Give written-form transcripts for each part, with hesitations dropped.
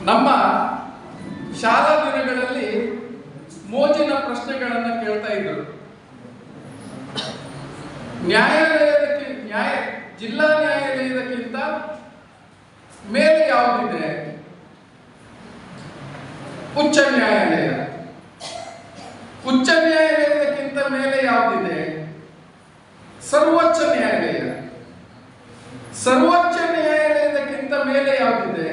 ನಮ್ಮ ಶಾಲಾ ದಿನಗಳಲ್ಲಿ ಮೋಜಿನ ಪ್ರಶ್ನೆಗಳನ್ನು ಕೇಳ್ತಾ ಇದ್ರು. ಜಿಲ್ಲಾ ನ್ಯಾಯಾಲಯದಕ್ಕಿಂತ ಮೇಲೆ ಯಾವುದಿದೆ? ಉಚ್ಚ ನ್ಯಾಯಾಲಯ. ಉಚ್ಚ ನ್ಯಾಯಾಲಯದಕ್ಕಿಂತ ಮೇಲೆ ಯಾವುದಿದೆ? ಸರ್ವೋಚ್ಚ ನ್ಯಾಯಾಲಯ. ಸರ್ವೋಚ್ಚ ನ್ಯಾಯಾಲಯದಕ್ಕಿಂತ ಮೇಲೆ ಯಾವುದಿದೆ?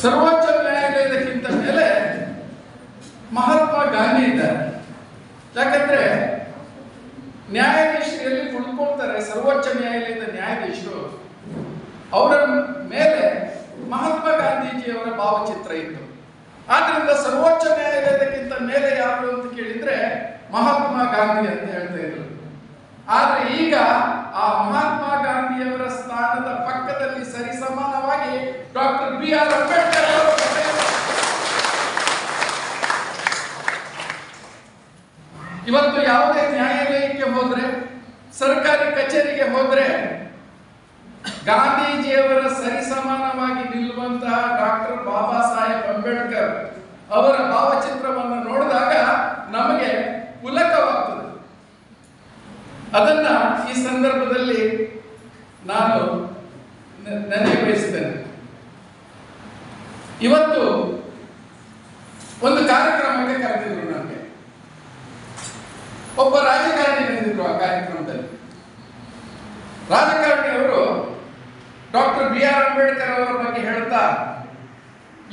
ಸರ್ವೋಚ್ಚ ನ್ಯಾಯಾಲಯದಕ್ಕಿಂತ ಮೇಲೆ ಮಹಾತ್ಮ ಗಾಂಧಿ ಇದ್ದಾರೆ. ಯಾಕಂದ್ರೆ ನ್ಯಾಯಾಧೀಶರಲ್ಲಿ ಕುಳಿತುಕೊಳ್ತಾರೆ ಸರ್ವೋಚ್ಚ ನ್ಯಾಯಾಲಯದ ನ್ಯಾಯಾಧೀಶರು, ಅವರ ಮೇಲೆ ಮಹಾತ್ಮ ಗಾಂಧೀಜಿಯವರ ಭಾವಚಿತ್ರ ಇತ್ತು. ಆದ್ರಿಂದ ಸರ್ವೋಚ್ಚ ನ್ಯಾಯಾಲಯದಕ್ಕಿಂತ ಮೇಲೆ ಯಾರು ಅಂತ ಕೇಳಿದ್ರೆ ಮಹಾತ್ಮ ಗಾಂಧಿ ಅಂತ ಹೇಳ್ತಾ ಇದ್ರು. ಆದ್ರೆ ಈಗ ಆ ಮಹಾತ್ಮ ಗಾಂಧಿಯವರ ಸ್ಥಾನದ ಪಕ್ಕದಲ್ಲಿ ಸರಿಸಮಾನವಾಗಿ ಡಾಕ್ಟರ್ BR ಅಂಬೇಡ್ಕರ್ ಅವರು ಇವತ್ತು ಯಾವುದೇ ನ್ಯಾಯಾಲಯಕ್ಕೆ ಹೋದ್ರೆ, ಸರ್ಕಾರಿ ಕಚೇರಿಗೆ ಹೋದ್ರೆ ಗಾಂಧೀಜಿಯವರ ಸರಿಸಮಾನವಾಗಿ ನಿಲ್ಲುವಂತಹ ಡಾಕ್ಟರ್ ಬಾಬಾ ಸಾಹೇಬ್ ಅಂಬೇಡ್ಕರ್ ಅವರ ಭಾವಚಿತ್ರವನ್ನು ನೋಡಿದಾಗ ನಮಗೆ ಪುಲಕವಾಗ್ತದೆ. ಅದನ್ನ ಈ ಸಂದರ್ಭದಲ್ಲಿ ನಾನು ನೆನಪು ಬಯಸ್ತೇನೆ. ಇವತ್ತು ಒಂದು ಕಾರ್ಯಕ್ರಮಕ್ಕೆ ಕರೆದಿದ್ರು. ನನಗೆ ಒಬ್ಬ ರಾಜಕಾರಣಿ ಬಂದಿದ್ರು. ಆ ಕಾರ್ಯಕ್ರಮದಲ್ಲಿ ರಾಜಕಾರಣಿಯವರು ಡಾಕ್ಟರ್ BR ಅಂಬೇಡ್ಕರ್ ಅವರ ಬಗ್ಗೆ ಹೇಳ್ತಾ,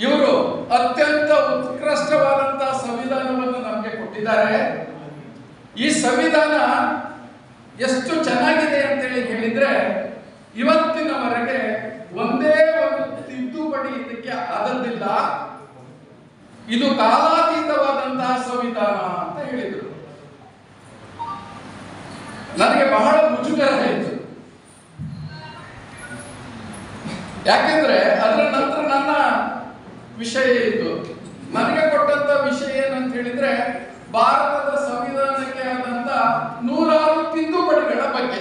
ಇವರು ಅತ್ಯಂತ ಉತ್ಕೃಷ್ಟವಾದಂತಹ ಸಂವಿಧಾನವನ್ನು ನಮಗೆ ಕೊಟ್ಟಿದ್ದಾರೆ. ಈ ಸಂವಿಧಾನ ಎಷ್ಟು ಚೆನ್ನಾಗಿದೆ ಅಂತೇಳಿ ಹೇಳಿದ್ರೆ ಇವತ್ತಿನವರೆಗೆ ಒಂದೇ ಒಂದು ತಿದ್ದುಪಡಿ ಇದಕ್ಕೆ ಆದದ್ದಿಲ್ಲ. ಇದು ಕಾಲಾತೀತವಾದಂತಹ ಸಂವಿಧಾನ ಅಂತ ಹೇಳಿದರು. ನನಗೆ ಬಹಳ ಮುಜುಗರ ಆಯಿತು. ಯಾಕೆಂದ್ರೆ ಅದರ ನಂತರ ನನ್ನ ವಿಷಯ ಇತ್ತು. ನನಗೆ ಕೊಟ್ಟಂತ ವಿಷಯ ಏನಂತ ಹೇಳಿದ್ರೆ ಭಾರತದ ಸಂವಿಧಾನಕ್ಕೆ ಆದಂತ 106 ತಿದ್ದುಪಡಿಗಳ ಬಗ್ಗೆ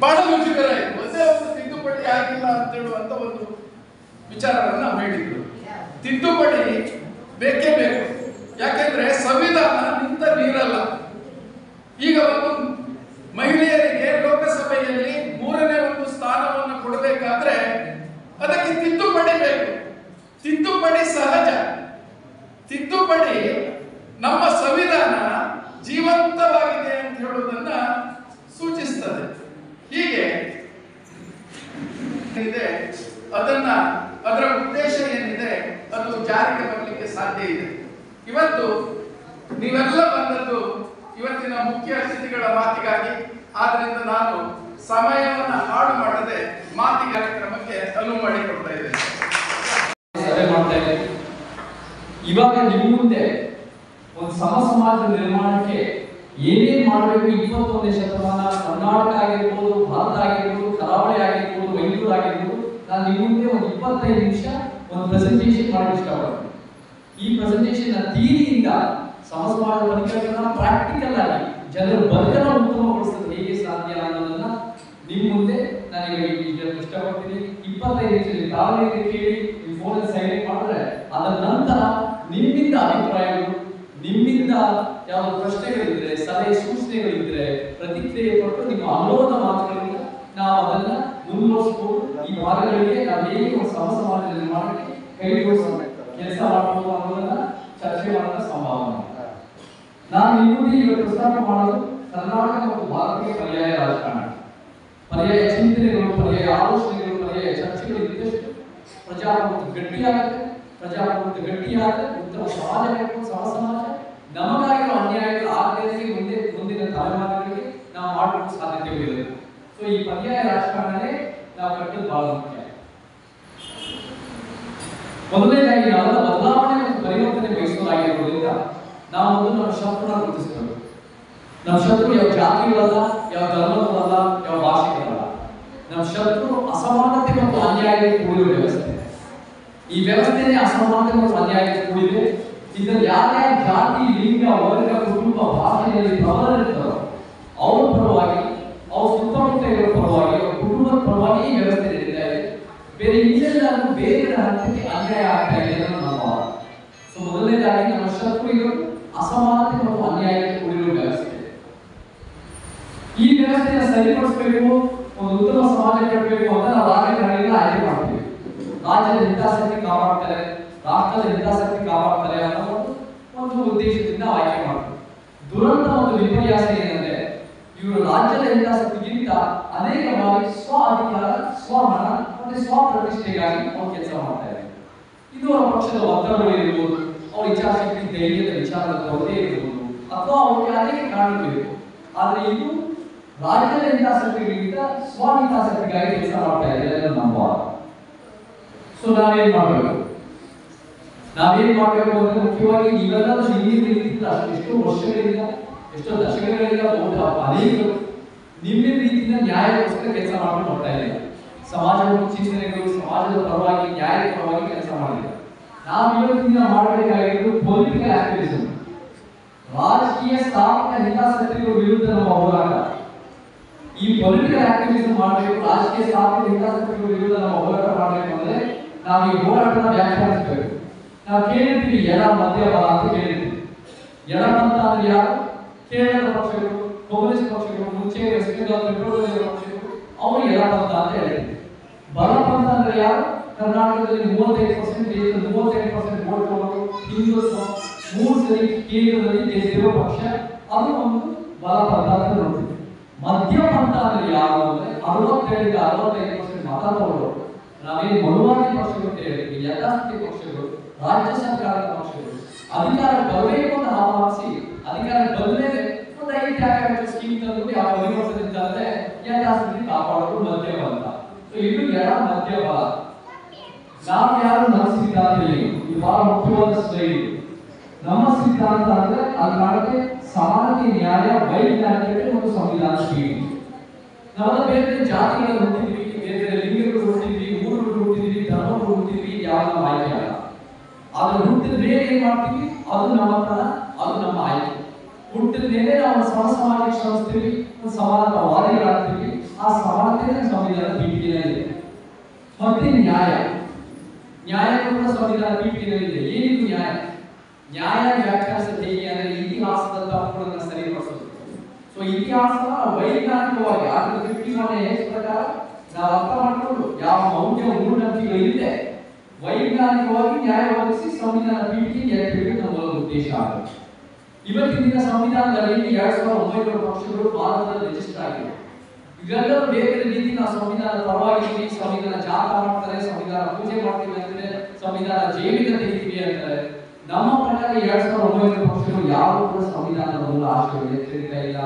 ಬಹಳ ಮುಜುಗರ ಆಯಿತು. ಒಂದೇ ಒಂದು ತಿದ್ದುಪಡಿ ಆಗಿಲ್ಲ ಅಂತ ಹೇಳುವಂತ ಒಂದು ವಿಚಾರವನ್ನ ಹೇಳಿದ್ರು. ತಿದ್ದುಪಡಿ ಬೇಕೇ ಬೇಕು. ಯಾಕೆಂದ್ರೆ ಸಂವಿಧಾನ ನಿಂತ ನೀರಲ್ಲ. ಈಗ ಒಂದು ಮಹಿಳೆಯರಿಗೆ ಲೋಕಸಭೆಯಲ್ಲಿ 3ನೇ ಒಂದು ಸ್ಥಾನವನ್ನು ಕೊಡಬೇಕಾದ್ರೆ ಅದಕ್ಕೆ ತಿದ್ದುಪಡಿ ಬೇಕು. ತಿದ್ದುಪಡಿ ಸಹಜ. ತಿದ್ದುಪಡಿ ನಮ್ಮ ಸಂವಿಧಾನ ಜೀವಂತವಾಗಿದೆ ಅಂತ ಹೇಳುವುದನ್ನ ಸೂಚಿಸ್ತದೆ. ಹೀಗೆ ಇದೆ, ಅದನ್ನ ಅದರ ಉದ್ದೇಶ ಏನಿದೆ ಅದು ಜಾರಿಗೆ ಬರಲಿಕ್ಕೆ ಸಾಧ್ಯ ಇದೆ. ಇವತ್ತು ನೀವೆಲ್ಲ ಬಂದದ್ದು ಇವತ್ತಿನ ಮುಖ್ಯ ಅತಿಥಿಗಳ ಮಾತಿಗಾಗಿ. ಆದ್ರಿಂದ ನಾನು ಸಮಯವನ್ನು ಹಾಳು ಮಾಡದೆ ಮಾತಿ ಕಾರ್ಯಕ್ರಮಕ್ಕೆ ಅನುವು ಮಾಡಿಕೊಡ್ತಾ ಇದ್ದೇನೆ. ಇವಾಗ ನಿಮ್ಮ ಮುಂದೆ ಒಂದು ಸಮಾಜ ನಿರ್ಮಾಣಕ್ಕೆ ಏನೇನ್ ಮಾಡಬೇಕು, 21ನೇ ಶತಮಾನ ಕರ್ನಾಟಕ ಆಗಿರ್ಬೋದು, ಭಾರತ ಆಗಿರ್ಬೋದು, ಕರಾವಳಿ ಆಗಿರ್ಬೋದು, ಬೆಂಗಳೂರು ಆಗಿರ್ಬೋದು, ನಾನು ನಿಮ್ಮ ಮುಂದೆ ಒಂದು 25 ನಿಮಿಷ ಒಂದು ಪ್ರೆಸೆಂಟೇಷನ್ ಮಾಡಲು ಇಷ್ಟಪಡ್ತೀನಿ. ಈ ಪ್ರೆಸೆಂಟೇಷನ್ ಥಿಯರಿಯಿಂದ ಸಮಾಜ ಪರಿಕಲ್ಪನಾ ಪ್ರಾಕ್ಟಿಕಲ್ ಆಗಿ ಜನರ ಬದುಕನ್ನು ಉತ್ತಮಗೊಳಿಸೋದು ಹೇಗೆ ಸಾಧ್ಯ ಅನ್ನೋದನ್ನ ನಿಮ್ಮ ಮುಂದೆ ನಾನು ಇಷ್ಟಪಡ್ತೀನಿ. 25 ನಿಮಿಷದಲ್ಲಿ ತಾವೇ ಕೇಳಿ ಫೋನ್ ಸೈಲೆಂಟ್ ಮಾಡಿದ್ರೆ ಅದರ ನಂತರ ನಿಮ್ಮಿಂದ ಅಭಿಪ್ರಾಯಗಳು, ನಿಮ್ಮಿಂದ ಯಾವ ಪ್ರಶ್ನೆಗಳಿದ್ರೆ, ಸಲಹೆ ಸೂಚನೆಗಳಿದ್ರೆ ಪ್ರತಿಕ್ರಿಯೆ ಕೊಟ್ಟು ನಿಮ್ಮ ಅನುಮೋದ ಮಾತುಗಳಿಂದ ನಾವು ಅದನ್ನ ಮುಂದುವರಿಸಬಹುದು. ಈ ಭಾಗಗಳಿಗೆ ನಾವು ಹೇಗೆ ಒಂದು ಸಮಾಜ ನಿರ್ಮಾಣಕ್ಕೆ ಕೈಗೊಳಿಸೋಣ ಕೆಲಸ ಮಾಡಬಹುದು ಅನ್ನೋದನ್ನ ಚರ್ಚೆ ಮಾಡೋದ ಸಂಭಾವನೆ. ನಾನು ಇನ್ನೊಂದು ಇವತ್ತು ಪ್ರಸ್ತಾಪ ಮಾಡೋದು ಕರ್ನಾಟಕ ಮತ್ತು ಭಾರತೀಯ ಪರ್ಯಾಯ ರಾಜಕಾರಣ, ಪರ್ಯಾಯ ಚಿಂತನೆಗಳು, ಪರ್ಯಾಯ ಆಲೋಚನೆಗಳು, ಪರ್ಯಾಯ ಚರ್ಚೆಗಳು ಇದ್ದಷ್ಟು ಪ್ರಜಾಪ್ರಭುತ್ವ ಗಟ್ಟಿಯಾಗುತ್ತೆ. ಪ್ರಜಾಪ್ರಭುತ್ವ ಗಟ್ಟಿಯಾದರೆ ಉತ್ತಮ ಸಮಾಜ ಬೇಕು. ಸಮಾಜ ನಮಗಾಗಿರೋ ಅನ್ಯಾಯಗಳು ಆಗದೇ ಮುಂದಿನ ತಲೆಮಾರುಗಳಿಗೆ ನಾವು ಮಾಡಲು ಸಾಧ್ಯತೆ ಇದೆ. ಸೊ ಈ ಪರ್ಯಾಯ ರಾಜಕಾರಣನೇ ನಾವು ಕಟ್ಟೋದು ಬಹಳ ಮುಖ್ಯ. ಮೊದಲನೇದಾಗಿ ನಾವೆಲ್ಲ ಬದಲಾವಣೆ ಮತ್ತು ಪರಿವರ್ತನೆ ಬಯಸೋದಾಗಿರೋದ್ರಿಂದ ನಾವು ಮೊದಲು ನಮ್ಮ ಶತ್ರುನ ಗುರುತಿಸಬೇಕು. ನಮ್ಮ ಶತ್ರು ಯಾವ ಜಾತಿಗಳಲ್ಲ, ಯಾವ ಧರ್ಮಗಳಲ್ಲ, ಯಾವ ಭಾಷೆಗಳಲ್ಲ. ನಮ್ಮ ಶತ್ರು ಅಸಮಾನತೆ ಮತ್ತು ಅನ್ಯಾಯಕ್ಕೆ ಕೂಡಿರುವ ವ್ಯವಸ್ಥೆ. ಈ ವ್ಯವಸ್ಥೆನೇ ಅಸಮಾನತೆ ಮತ್ತು ಅನ್ಯಾಯಕ್ಕೆ ಕೂಡಿದೆ. ಇದರಲ್ಲಿ ಯಾರ್ಯಾರ ಜಾತಿ, ಲಿಂಗ, ವರ್ಗ, ಕುಟುಂಬ, ಭಾಷೆಯಲ್ಲಿ ಪ್ರಬಲರಿರ್ತಾರೋ ಅವ್ರ ಪರವಾಗಿ, ಅವ್ರ ಸುತ್ತಮುತ್ತ ಇರೋ ಪರವಾಗಿ, ಅವ್ರ ಕುಟುಂಬದ ಪರವಾಗಿ ಈ ವ್ಯವಸ್ಥೆ ನಡೀತಾ ಇದೆ. ಬೇರೆ ಇನ್ನೆಲ್ಲರೂ ಬೇರೆ ಹಂತಕ್ಕೆ ಅನ್ಯಾಯ ಆಗ್ತಾ ಇದೆ ಅನ್ನೋದು ನಮ್ಮ ಭಾವ. ಸೊ ಮೊದಲನೇದಾಗಿ ನಮ್ಮ ಶತ್ರು ಇರೋದು ಅಸಮಾನತೆ ಮತ್ತು ಅನ್ಯಾಯಕ್ಕೆ ಕೂಡಿರುವ ವ್ಯವಸ್ಥೆ. ಈ ವ್ಯವಸ್ಥೆಯನ್ನು ಸರಿಪಡಿಸಬೇಕು, ಒಂದು ಉತ್ತಮ ಸಮಾಜ ಕಟ್ಟಬೇಕು ಅಂತ ನಾವು ರಾಜಕಾರಣಿಗಳನ್ನ ಆಯ್ಕೆ ಮಾಡ್ತೀವಿ. ರಾಜ್ಯದ ಹಿತಾಸಕ್ತಿ ಕಾಪಾಡ್ತಾರೆ, ರಾಷ್ಟ್ರದ ಹಿತಾಸಕ್ತಿ ಕಾಪಾಡ್ತಾರೆ ಅನ್ನೋ ಒಂದು ಉದ್ದೇಶದಿಂದ ಆಯ್ಕೆ ಮಾಡ್ತೀವಿ. ದುರಂತ ಮತ್ತು ವಿಪರ್ಯಾಸ ಏನಂದ್ರೆ ಇವರು ರಾಜ್ಯದ ಹಿತಾಸಕ್ತಿಗಿಂತ ಅನೇಕ ಬಾರಿ ಸ್ವ ಅಧಿಕಾರ, ಸ್ವಹಣ ಮತ್ತೆ ಸ್ವ ಪ್ರತಿಷ್ಠೆಗಾಗಿ ಅವರು ಕೆಲಸ ಮಾಡ್ತಾ ಇದ್ದಾರೆ. ಇದು ಅವರ ಪಕ್ಷದ ಒತ್ತಡಗಳು ಇರಬಹುದು, ಅವರ ಇಚ್ಛಾಶಕ್ತಿ, ಧೈರ್ಯದ ವಿಚಾರದ ಕೊರತೆ ಇರಬಹುದು, ಅಥವಾ ಅವರಿಗೆ ಅನೇಕ ಕಾರಣಗಳಿರಬಹುದು. ಆದ್ರೆ ಇದು ರಾಜ್ಯದ ಹಿತಾಸಕ್ತಿಗಿಂತ ಸ್ವಹಿತಾಸಕ್ತಿಗಾಗಿ ಕೆಲಸ ಮಾಡ್ತಾ ಇದ್ದಾರೆ ಅನ್ನೋದು ನಮ್ಮ ಭಾವ. ಸೊ ನಾವೇನ್ ಮಾಡಬೇಕು ಅಂದ್ರೆ ಮುಖ್ಯವಾಗಿ ಇವೆಲ್ಲರೂ ಹಿಂದಿನ ರೀತಿಯಿಂದ ಎಷ್ಟೋ ವರ್ಷಗಳಿಂದ, ಎಷ್ಟೋ ದಶಕಗಳಿಂದ ಅನೇಕರು ನಿಮ್ಮ ರೀತಿಯಿಂದ ನ್ಯಾಯಕ್ಕೋಸ್ಕರ ಕೆಲಸ ಮಾಡ್ಕೊಂಡು ಹೋಗ್ತಾ ಇದ್ದಾರೆ. ಸಮಾಜದ ಚಿಂತನೆಗಳು, ಸಮಾಜದ ಪರವಾಗಿ, ನ್ಯಾಯದ ಪರವಾಗಿ ಕೆಲಸ ಮಾಡಿದ್ದಾರೆ. ನಾವು ಇವತ್ತಿನ ಮಾಡಬೇಕಾಗಿರೋದು ಪೊಲಿಟಿಕಲ್ ಆಕ್ಟಿವಿಸಮ್, ರಾಜಕೀಯ ಸ್ಥಾಪಕ ಹಿತಾಸಕ್ತಿಗಳ ವಿರುದ್ಧ ನಮ್ಮ ಹೋರಾಟ. ಈ ಪೊಲಿಟಿಕಲ್ ಆಕ್ಟಿವಿಸಮ್ ಮಾಡಬೇಕು, ರಾಜಕೀಯ ಸ್ಥಾಪಕ ಹಿತಾಸಕ್ತಿಗಳ ವಿರುದ್ಧ ನಾವು ಹೋರಾಟ ಮಾಡಬೇಕು ಅಂದ್ರೆ ನಾವು ಈ ಹೋರಾಟನ ವ್ಯಾಖ್ಯಾನಿಸಬೇಕು. ನಾವು ಕೇಳಿರ್ತೀವಿ ಎಡ ಮಧ್ಯ ಬಲ ಅಂತ ಕೇಳಿರ್ತೀವಿ. ಎಡಪಂಥ ಅಂದ್ರೆ ಯಾರು? ಕೇರಳದ ಪಕ್ಷಗಳು, ಕಾಂಗ್ರೆಸ್ ಪಕ್ಷಗಳು, ಮುಂಚೆ ವೆಸ್ಟ್ ಬೆಂಗಾಲ್ ಪಕ್ಷಗಳು, ಅವರು ಎಡಪಂಥ ಅಂತ ಹೇಳಿರ್ತೀವಿ. ಬಲಪಂಥ ಅಂದ್ರೆ ಯಾರು? ಕರ್ನಾಟಕದಲ್ಲಿ 35% ದೇಶದ 35% ವೋಟ್ ತಗೊಂಡು ಹಿಂದುತ್ವ 3 ಸರಿ ಕೇಂದ್ರದಲ್ಲಿ ಗೆದ್ದಿರೋ ಪಕ್ಷ, ಅದು ಒಂದು ಬಲಪಂಥ ಅಂತ ನೋಡ್ತೀವಿ. ಮಧ್ಯಪಂಥ ಅಂದ್ರೆ ಯಾರು ಅಂದ್ರೆ 62 65% ಮತ ತಗೊಂಡು ನಾವೇನು ಮನುವಾದಿ ಪಕ್ಷಗಳು ಅಂತ ಹೇಳ್ತೀವಿ, ಯಥಾಸ್ಥಿತಿ ಪಕ್ಷಗಳು, ರಾಜ್ಯ ಸರ್ಕಾರದ ಪಕ್ಷಗಳು ಅಧಿಕಾರ ಬರಬೇಕು ಅಂತ ಆವಾಸಿ, ಅಧಿಕಾರ ಬಂದ್ಮೇಲೆ ಒಂದು 5 ಟ್ಯಾಕ್ಸ್ ಸ್ಕೀಮ್ ತಂದು ಯಾವ ಪರಿವರ್ತನೆ ತಂದ್ರೆ ಯಥಾಸ್ಥಿತಿ ಕಾಪಾಡೋದು ಮಧ್ಯಪಂಥ. ಸೊ ಇದು ಎಡ ಮಧ್ಯ ಬಲ. ನಾವು ಯಾರು ನಮ್ಮ ಸಿದ್ಧಾಂತ ಏನು? ಇದು ಬಹಳ ಮುಖ್ಯವಾದ ಸ್ಲೈಡ್. ನಮ್ಮ ಸಿದ್ಧಾಂತ ಅಂದ್ರೆ ಅದು ಮಾಡುತ್ತೆ ಸಮಾನತೆ, ನ್ಯಾಯ, ವೈಜ್ಞಾನಿಕತೆ ಮತ್ತು ಸಂವಿಧಾನ ಪೀಠಿ. ನಾವೆಲ್ಲ ಬೇರೆ ಬೇರೆ ಜಾತಿಗಳನ್ನು ಹುಟ್ಟಿದ್ವಿ, ಬೇರೆ ಬೇರೆ ಲಿಂಗಗಳು ಹುಟ್ಟಿದ್ವಿ, ಊರುಗಳು ಹುಟ್ಟಿದ್ವಿ, ಧರ್ಮಗಳು ಹುಟ್ಟಿದ್ವಿ, ಯಾವ ನಮ್ಮ ಆಯ್ಕೆ ಅಲ್ಲ. ಆದ್ರೆ ಹುಟ್ಟಿದ ಮೇಲೆ ಏನ್ ಮಾಡ್ತೀವಿ ಅದು ನಮ್ಮ ತರ, ಅದು ನಮ್ಮ ಆಯ್ಕೆ. ಹುಟ್ಟಿದ ಮೇಲೆ ನಾವು ಸಮ ಸಮಾಜಕ್ಕೆ ಶ್ರಮಿಸ್ತೀವಿ, ಒಂದು ಸಮಾನತಾವಾದಿಗಳಾಗ್ತೀವಿ. ಆ ಸಮಾನತೆ ಸಂವಿಧಾನ ಪೀಠಿಕೆಯಲ್ಲಿದೆ. ಮತ್ತೆ ನ್ಯಾಯ, ನ್ಯಾಯ ಕೂಡ ಸಂವಿಧಾನ ಪೀಠಿಕೆಯಲ್ಲಿದೆ. ಏನಿದು ನ್ಯಾಯ? ನ್ಯಾಯ ವ್ಯಾಖ್ಯಾನಿಸೋದು ಹೇಗೆ ಅಂದ್ರೆ ಇತಿಹಾಸದ ತಪ್ಪುಗಳನ್ನು ಸರಿಪಡಿಸೋದು. ಸೊ ಇತಿಹಾಸನ ವೈಜ್ಞಾನಿಕವಾಗಿ ಆದ್ರೆ 51 ಏಜ್ ಪ್ರಕಾರ ನಾವು ಅರ್ಥ ಮಾಡಿಕೊಂಡು ಯಾವ ಮೌಲ್ಯ ಮೂಢನಂಬಿಕೆಗಳಿದೆ ವೈಜ್ಞಾನಿಕವಾಗಿ ನ್ಯಾಯ ಒದಗಿಸಿ ಸಂವಿಧಾನ ಪೀಠಿಕೆ ಎತ್ತಿಡಬೇಕು ನಮ್ಮ ಉದ್ದೇಶ ಆಗುತ್ತೆ. ಇವತ್ತಿನ ದಿನ ಸಂವಿಧಾನದಲ್ಲಿ 2900 ಪಕ್ಷಗಳು ಭಾರತದಲ್ಲಿ ರಿಜಿಸ್ಟರ್ ಆಗಿದೆ. ಇವೆಲ್ಲರೂ ಬೇರೆ ಬೇರೆ ರೀತಿ ನಾವು ಸಂವಿಧಾನ ಪರವಾಗಿದ್ದೀವಿ, ಸಂವಿಧಾನ ಜಾತ ಮಾಡ್ತಾರೆ, ಸಂವಿಧಾನ ಪೂಜೆ ಮಾಡ್ತೀವಿ ಅಂತಾರೆ, ಸಂವಿಧಾನ ಜೈಲಿನ ತೆಗಿತೀವಿ ಅಂತಾರೆ. ನಮ್ಮ ಪ್ರಕಾರ 2900 ಪಕ್ಷಗಳು ಯಾರು ಕೂಡ ಸಂವಿಧಾನದ ಮೂಲ ಆಶಯಗಳಿಗೆ ತಿಳಿತಾ ಇಲ್ಲ.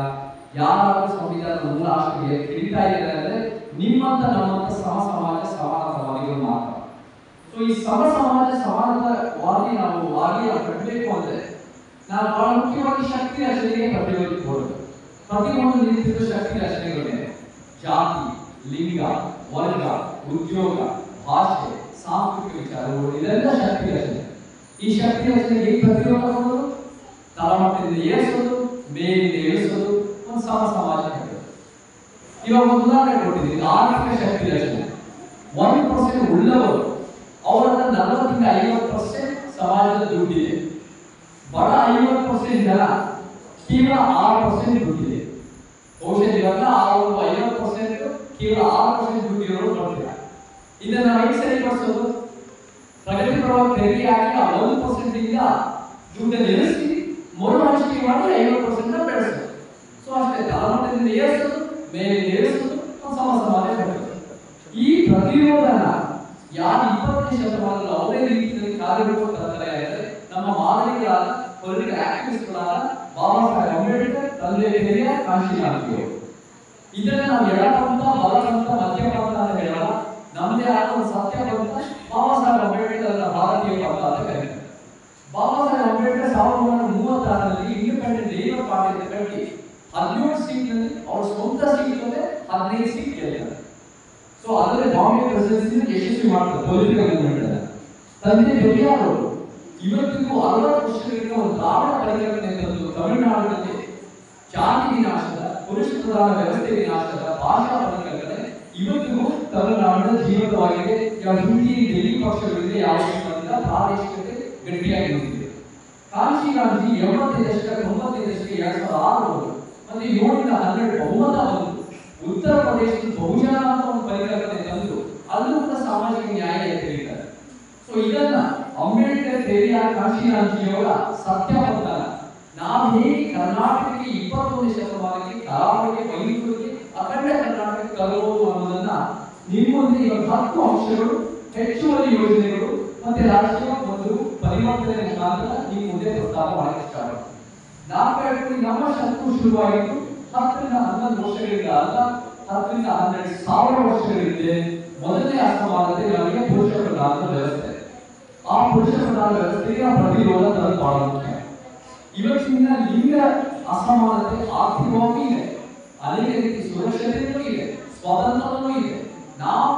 ಯಾರಾದ್ರೂ ಸಂವಿಧಾನದ ಮೂಲ ಆಶಯಗಳಿಗೆ ತಿಳಿತಾ ಇದ್ದಾರೆ ಅಂದ್ರೆ ನಿಮ್ಮಂತ ನಮ್ಮಂತ ಸಮ ಸಮಾಜ ಸಮಾನತಾವಾದಿಗಳು ಮಾತ್ರ. ಸೊ ಈ ಸಮ ಸಮಾಜ ಸಮಾನತಾವಾದಿ ನಾವು ಕಟ್ಟಬೇಕು ಅಂದ್ರೆ ನಾವು ಬಹಳ ಮುಖ್ಯವಾಗಿ ಶಕ್ತಿ ರಚನೆಗೆ ಪ್ರತಿರೋಧ ಕೊಡಬೇಕು. ಪ್ರತಿಯೊಂದು ನಿಂತಿದ್ದ ಶಕ್ತಿ ರಚನೆಗಳಿವೆ. ಜಾತಿ, ಲಿಂಗ, ವರ್ಗ, ಉದ್ಯೋಗ, ಭಾಷೆ, ಸಾಂಸ್ಕೃತಿಕ ವಿಚಾರಗಳು, ಇದೆಲ್ಲ ಶಕ್ತಿ ರಚನೆ. ಈ ಶಕ್ತಿ ರಚನೆಗೆ ಪ್ರತಿರೋಧ ಕೊಡೋದು, ತಳಮಟ್ಟದಿಂದ ಏರಿಸೋದು, ಮೇಲಿಂದ ಇಳಿಸೋದು, ಒಂದು ಸಮ ಸಮಾಜ ಕಟ್ಟೋದು. ಇವಾಗ ಒಂದು ಉದಾಹರಣೆ ಕೊಟ್ಟಿದ್ದೀನಿ. ಆರ್ಥಿಕ ಶಕ್ತಿ ರಚನೆ 1% ಉಳ್ಳವರು ಅವರನ್ನ 40 ರಿಂದ 50% ಸಮಾಜದ ದುಡ್ಡಿದೆ. ಬಡ 50% ಜನ ಕೇವಲ 6% ದುಡ್ಡಿದೆ. ಬಹುಶಃ ಇವಾಗ 50% ಕೇವಲ 6% ದುಡ್ಡಿರೋರು ನೋಡ್ತೀರಾ. ಇದನ್ನ ನಾವು ಹೇಗೆ ಸರಿಪಡಿಸೋದು? ಪ್ರಗತಿ ಪರವಾಗಿ ತೆರಿಗೆ ಹಾಕಿ ಆ 1% ಇಂದ ದುಡ್ಡನ್ನು ಇಳಿಸಿ ಮರು ಹಂಚಿಕೆ ಮಾಡಿ 50% ಬೆಳೆಸೋದು. ಸೊ ಅಷ್ಟೇ, ತಳಮಟ್ಟದಿಂದ ಏರಿಸೋದು, ಮೇಲೆ ಏರಿಸೋದು, ಸಮ ಸಮಾಜ ಕಟ್ಟೋದು. ಈ ಪ್ರತಿರೋಧನ ಯಾರು 20ನೇ ಶತಮಾನದಲ್ಲಿ ಅವರೇ ರೀತಿಯಲ್ಲಿ ಕಾರ್ಯರೂಪ ತರ್ತಾರೆ ಅಂದರೆ ನಮ್ಮ ಮಾದರಿಗಳಾದ ಪೊಲಿಟಿಕಲ್ ಆಕ್ಟಿವಿಸ್ಟ್ಗಳಾದ ಬಾಬಾ ಸಾಹೇಬ್ ಅಂಬೇಡ್ಕರ್, ತಂದೆ ಪೆರಿಯಾರ್, ಕಾಶಿನಾಥ್ ಅವರು. ಇದನ್ನ ನಾವು ಎಡಪಂಥ ಬಲಪಂಥ ಮಧ್ಯಪಂಥ ಅಂತ ಹೇಳಲ್ಲ. ನಮ್ಮದೇ ಆದ ಒಂದು ಸತ್ಯ ಪಂಥ ಬಾಬಾ ಸಾಹೇಬ್ ಅಂಬೇಡ್ಕರ್ ಅದರ ಭಾರತೀಯ ಪಂಥ ಅಂತ ಕರೀತಾರೆ. ಬಾಬಾ ಸಾಹೇಬ್ ಅಂಬೇಡ್ಕರ್ 1936ರಲ್ಲಿ ಇಂಡಿಪೆಂಡೆಂಟ್ ಲೇಬರ್ ಪಾರ್ಟಿ ಕಟ್ಟಿ 17 ಸೀಟ್ನಲ್ಲಿ ಅವ್ರ ಸ್ವಂತ ಸೀಟ್ ಜೊತೆ 15 ಸೀಟ್ ಗೆಲ್ಲಿದ್ದಾರೆ. ಸೊ ಅದರಲ್ಲಿ ಬಾಂಬೆ ಪ್ರೆಸಿಡೆನ್ಸಿ ಯಶಸ್ವಿ ಮಾಡ್ತಾರೆ ಪೊಲಿಟಿಕಲ್ ಮೂವ್ಮೆಂಟ್. ತಂದೆ ಪೆರಿಯಾರ್ ಅವರು ಇವತ್ತಿಗೂ 60 ವರ್ಷಗಳಿಂದ ಒಂದು ದ್ರಾವಿಡ ಪರಿಕಲ್ಪನೆ ತಂದು ತಮಿಳುನಾಡಿನಲ್ಲಿ ಜಾತಿ ವಿನಾಶದ, ಪುರುಷ ಪ್ರಧಾನ ವ್ಯವಸ್ಥೆ ವಿನಾಶದ ಭಾಷಾ ಪರಿಕಲ್ಪನೆ ಇವತ್ತಿಗೂ ತಮಿಳುನಾಡಿನ ಜೀವಂತವಾಗಿದೆ. ಹಿಂದಿ ಡೆಲ್ಲಿ ಪಕ್ಷಗಳಿಗೆ ಯಾವುದೇ ಪ್ರಾದೇಶಿಕತೆ ಗಟ್ಟಿಯಾಗಿ ನಿಂತಿದೆ. ಕಾಂಶಿ ಗಾಂಧಿ 80 ದಶಕ 90 ದಶಕ 2006 ಮತ್ತೆ 7ರಿಂದ 12 ಬಹುಮತ ಬಂದು ಉತ್ತರ ಪ್ರದೇಶದ ಬಹುಜನ ಅಂತ ಒಂದು ಪರಿಕಲ್ಪನೆ ತಂದು ಅಲ್ಲೂ ಕೂಡ ಸಾಮಾಜಿಕ ನ್ಯಾಯ ಎತ್ತಿದ್ದಾರೆ. ಸೊ ಇದನ್ನ ಅಂಬೇಡ್ಕರ್, ಪೆರಿಯಾರ್, ಕಾಂಶಿರಾಮ್ಜಿಯವರ ಸತ್ಯವಂತನ ನಾವು ಹೇಗೆ ಕರ್ನಾಟಕಕ್ಕೆ 21ನೇ ಶತಮಾನಕ್ಕೆ ಕರಾವಳಿಗೆ, ಮೈಸೂರಿಗೆ, ಅಖಂಡ ಕರ್ನಾಟಕ ತರಬಹುದು ಅನ್ನೋದನ್ನ ನಿಮ್ಮ ಮುಂದೆ ಇವಾಗ 10 ಅಂಶಗಳು, ಹೆಚ್ಚುವರಿ ಯೋಜನೆಗಳು ಮತ್ತೆ ರಾಷ್ಟ್ರೀಯ ಒಂದು ಪರಿವರ್ತನೆ ಮುಖಾಂತರ ನಿಮ್ಮ ಮುಂದೆ ಪ್ರಸ್ತಾಪ ಮಾಡಕ್ಕೆ ಸ್ಟಾರ್ಟ್ ಮಾಡ್ತೀವಿ. ನಾವು ಹೇಳ್ತೀವಿ ನಮ್ಮ ಶತ್ರು ಶುರುವಾಗಿದ್ದು 10ರಿಂದ 11 ವರ್ಷಗಳಿಂದ ಅಲ್ಲ, 10ರಿಂದ 12,000 ವರ್ಷಗಳಿಂದ ಮೊದಲನೇ ಅಸಮಾನತೆ ನಮಗೆ ಪುರುಷ ಪ್ರಧಾನ ವ್ಯವಸ್ಥೆ. ಆ ಪುರುಷ ಪ್ರಧಾನ ವ್ಯವಸ್ಥೆಗೆ ಪ್ರತಿರೋಧ ತರಲು ಬಹಳ ಮುಖ್ಯ. ಇವತ್ತಿನ ಲಿಂಗ ಅಸಮಾನತೆ ಆರ್ಥಿಕವಾಗಿ ಇದೆ, ಅನೇಕ ರೀತಿ ಸುರಕ್ಷತೆಯೂ ಇದೆ, ಸ್ವಾತಂತ್ರ್ಯವೂ ಇದೆ. ನಾವು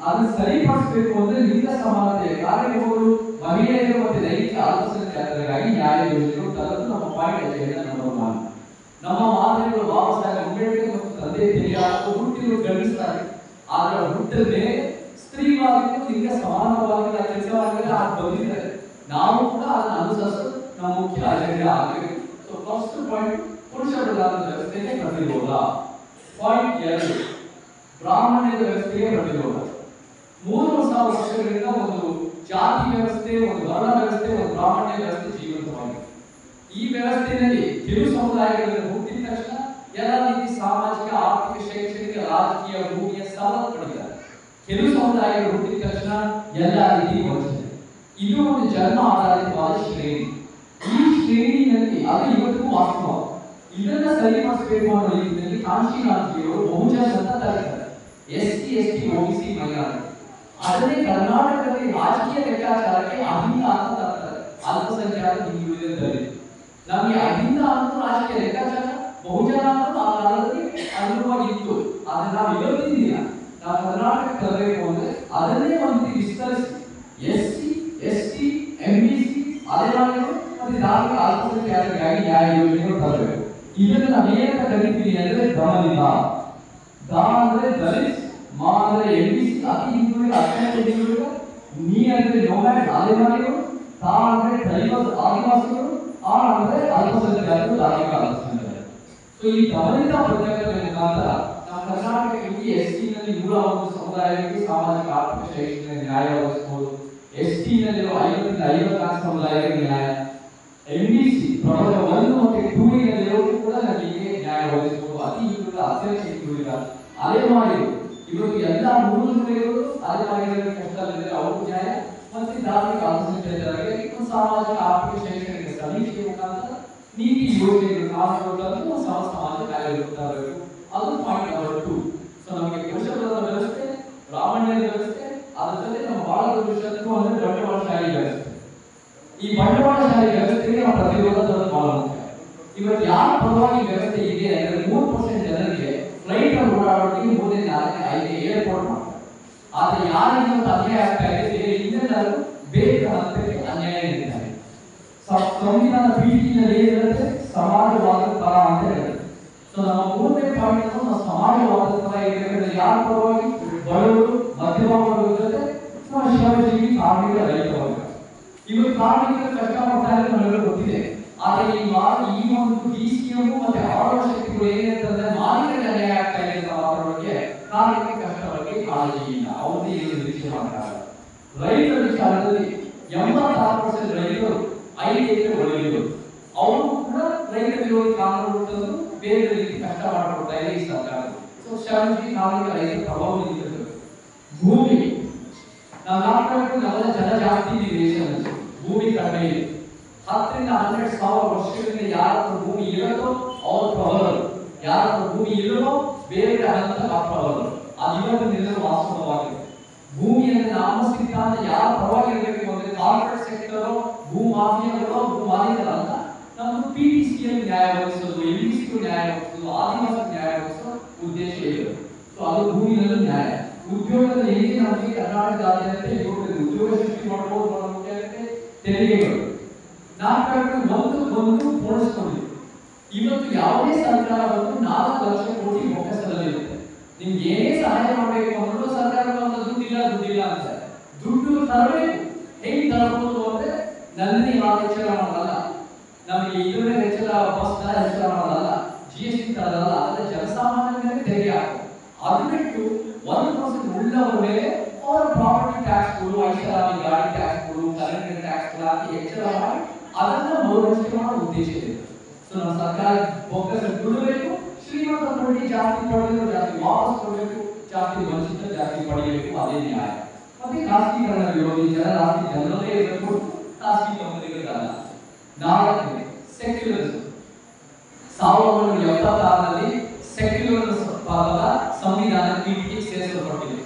ಅದನ್ನು ಸರಿಪಡಿಸಬೇಕು ಅಂದ್ರೆ ಲಿಂಗ ಸಮಾನತೆಯ ಕಾರ್ಯಕ್ರಮಗಳು, ಮಹಿಳೆಯರು ಮತ್ತು ಲೈಂಗಿಕ ಅಲ್ಪಸಂಖ್ಯಾತರಿಗಾಗಿ ನ್ಯಾಯ ಯೋಜನೆಗಳು ತರಲು ನಮ್ಮ ಪಾಯಿಂಟ್ ಅಜೆಂಡಾ ನಂಬರ್ 1. ನಮ್ಮ ಮಾದರಿಗಳು ಬಾಬಾ ಸಾಹೇಬ್ ಅಂಬೇಡ್ಕರ್ ಮತ್ತು ತಂದೆ ಪೆರಿಯಾರ್ ಹುಟ್ಟಿರುವ ಗಂಡಸ್ತಾರೆ, ಆದರೆ ಹುಟ್ಟಿದ ಮೇಲೆ ಸ್ತ್ರೀವಾದಿಗಳು ಲಿಂಗ ಸಮಾನವಾದ ಕೆಲಸವಾಗಿದೆ ಅದು ಬಂದಿದ್ದಾರೆ. ನಾವು ಕೂಡ ಅದನ್ನು ಅನುಸರಿಸಲು ನಮ್ಮ ಮುಖ್ಯ ಅಜೆಂಡಾ ಆಗಬೇಕು. ಸೊ ಫಸ್ಟ್ ಪಾಯಿಂಟ್ ಪುರುಷ ಪ್ರಧಾನ ವ್ಯವಸ್ಥೆಗೆ ಪ್ರತಿರೋಧ. ಪಾಯಿಂಟ್ 2 ಬ್ರಾಹ್ಮಣ್ಯದ ವ್ಯವಸ್ಥೆಗೆ ಪ್ರತಿರೋಧ. 3,000 ವರ್ಷಗಳಿಂದ ಒಂದು ಜಾತಿ ವ್ಯವಸ್ಥೆ, ಒಂದು ವರ್ಣ ವ್ಯವಸ್ಥೆ, ಒಂದು ಬ್ರಾಹ್ಮಣ್ಯ ವ್ಯವಸ್ಥೆ ಜೀವಂತವಾಗಿದೆ. ಈ ವ್ಯವಸ್ಥೆಯಲ್ಲಿ ಕೆಲವು ಸಮುದಾಯಗಳಲ್ಲಿ ಹುಟ್ಟಿದ ತಕ್ಷಣ ಎಲ್ಲ ರೀತಿ ಸಾಮಾಜಿಕ, ಆರ್ಥಿಕ, ಶೈಕ್ಷಣಿಕ, ರಾಜಕೀಯ, ಭೂಮಿಯ ಸವಲತ್ತು ಪಡೆದಿದ್ದಾರೆ. ಕೆಲವು ಸಮುದಾಯಗಳು ಹುಟ್ಟಿದ ತಕ್ಷಣ ಎಲ್ಲ ರೀತಿ ವಂಚನೆ. ಇದು ಒಂದು ಜನ್ಮ ಆಧಾರಿತವಾದ ಶ್ರೇಣಿ. ಈ ಶ್ರೇಣಿಯಲ್ಲಿ ಅದು ಇವತ್ತಿಗೂ ವಾಸ್ತವ. ಇದನ್ನ ಸರಿಪಡಿಸಬೇಕು ಅನ್ನೋ ನಿಟ್ಟಿನಲ್ಲಿ ಕಾಂಶಿರಾಮ್ಜಿಯವರು ಬಹುಜನ ಅಂತ ತರ್ತಾರೆ. SC, ST, OBC, minority. ಅದನ್ನೇ ಕರ್ನಾಟಕದಲ್ಲಿ ರಾಜಕೀಯ ಲೆಕ್ಕಾಚಾರಕ್ಕೆ ಅಹಿಂದ ಅಂತ ತರ್ತಾರೆ. ಅಲ್ಪಸಂಖ್ಯಾತ, ಹಿಂದುಳಿದ, ದಲಿತ. ನಮಗೆ ಅಹಿಂದ ಅಂತ ರಾಜಕೀಯ ಲೆಕ್ಕಾಚಾರ, ಬಹುಜನ ಅಂತ ಆ ಕಾಲದಲ್ಲಿ ಅನುಭವವಾಗಿತ್ತು. ಅದನ್ನ ನಾವು ಇವತ್ತಿನ ದಿನ ನಾವು ಕರ್ನಾಟಕ ತರಬೇಕು ಅಂದ್ರೆ ಅದನ್ನೇ ಒಂದು ವಿಸ್ತರಿಸಿ SC, ST, MBC, ಅಲೆಮಾರಿಗಳು ಮತ್ತೆ ಧಾರ್ಮಿಕ ಅಲ್ಪಸಂಖ್ಯಾತರಿಗಾಗಿ ನ್ಯಾಯ ಯೋಜನೆಗಳು ತರಬೇಕು. ಇದನ್ನು ನಾವೇನ ಕರಿತೀವಿ ಅಂದ್ರೆ ದಮನಿತ. ದ ಅಂದ್ರೆ ದಲಿತ್, ಮಾ ಅಂದ್ರೆ MBC ಅತಿ ಹಿಂದುಳಿದ, ಅತ್ಯಂತ ಹಿಂದುಳಿದ, ನೀ ಅಂದ್ರೆ ನೋಮ್ಯಾಡ್ ಅಲೆಮಾರಿಗಳು, ತಾ ಅಂದ್ರೆ ಟ್ರೈಬಲ್ ಆದಿವಾಸಿಗಳು, ಆ ಅಂದ್ರೆ ಅಲ್ಪಸಂಖ್ಯಾತರು, ಧಾರ್ಮಿಕ ಅಲ್ಪಸಂಖ್ಯಾತರು. ಸೊ ಈ ದಮನಿತ ಪ್ರತ್ಯೇಕತೆ ಮುಖಾಂತರ ನಮ್ಮ ಕರ್ನಾಟಕದಲ್ಲಿ SC ನಲ್ಲಿ 101 ಸಮುದಾಯಗಳಿಗೆ ಸಾಮಾಜಿಕ, ಆರ್ಥಿಕ, ಶೈಕ್ಷಣಿಕ ನ್ಯಾಯ ಒದಗಿಸಬಹುದು. ST ನಲ್ಲಿ 50ರಿಂದ 54 ಸಮುದಾಯಗಳಿಗೆ ನ್ಯಾಯ, MBC ಪ್ರವರ್ಗ 1 ಮತ್ತು 2 ನಲ್ಲಿರೋರು ಕೂಡ ನಮಗೆ ನ್ಯಾಯ ಒದಗಿಸಬಹುದು. ಅತಿ ಹಿಂದುಳಿದ, ಅತ್ಯಂತ ಹಿಂದುಳಿದ, ಅಲೆಮಾರಿಗಳು ಇವತ್ತು ಎಲ್ಲ 3 ಜಿಲ್ಲೆಗಳು ಅಲೆಮಾರಿಗಳಿಗೆ ಕಷ್ಟದಲ್ಲಿದೆ, ಅವರು ನ್ಯಾಯ ಮತ್ತು ಧಾರ್ಮಿಕ ಅಲ್ಪಸಂಖ್ಯಾತರಿಗೆ ಒಂದು ಸಾಮಾಜಿಕ, ಆರ್ಥಿಕ, ಶೈಕ್ಷಣಿಕ ಸಮೀಕ್ಷೆ ಮುಖಾಂತರ ನೀತಿ ಯೋಜನೆಗಳು, ಕಾನೂನುಗಳನ್ನು ಸಮಾಜ ಕಾರ್ಯರೂಪಬೇಕು. ಅದು ಪಾಯಿಂಟ್ ನಂಬರ್ 2. ಸೊ ನಮಗೆ ಪುರುಷ ಪ್ರಧಾನ ವ್ಯವಸ್ಥೆ, ಬ್ರಾಹ್ಮಣ್ಯದ ವ್ಯವಸ್ಥೆ, ಅದರ ಜೊತೆ ನಮ್ಮ ಬಹಳ ದೊಡ್ಡ ಶತ್ರು ಅಂದ್ರೆ ಬಂಡವಾಳಶಾಹಿ ವ್ಯವಸ್ಥೆ. ಈ ಬಂಡವಾಳಶಾಹಿ ವ್ಯವಸ್ಥೆಗೆ ನಾವು ಪ್ರತಿರೋಧ ತರಲು ಬಹಳ ಮುಖ್ಯ. ಇವತ್ತು ಯಾರ ಪರವಾಗಿ ವ್ಯವಸ್ಥೆ ಇದೆ ಅಂದ್ರೆ 3% ಜನರಿಗೆ ಫ್ಲೈಟ್ ಅಲ್ಲಿ ಓಡಾಡೋದಕ್ಕೆ 3ನೇ 4ನೇ 5ನೇ ಏರ್ಪೋರ್ಟ್ ಮಾಡ್ತಾರೆ. ಆದ್ರೆ ಯಾರಿಗೆ ಅನ್ಯಾಯ ಆಗ್ತಾ ಇದೆ, ಇನ್ನೆಲ್ಲರೂ ಬೇರೆ ಹಂತಕ್ಕೆ ಅನ್ಯಾಯ ನೀಡಿದ್ದಾರೆ. ಸಂವಿಧಾನ ಪೀಠಿನಲ್ಲಿ ಏನಿರುತ್ತೆ, ಸಮಾಜವಾದ ಪರ ಅಂತ ಹೇಳುತ್ತೆ. ಸೊ ನಮ್ಮ 3ನೇ ಪಾಯಿಂಟ್ ನಾವು ಸಮಾಜವಾದ ಪರ ಇರಬೇಕಾದ್ರೆ ಯಾರ ಪರವಾಗಿ, ಬಡವರು, ಮಧ್ಯಮ ವರ್ಗದ ಜೊತೆ ಶ್ರಮಜೀವಿ, ಕಾರ್ಮಿಕ, ರೈತ ವರ್ಗ. ಇವತ್ತು ಕಾರ್ಮಿಕರು ಕಷ್ಟ ಪಡ್ತಾ ಇದ್ರೆ ನಮಗೆಲ್ಲ ಗೊತ್ತಿದೆ. ಆದ್ರೆ ಈ ಒಂದು DCM ಮತ್ತೆ ಆಡಳಿತ ಶಕ್ತಿಗಳು ಏನಿರ್ತಂದ್ರೆ ಮಾಲೀಕರಿಗೆ ಅನ್ಯಾಯ ಆಗ್ತಾ ಇದೆ ಅಂತ ಮಾತಾಡೋಕೆ ಕಾರ್ಮಿಕ ಕಷ್ಟ ಬಗ್ಗೆ ಕಾಳಜಿ ಇಲ್ಲ, ಅವ್ರದ್ದೇ ಏನು ನಿರೀಕ್ಷೆ ಮಾಡ್ತಾರೆ. ರೈತರ ವಿಚಾರದಲ್ಲಿ 86% ರೈತರು ITA ಒಳಗಿದ್ರು. ಅವರು ಕೂಡ ರೈತ ವಿರೋಧಿ ಕಾನೂನು ತಂದು ಬೇರೆ ರೀತಿ ಕಷ್ಟ ಮಾಡಿಕೊಡ್ತಾ ಇದೆ ಈ ಸರ್ಕಾರ. ಸೊ ಶ್ರಮಜೀವಿ, ಕಾರ್ಮಿಕ, ರೈತರ ಪ್ರಭಾವ ನಿಂತಿರ್ತದೆ. ಭೂಮಿ ನಾವು ನಾಲ್ಕು ನಗರ ಜನ ಜಾಸ್ತಿ ಇದೆ ದೇಶದಲ್ಲಿ, ಭೂಮಿ ಕಡಿಮೆ ಇದೆ. 10ರಿಂದ 12,000 ವರ್ಷಗಳಿಂದ ಯಾರ ಭೂಮಿ ಇರುತ್ತೋ ಅವ್ರ ಪ್ರಬಲರು, ಯಾರ ಭೂಮಿ ಇಲ್ಲವೋ ಬೇರೆ ಹಂತ ಕಾಪಾಡೋದು ಅದು ಇವತ್ತು ನಿಲ್ಲಲು ವಾಸ್ತವವಾಗಿದೆ. ಭೂಮಿಯನ್ನು ನಮ್ಮ ಸಿದ್ಧಾಂತ ಯಾರ ಪರವಾಗಿರಬೇಕು ಅಂದ್ರೆ ಕಾರ್ಪೊರೇಟ್ ಸೆಕ್ಟರ್ ಭೂ ಮಾಫಿಯಾಗಳು ಭೂ ಮಾಲೀಕರಲ್ಲ. ನಮ್ಮದು PTCL ನ್ಯಾಯ ಒದಗಿಸೋದು, MDC ನ್ಯಾಯ ಒದಗಿಸೋದು, ಆದಿವಾಸಿ ನ್ಯಾಯ ಒದಗಿಸೋ ಉದ್ದೇಶ ಇದೆ. ಸೊ ಅದು ಭೂಮಿಯಲ್ಲಿ ನ್ಯಾಯ. ಉದ್ಯೋಗದ ಹೇಗೆ ನಮಗೆ ಕರ್ನಾಟಕದಾದ್ಯಂತ ಉದ್ಯೋಗ ಸೃಷ್ಟಿ ಮಾಡಬಹುದು ತೆರಿಗೆಗಳು ಒಂದು ಪೂರೈಸಿಕೊಂಡಿದೆ. ಇವತ್ತು ಯಾವುದೇ ಸರ್ಕಾರ ಬಂದು 4 ಲಕ್ಷ ಕೋಟಿ ಬೊಕ್ಕಸದಲ್ಲಿರುತ್ತೆ. ನಿಮ್ಗೆ ಏನೇ ಸಹಾಯ ಮಾಡಬೇಕು ಅನ್ನೋದು ಸರ್ಕಾರ ದುಡ್ಡಿಲ್ಲ ಅಂತ ದುಡ್ಡು ತರಬೇಕು. ಹೇಗೆ ತರಬಹುದು ಅಂದ್ರೆ ನಲ್ಲಿ ಹೆಚ್ಚಳ ಮಾಡೋದಲ್ಲ, ನಮಗೆ ಇದನ್ನೇ ಹೆಚ್ಚಳ ಬಸ್ ದರ ಹೆಚ್ಚಳ ಮಾಡೋದಲ್ಲ, GST ತರದಲ್ಲ, ಅದರ ಜನಸಾಮಾನ್ಯರ ಮೇಲೆ ತೆರಿಗೆ ಹಾಕೋದು. ಅದು ಬಿಟ್ಟು 1% ಉಳ್ಳವರ ಮೇಲೆ ಅವರ ಪ್ರಾಪರ್ಟಿ ಟ್ಯಾಕ್ಸ್ಗಳು, ಐಷಾರಾಮಿ ಗಾಡಿ ಟ್ಯಾಕ್ಸ್ಗಳು, ಕರೆಂಟ್ ಟ್ಯಾಕ್ಸ್ಗಳು ಹಾಕಿ ಹೆಚ್ಚಳ ಮಾಡಿ ಅದನ್ನ ಮರುಹಂಚಿಕೆ ಮಾಡೋ ಉದ್ದೇಶ ಇದೆ. ಸೊ ನಮ್ಮ ಸರ್ಕಾರ ಫೋಕಸ್ ಬಿಡಬೇಕು. ಶ್ರೀಮಂತ ಕೊಡಿ ಜಾಸ್ತಿ ಪಡೆಯಲು ಜಾಸ್ತಿ ವಾಪಸ್ ಕೊಡಬೇಕು, ಜಾಸ್ತಿ ವಂಚಿತ ಜಾಸ್ತಿ ಪಡೆಯಬೇಕು, ಅದೇ ನ್ಯಾಯ. ಮತ್ತೆ ಖಾಸಗೀಕರಣ ವಿರೋಧಿ ರಾಷ್ಟ್ರೀಯ ಜನರಲ್ಲೇ ಇರಬೇಕು, ಖಾಸಗಿ ಕಂಪನಿಗಳಿಗಲ್ಲ. 4 ಸೆಕ್ಯುಲರಿಸಂ. 1976ರಲ್ಲಿ ಸೆಕ್ಯುಲರ್ ಪದದ ಸಂವಿಧಾನ ಪೀಠಿಗೆ ಸೇರಿಸಲ್ಪಟ್ಟಿದೆ.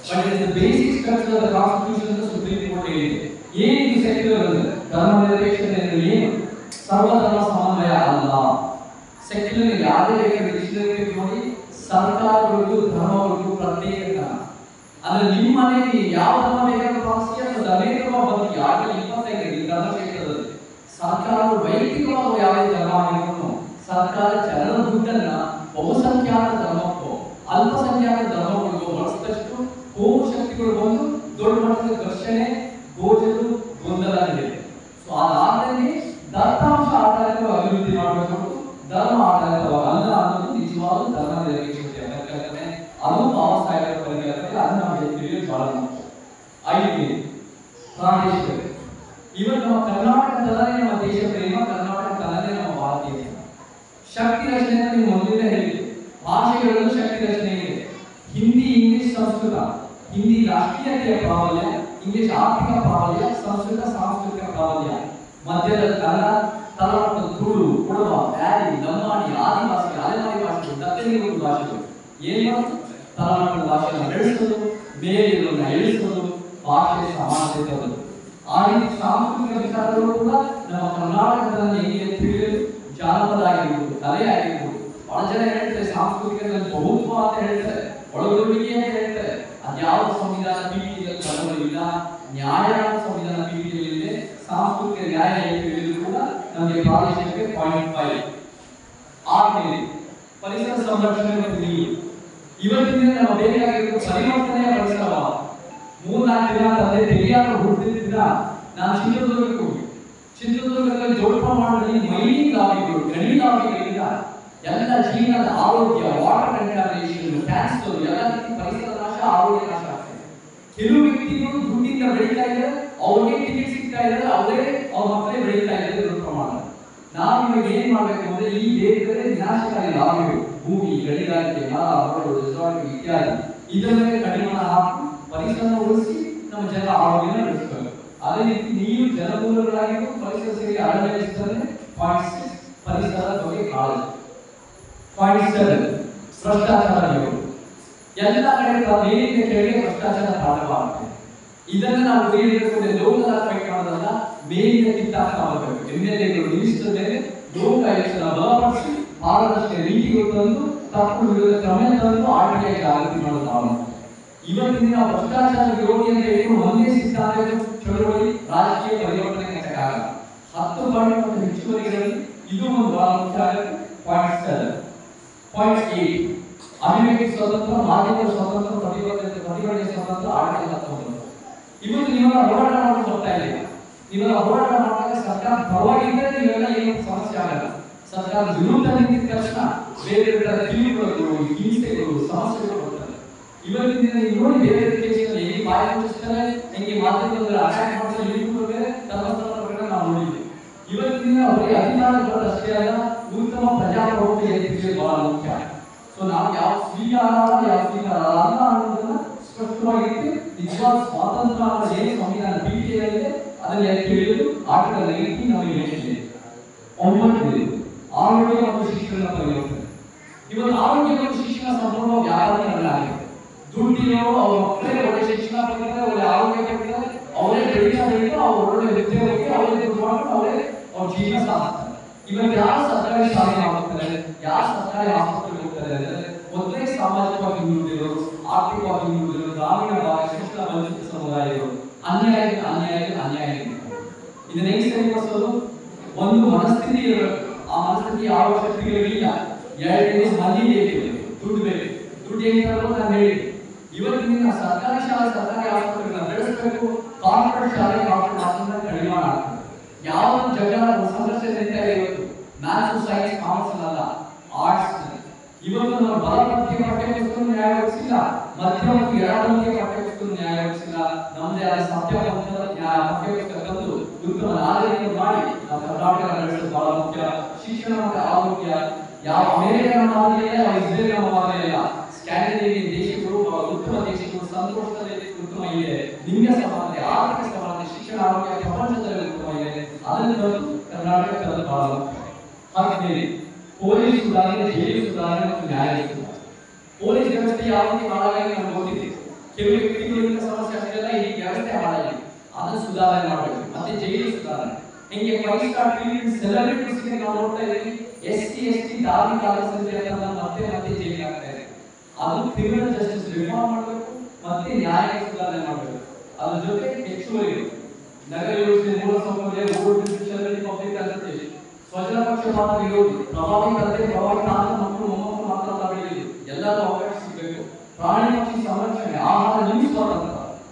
But it is the basic structure of the constitution ಅಂತ ಸುಪ್ರೀಂ ಕೋರ್ಟ್ ಹೇಳಿದೆ. ಏನಿದು ಸೆಕ್ಯುಲರಿಸಂ? ಧರ್ಮ ನಿರಪೇಕ್ಷತೆ ಅಂದ್ರೆ ಏನು? ಸರ್ವಧರ್ಮ ಸಮನ್ವಯ ಅಲ್ಲ. ಸೆಕ್ಯುಲರ್ ಯಾವುದೇ ಬೇಕಾದ್ರೆ ಡಿಕ್ಷನರಿ ನೋಡಿ, ಸರ್ಕಾರಗಳಿಗೂ ಧರ್ಮಗಳಿಗೂ ಪ್ರತ್ಯೇಕ. ಅಂದ್ರೆ ನಿಮ್ಮ ಮನೆಯಲ್ಲಿ ಯಾವ ಧರ್ಮ ಬೇಕಾದ್ರೂ ಪಾಲಿಸಿ ಅಥವಾ ಧರ್ಮೇಂದ್ರ ಬಂದು ಯಾಕೆ 25 ಧರ್ಮಕ್ಷೇತ್ರದಲ್ಲಿ ಸರ್ಕಾರವು ವೈಯಕ್ತಿಕವಾಗಿ ಯಾವುದೇ ಧರ್ಮ ಆಗಿರೋನು ಸರ್ಕಾರ ಜನರ ದುಡ್ಡನ್ನ ಬಹುಸಂಖ್ಯಾತ ಧರ್ಮಕ್ಕೋ ಅಲ್ಪಸಂಖ್ಯಾತ ಧರ್ಮಗಳಿಗೂ ಬಳಸಿದಷ್ಟು ಕೋಮು ಶಕ್ತಿಗಳು ಬಂದು ದೊಡ್ಡ ಮಟ್ಟದ ಘರ್ಷಣೆ, ಗೋಜಲು, ಗೊಂದಲ ನಡೆದಿದೆ. ಸೊ ಅದಾದ್ಮೇಲೆ ದತ್ತಾಂಶ ಆಧಾರಿತ ಅಭಿವೃದ್ಧಿ ಮಾಡಬೇಕು, ಧರ್ಮ ಆಧಾರಿತವಾಗಲ್ಲ ಅನ್ನೋದು ನಿಜವಾದ ಧರ್ಮ ನಿರಪೇಕ್ಷತೆ ಪರಿಕಲ್ಪನೆ. ಅದು ಬಾಬಾ ಸಾಹೇಬರ ಪರಿಕಲ್ಪನೆ. ಅದು ನಮಗೆ ತಿಳಿಯೋದು ಬಹಳ ಮುಖ್ಯ. 5 ಪ್ರಾದೇಶಿಕ. ಇವತ್ತು ನಮ್ಮ ಕರ್ನಾಟಕದಲ್ಲೇ ನಮ್ಮ ದೇಶ ಪ್ರೇಮ, ಕರ್ನಾಟಕದಲ್ಲೇ ನಮ್ಮ ಭಾರತೀಯ ಶಕ್ತಿ ರಚನೆ. ನೀವು ಮೊದಲಿಂದ ಹೇಳಿದೆ, ಭಾಷೆಗಳಲ್ಲೂ ಶಕ್ತಿ ರಚನೆ ಇದೆ. ಹಿಂದಿ, ಇಂಗ್ಲಿಷ್, ಸಂಸ್ಕೃತ. ಹಿಂದಿ ರಾಷ್ಟ್ರೀಯತೆಯ ಪ್ರಾಬಲ್ಯ, ಇಂಗ್ಲಿಷ್ ಆರ್ಥಿಕ ಪ್ರಾಬಲ್ಯ, ಸಂಸ್ಕೃತ ಸಾಂಸ್ಕೃತಿಕ ಪ್ರಾಬಲ್ಯ. ಮಧ್ಯದ ಕನ್ನಡ, ತಲಮಟ್ಟದ ತುಳು, ಕೊಡವ, ಬ್ಯಾರಿ, ಲಂಬಾಣಿ, ಆದಿವಾಸಿ, ಅಲೆಮಾರಿ ಭಾಷೆಗಳು, ದಕ್ಷಿಣ ಭಾಷೆಗಳು. ಏನು ತಲಮಟ್ಟದ ಭಾಷೆಯನ್ನು ಬೆಳೆಸೋದು, ಬೇರೆಯವರನ್ನ ಇಳಿಸೋದು, ಭಾಷೆ ಸಮಾನತೆ ತರೋದು. ಆ ರೀತಿ ಸಾಂಸ್ಕೃತಿಕ ವಿಚಾರಗಳು ಕೂಡ ನಮ್ಮ ಕರ್ನಾಟಕದಲ್ಲಿ ಹೇಗೆ ತಿಳಿಯಲು ಜಾನಪದ ಆಗಿರ್ಬೋದು, ಕಲೆ ಆಗಿರ್ಬೋದು. ಬಹಳ ಜನ ಹೇಳ್ತಾರೆ ಸಾಂಸ್ಕೃತಿಕದಲ್ಲಿ ಬಹುತ್ವ ಅಂತ ಹೇಳ್ತಾರೆ, ಒಳಗೊಳ್ಳುವಿಕೆ ಅಂತ ಹೇಳ್ತಾರೆ. ಅದ್ಯಾವ ಸಂವಿಧಾನ ಪೀಠಿಯಲ್ಲಿ ತರಲಿಲ್ಲ, ನ್ಯಾಯ ಸಂವಿಧಾನ ಪೀಠಿಯಲ್ಲಿದೆ. ಸಾಂಸ್ಕೃತಿಕ ನ್ಯಾಯ ಹೇಳಿದ್ರು ಕೂಡ ನಮಗೆ ಪ್ರಾದೇಶಿಕತೆ 0.5. ಆಮೇಲೆ ಪರಿಸರ ಸಂರಕ್ಷಣೆ ಮತ್ತು ನೀರು. ಇವತ್ತಿನ ನಮ್ಮ ಬೇಕಾಗಿರುವ ಪರಿವರ್ತನೆಯ ಪರಿಸರ. 3-4 ದಿನ ತಂದೆ ಪೆರಿಯಾರ ಹುಟ್ಟಿದ್ದ ನಾನು ಚಿತ್ರದುರ್ಗದಲ್ಲಿ ಜೋಡಣೆ ಮಾಡಲಿ ಮೈನಿಂಗ್ ಲಾಬಿಗಳು, ಗಣಿ ಲಾಬಿಗಳಿಂದ ಎಲ್ಲ ಜೀವನದ ಆರೋಗ್ಯ, ವಾಟರ್ ಕಂಟಾಮಿನೇಷನ್, ಕ್ಯಾನ್ಸರ್, ಎಲ್ಲ ರೀತಿ ಪರಿಸರ ನಾಶ, ಆರೋಗ್ಯ ನಾಶ ಆಗ್ತದೆ. ಕೆಲವು ವ್ಯಕ್ತಿಗಳು ದುಡ್ಡಿಂದ ಬೆಳೀತಾ ಇದ್ದಾರೆ, ಅವ್ರಿಗೆ ಟಿಕೆಟ್ ಸಿಗ್ತಾ ಇದ್ದಾರೆ, ಅವರೇ ಅವ್ರ ಮಕ್ಕಳೇ ಬೆಳೀತಾ ಇದ್ದಾರೆ ದೊಡ್ಡ ಪ್ರಮಾಣ. ನಾವು ಇವಾಗ ಏನ್ ಮಾಡ್ಬೇಕು ಅಂದ್ರೆ ಈ ಬೇರೆ ವಿನಾಶಕಾರಿ ಲಾಬಿಗಳು, ಭೂಮಿ, ಗಣಿಗಾರಿಕೆ, ಮರ, ಮರಳು, ರೆಸಾರ್ಟ್ ಇತ್ಯಾದಿ ಇದರ ಕಡಿವಾಣ ಹಾಕಿ ಪರಿಸರ ಉಳಿಸಿ ನಮ್ಮ ಜನ ಆರೋಗ್ಯನ ಬೆಳೆಸಬೇಕು. ಅದೇ ರೀತಿ ನೀವು ಜಲಮೂಲಗಳಾಗಿದ್ದು ಪರಿಸರ ಸೇರಿ ಅಳವಡಿಸಿದರೆ 0.6 ಪರಿಸರದ ಬಗ್ಗೆ ಕಾಳಜಿ. 0.7 ಭ್ರಷ್ಟಾಚಾರ ಯೋಗ. ಎಲ್ಲ ಕಡೆ ಮೇಲಿಂದ ಕೆಳಗೆ ಭ್ರಷ್ಟಾಚಾರ ಪ್ರಾರಂಭವಾಗುತ್ತೆ. ಇದನ್ನ ನಾವು ಬೇರೆ ಲೋಕದ ಫೈಟ್ ಮಾಡೋದಲ್ಲ, ಮೇಲಿಂದ ಕಿತ್ತಾಟ ಮಾಡಬೇಕು. MLAಗಳು ಮಿನಿಸ್ಟರ್ ಮೇಲೆ ಲೋಕ ಆಯುಕ್ತನ ಬಲಪಡಿಸಿ ಪಾರದರ್ಶಕ ನೀತಿಗಳು ತಂದು ತಪ್ಪು ವಿರೋಧ ಕ್ರಮ ತಂದು RTI ಜಾಗೃತಿ ಮಾಡೋದು. ಇವತ್ತಿನ ಭ್ರಷ್ಟಾಚಾರ ವಿರೋಧಿ ಅಂತ ಹೇಳಿ ಒಂದೇ ಸಿದ್ಧಾಂತ ಚಳವಳಿ ರಾಜಕೀಯ ಪರಿವರ್ತನೆ ಆಗಲ್ಲ. 10 ಪಾಯಿಂಟ್ ಮತ್ತು ಹೆಚ್ಚುವರಿಗಳಲ್ಲಿ ಇದು ಒಂದು ಬಹಳ ಮುಖ್ಯ ಆಗುತ್ತೆ. 0.7 0.8 ಅಭಿವ್ಯಕ್ತಿ ಸ್ವತಂತ್ರ, ಮಾಧ್ಯಮ ಸ್ವತಂತ್ರ, ಪ್ರತಿಭಟನೆ ಸ್ವತಂತ್ರ, ಆಡಳಿತ ಸ್ವತಂತ್ರ. ಇವತ್ತು ನೀವೆಲ್ಲ ಹೋರಾಟ ಮಾಡೋದು ಬರ್ತಾ ಇಲ್ಲ. ನೀವೆಲ್ಲ ಹೋರಾಟ ಮಾಡಿದಾಗ ಸರ್ಕಾರ ಪರವಾಗಿದ್ದರೆ ನೀವೆಲ್ಲ ಏನು ಸಮಸ್ಯೆ ಆಗಲ್ಲ. ಸರ್ಕಾರ ವಿರುದ್ಧ ನಿಂತಿದ ತಕ್ಷಣ ಬೇರೆ ಬೇರೆ ಕಿವಿಗಳು, ಹಿಂಸೆಗಳು, ಸಮಸ್ಯೆಗಳು ಬರ್ತವೆ. ಇವತ್ತಿನ ನೀವು ನೋಡಿ ಬೇರೆ ಕೇಸ್ಗಳಲ್ಲಿ ಹೇಗೆ ಬಾಯಿ ಮುಚ್ಚಿಸ್ತಾರೆ, ಹೇಗೆ ಮಾಧ್ಯಮದಲ್ಲಿ ಅಟ್ಯಾಕ್ ಮಾಡ್ತಾರೆ, ಯೂಟ್ಯೂಬ್ ಧರ್ಮಸ್ಥಳ ನಾವು ನೋಡಿದ್ವಿ. ಇವತ್ತಿನ ಅವರಿಗೆ ಅಧಿಕಾರಗಳು ಅಷ್ಟೇ ಅಲ್ಲ, ಉತ್ತಮ ಪ್ರಜಾಪ್ರಭುತ್ವ ಎತ್ತಿಗೆ ಬಹಳ ಮುಖ್ಯ. ಸೊ ನಾವು ಯಾವ ಸ್ವೀಕಾರ ಅಲ್ಲ ಅನ್ನೋದನ್ನ ಸ್ಪಷ್ಟವಾಗಿತ್ತು. ನಿಜವಾದ ಸ್ವಾತಂತ್ರ್ಯ ಅನ್ನೋದು ಏನು ಸಂವಿಧಾನ ಪೀಠಿಯಲ್ಲಿದೆ ಅದನ್ನು ತಿಳಿಯಲು ಆರ್ಟಿಕಲ್ 19 ನಮಗೆ ಹೇಳಿದೆ. 9 ಆರೋಗ್ಯ ಮತ್ತು ಶಿಕ್ಷಣ ಪರಿವರ್ತನೆ. ಇವತ್ತು ಆರೋಗ್ಯ ಮತ್ತು ಶಿಕ್ಷಣ ಸಂಪೂರ್ಣ ವ್ಯಾಪಾರಗಳಾಗಿದೆ. ದುಡ್ಡಿನವರು ಅವ್ರ ಮಕ್ಕಳೇ ಒಳ್ಳೆ ಶಿಕ್ಷಣ ಪಡೆದರೆ, ಒಳ್ಳೆ ಆರೋಗ್ಯ ಪಡೆದರೆ, ಅವರೇ ಬೆಳೀತಾ ಅವ್ರು ಒಳ್ಳೆ ಉದ್ಯೋಗಕ್ಕೆ ಅವರೇ ದುಡ್ಡು ಮಾಡ್ಕೊಂಡು ಅವರೇ ಅವ್ರ ಜೀವನ ಸಾಧಿಸ್ತಾರೆ. ಇವತ್ತು ಯಾರು ಸರ್ಕಾರಿ ಶಾಲೆಗೆ ಹೋಗ್ತಾರೆ, ಯಾರು ಸರ್ಕಾರಿ ಆಸ್ಪತ್ರೆಗೆ ಹೋಗ್ತಾರೆ ಅಂದ್ರೆ ಮೊದಲೇ ಸಾಮಾಜಿಕವಾಗಿ ಹಿಂದುಳಿದಿರೋರು, ಆರ್ಥಿಕವಾಗಿ ಹಿಂದುಳಿದಿರೋರು, ಗ್ರಾಮೀಣ ಭಾಗ ಶಿಕ್ಷಣ ವಂಚಿತ ಸಮುದಾಯಗಳು ಅನ್ಯಾಯ. ಇದನ್ನ ಹೇಗೆ ಸರಿಪಡಿಸೋದು? ಒಂದು ಮನಸ್ಥಿತಿ ಇರಬೇಕು. ಆ ಮನಸ್ಥಿತಿ ಯಾವ ಶಕ್ತಿಗಳಿಲ್ಲ. ಎರಡನೇ ಮಂದಿ ಬೇಕು, ದುಡ್ಡು ಬೇಕು. ದುಡ್ಡು ಹೇಗೆ ನಾನು ಹೇಳಿ, ಇವತ್ತಿನ ಸರ್ಕಾರಿ ಶಾಲೆ ಸರ್ಕಾರಿ ಆಸ್ಪತ್ರೆಗಳನ್ನ ಬೆಳೆಸಬೇಕು, ಕಾರ್ಪೊರೇಟ್ ಶಾಲೆ ಕಾರ್ಪೊರೇಟ್ ಆಸ್ಪತ್ರೆ ಕಡಿಮೆ ಮಾಡ್ತಾರೆ. ಯಾವ ಜಗಳ ಸಂಘರ್ಷ ನಡೀತಾ ಇವತ್ತು ಮ್ಯಾಥ್ಸ್ ಸೈನ್ಸ್ ಕಾಮರ್ಸ್ ಅಲ್ಲ, ಆರ್ಟ್ಸ್. ಇವತ್ತು ನಾವು ಬಲಪಂಥೀಯ ಪಠ್ಯಪುಸ್ತಕ ನ್ಯಾಯ ಒದಗಿಸಿಲ್ಲ, ಮಧ್ಯ ಮತ್ತು ಎಡಪಂಥೀಯ ಪಠ್ಯಪುಸ್ತಕ ನ್ಯಾಯ ಒದಗಿಸಿಲ್ಲ. ನಮ್ಮದೇ ಆದ ಸತ್ಯಪಂಥದ ಪಠ್ಯಪುಸ್ತಕ ತಂದು ಉತ್ತಮ ನಾಗರಿಕರು ಮಾಡಿ ನಾವು ಕರ್ನಾಟಕ ನಡೆಸೋದು ಬಹಳ ಮುಖ್ಯ. ಶಿಕ್ಷಣ ಮತ್ತು ಆರೋಗ್ಯ ಯಾವ ಅಮೆರಿಕನ್ ಮಾದರಿಯಲ್ಲ, ಯಾವ ಇಸ್ರೇಲ್ ಮಾದರಿಯಲ್ಲ. ಸ್ಕ್ಯಾಂಡಿನೇವಿಯನ್ ದೇಶಗಳು ಬಹಳ ಉತ್ತಮ ದೇಶಗಳು, ಸಂತೋಷದಲ್ಲಿ ಉತ್ತಮ ಇದೆ. ಲಿಂಗ ಸಮಾನತೆ, ಆರ್ಥಿಕ ಸಮಾನತೆ, ಶಿಕ್ಷಣ ಆರೋಗ್ಯ ಪ್ರಪಂಚದಲ್ಲಿ ಉತ್ತಮ ಇದೆ. ಅದನ್ನು ಕರ್ನಾಟಕದಲ್ಲಿ ಬಹಳ ಮುಖ್ಯ. ಹಾಗೆಯೇ ಪೊಲೀಸ್ ಸುಧಾರಣೆ, ಜೈಲು ಸುಧಾರಣೆ ಮತ್ತು ನ್ಯಾಯ ಸುಧಾರಣೆ. ಪೊಲೀಸ್ ವ್ಯವಸ್ಥೆ ಯಾವ ರೀತಿ ಹಾಳಾಗಿ ನಮ್ಗೆ ಗೊತ್ತಿದೆ. ಕೆಲವು ವ್ಯಕ್ತಿಗಳಿಂದ ಸಮಸ್ಯೆ ಅಷ್ಟೆಲ್ಲ ಈ ವ್ಯವಸ್ಥೆ ಹಾಳಾಗಿದೆ, ಅದನ್ನು ಸುಧಾರಣೆ ಮಾಡಬೇಕು. ಮತ್ತೆ ಜೈಲು ಸುಧಾರಣೆ ಹಿಂಗೆ 5 ಸ್ಟಾರ್ ಫಿಲ್ಮ್ ಸೆಲೆಬ್ರಿಟೀಸ್ ನಾವು ನೋಡ್ತಾ ಇದ್ದೀವಿ. ST ಧಾರ್ಮಿಕ ಅಲ್ಪಸಂಖ್ಯಾತರ ಮತ್ತೆ ಜೈಲಿಗೆ ಆಗ್ತಾ ಇದೆ. ಅದು ಕ್ರಿಮಿನಲ್ ಜಸ್ಟಿಸ್ ರಿಫಾರ್ಮ್ ಮಾಡಬೇಕು, ಮತ್ತೆ ನ್ಯಾಯ ಸುಧಾರಣೆ ಮಾಡಬೇಕು. ಅದ್ರ ಜೊತೆ ಹೆಚ್ಚುವರಿ ನಗರ ಯೋಜನೆ, ಮೂಲಸೌಕರ್ಯ, ರೋಡ್ ಡಿಸ್ಟ್ರಿಬ್ಯೂಷನ್, ಪಬ್ಲಿಕ್ ಟ್ರಾನ್ಸ್ಪೋರ್ಟೇಷನ್, ಸ್ವಜನ ಪಕ್ಷಪಾತ ವಿರೋಧಿ, ಪ್ರಭಾವಿ ಮಕ್ಕಳು ಮೊಮ್ಮಕ್ಕಳು ಮಾತ್ರ ಬೆಳೆಯುವುದು, ಎಲ್ಲರೂ ಅವಕಾಶ ಸಿಗಬೇಕು. ಪ್ರಾಣಿ ಪಕ್ಷಿ ಸಂರಕ್ಷಣೆ, ಆಹಾರ ನಿಲ್ಲಿಸಬಾರದು.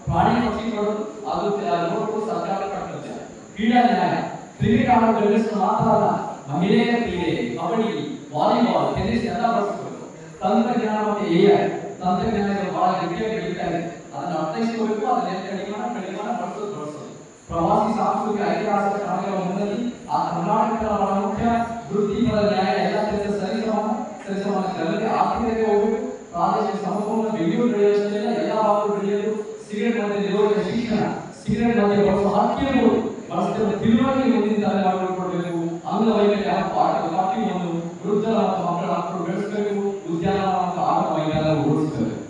ಪ್ರಾಣಿ ಪಕ್ಷಿಗಳು ಅದು ನೋಡಲು ಸರ್ಕಾರ ಕರ್ತವ್ಯ. ಕ್ರೀಡಾ ನ್ಯಾಯ, ಕ್ರಿಕೆಟ್ ಆಡೋ ಗಂಡಸರು ಮಾತ್ರ ಅಲ್ಲ, ಮಹಿಳೆಯರ ಕ್ರೀಡೆ, ಕಬಡ್ಡಿ, ವಾಲಿಬಾಲ್, ಟೆನ್ನಿಸ್ ಎಲ್ಲ ಬಳಸಬೇಕು. ತಂತ್ರಜ್ಞಾನ ಮತ್ತು AI ತಂತ್ರಜ್ಞಾನಗಳು ಬಹಳ ಗಟ್ಟಿಯಾಗಿ ಬೆಳೀತಾ ಇದೆ, ಅದನ್ನು ಅರ್ಥೈಸಿಕೊಳ್ಳಬೇಕು. ಅದನ್ನ ಕಡಿಮೆ ಬಳಸೋದು. ಪ್ರವಾಸಿ ಸಾಂಸ್ಕೃತಿಕ ಐತಿಹಾಸಿಕ ತಾಣಗಳ ಮುನ್ನೆಲೆ ಆ ಕರ್ನಾಟಕದ ಬಹಳ ಮುಖ್ಯ. ವೃತ್ತಿಪರ ನ್ಯಾಯ, ಎಲ್ಲ ಕೆಲಸ ಸರಿಸಮಾನ ಜನರಿಗೆ ಆರ್ಥಿಕತೆಗೆ ಹೋಗಬೇಕು. ಪ್ರಾದೇಶಿಕ ಸಮತೋಲನ, ಬೆಂಗಳೂರು ಬೆಳೆಯೋದಲ್ಲ, ಎಲ್ಲ ಭಾಗಗಳು ಬೆಳೆಯಲು. ಸಿಗರೇಟ್ ಮತ್ತೆ ನಿರೋಧಕ ಶಿಕ್ಷಣ, ಸಿಗರೇಟ್ ಮತ್ತೆ ಬಳಸುವ ಹಕ್ಕಿಗಳು ಬಳಸುತ್ತಿರುವ ತಿಳುವಳಿಕೆ ಮುಂದಿನ ತಲೆಮಾರುಗಳು ಕೊಡಬೇಕು. ಅಂಗವೈಕಲ್ಯ ಪಾರ್ಟಿ ಒಂದು ವೃದ್ಧರ ಮತ್ತು ಮಕ್ಕಳ ಹಕ್ಕನ್ನು ಬೆಳೆಸಬೇಕು. ಉದ್ಯಾನವನ ಮತ್ತು ಆಟ ಮೈದಾನ ಓಡಿಸಬೇಕು.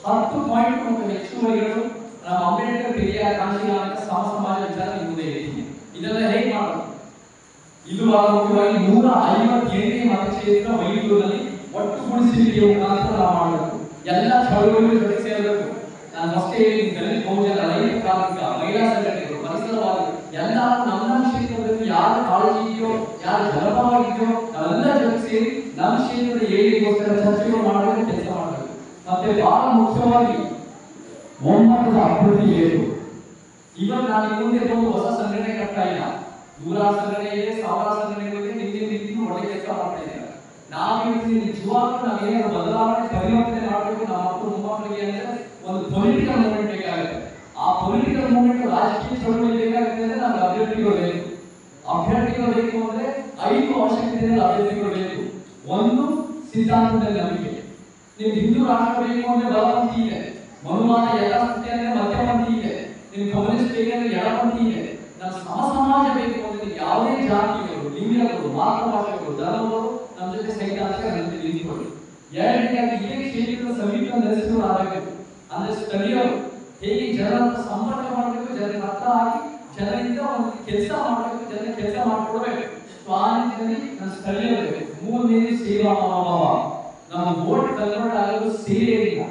10 ಪಾಯಿಂಟ್ ಮತ್ತು ಹೆಚ್ಚುವರಿಗಳು ನಮ್ಮ ಅಂಬೇಡ್ಕರ್ ಪೆರಿಯಾರ್ ಕಾಂಶೀನಾಥ ಸಮಾಜ ವಿಚಾರ ಮುಂದೆ ಇಟ್ಟಿದೆ. ಇದೆಲ್ಲ ಹೇಗೆ ಮಾಡೋದು? ಇದು ಬಹಳ ಮುಖ್ಯವಾಗಿ 158ನೇ ಮತಕ್ಷೇತ್ರ ಮೈಸೂರಿನಲ್ಲಿ ಒಟ್ಟುಗೂಡಿಸುವಿಕೆಯ ಮುಖಾಂತರ ನಾವು ಮಾಡಬೇಕು. ಎಲ್ಲ ಚಳವಳಿಗಳು ಜೊತೆ ಸೇರಬೇಕು. ನಾನು ಅಷ್ಟೇ ಹೇಳಿ, ದಲಿತ ಬಹುಜನ, ರೈತ ಕಾರ್ಮಿಕ, ಮಹಿಳಾ ಸಂಘಟನೆಗಳು, ಪರಿಸರವಾದಿಗಳು ಎಲ್ಲ ನಮ್ಮ ಕ್ಷೇತ್ರದಲ್ಲಿ ಯಾರು ಕಾಳಜಿ ಇದೆಯೋ, ಯಾರು ಜನಪರವಾಗಿದೆಯೋ ನಾವೆಲ್ಲ ಜೊತೆ ಸೇರಿ ನಮ್ಮ ಕ್ಷೇತ್ರದ ಏಳಿಗೆಗೋಸ್ಕರ ಚರ್ಚೆಗಳು ಮಾಡಬೇಕು, ಕೆಲಸ ಮಾಡಬೇಕು. ಮತ್ತೆ ಬಹಳ ಮುಖ್ಯವಾಗಿ ಒಮ್ಮತದ ಅಭಿವೃದ್ಧಿ ಬೇಕು. ಇವತ್ತು ನಾನು ಮುಂದೆ ಒಂದು ಹೊಸ ಸಂಘಟನೆ ಕಟ್ತಾ ಇಲ್ಲ. 100 ಸಂಘಟನೆ ಇದೆ, 1000 ಸಂಘಟನೆಗಳಿಗೆ ನಿಂತು ಒಳ್ಳೆ ಕೆಲಸ ಮಾಡ್ತಾ ಇದ್ದಾರೆ. ನಾವು ನಿಜವಾಗ್ಲೂ ನಾವೇನಾದ್ರು ಬದಲಾವಣೆ ಪರಿವರ್ತನೆ ಮಾಡಬೇಕು ನಮ್ಮ ಮಕ್ಕಳು ಮೊಮ್ಮಕ್ಕಳಿಗೆ ಅಂದ್ರೆ ಒಂದು ಪೊಲಿಟಿಕಲ್ ಮೂವ್ಮೆಂಟ್ ಬೇಕಾಗುತ್ತೆ. ಆ ಪೊಲಿಟಿಕಲ್ ಮೂವ್ಮೆಂಟ್, ರಾಜಕೀಯ ಚಳವಳಿ ಬೇಕಾಗುತ್ತೆ ಅಂದ್ರೆ ನಮ್ಗೆ ಅಭ್ಯರ್ಥಿಗಳು ಬೇಕು. ಅಭ್ಯರ್ಥಿಗಳು ಬೇಕು ಅಂದ್ರೆ 5 ಅವಶ್ಯಕತೆಯಲ್ಲಿ ಅಭ್ಯರ್ಥಿಗಳು ಬೇಕು. ಒಂದು, ಸಿದ್ಧಾಂತದ ನಂಬಿಕೆ. ನೀವು ಹಿಂದೂ ರಾಷ್ಟ್ರ ಬೇಕು ಅಂದ್ರೆ ಬಲಪಂಥಿ ಇದೆ, ಮನುವಾದ ಎಲ್ಲ ಸತ್ಯ ಅಂದ್ರೆ ಮಧ್ಯಪಂಥಿ ಇದೆ, ನಿಮ್ಗೆ ಕಮ್ಯುನಿಸ್ಟ್ ಬೇಕಂದ್ರೆ ಎಡಪಂಥಿ ಇದೆ. ನಮ್ಮ ಸಮಾಜ ಬೇಕು ಅಂದ್ರೆ ಯಾವುದೇ ಜಾತಿಗಳು, ಲಿಂಗಗಳು, ಮಾತೃಭಾಷೆಗಳು, ಧರ್ಮಗಳು ನಮ್ಮ ಜೊತೆ ಸೈದ್ಧಾಂತಿಕ ನಿಂತುಕೊಳ್ಳಿ. ಎರಡನೇದಾಗಿ ಇದೇ ಕ್ಷೇತ್ರದ ಸಮೀಪ ನಡೆಸಿದ್ರು ಆಗಬೇಕು. ಅಂದ್ರೆ ಸ್ಥಳೀಯರು ಹೇಗೆ ಜನರನ್ನು ಸಂಪರ್ಕ ಮಾಡಬೇಕು, ಜನರಿಗೆ ಅರ್ಥ ಆಗಿ ಜನರಿಂದ ಒಂದು ಕೆಲಸ ಮಾಡಬೇಕು, ಜನರಿಗೆ ಕೆಲಸ ಮಾಡಿಕೊಡ್ಬೇಕು. ಆ ನಿಟ್ಟಿನಲ್ಲಿ ನಮ್ಮ ಸ್ಥಳೀಯರು ಬೇಕು. ಮೂರನೇದು ಸೇವಾ ಮನೋಭಾವ. ನಮ್ಮ ವೋಟ್ ಕನ್ವರ್ಟ್ ಆಗಲು ಸೇವೆಯಿಂದ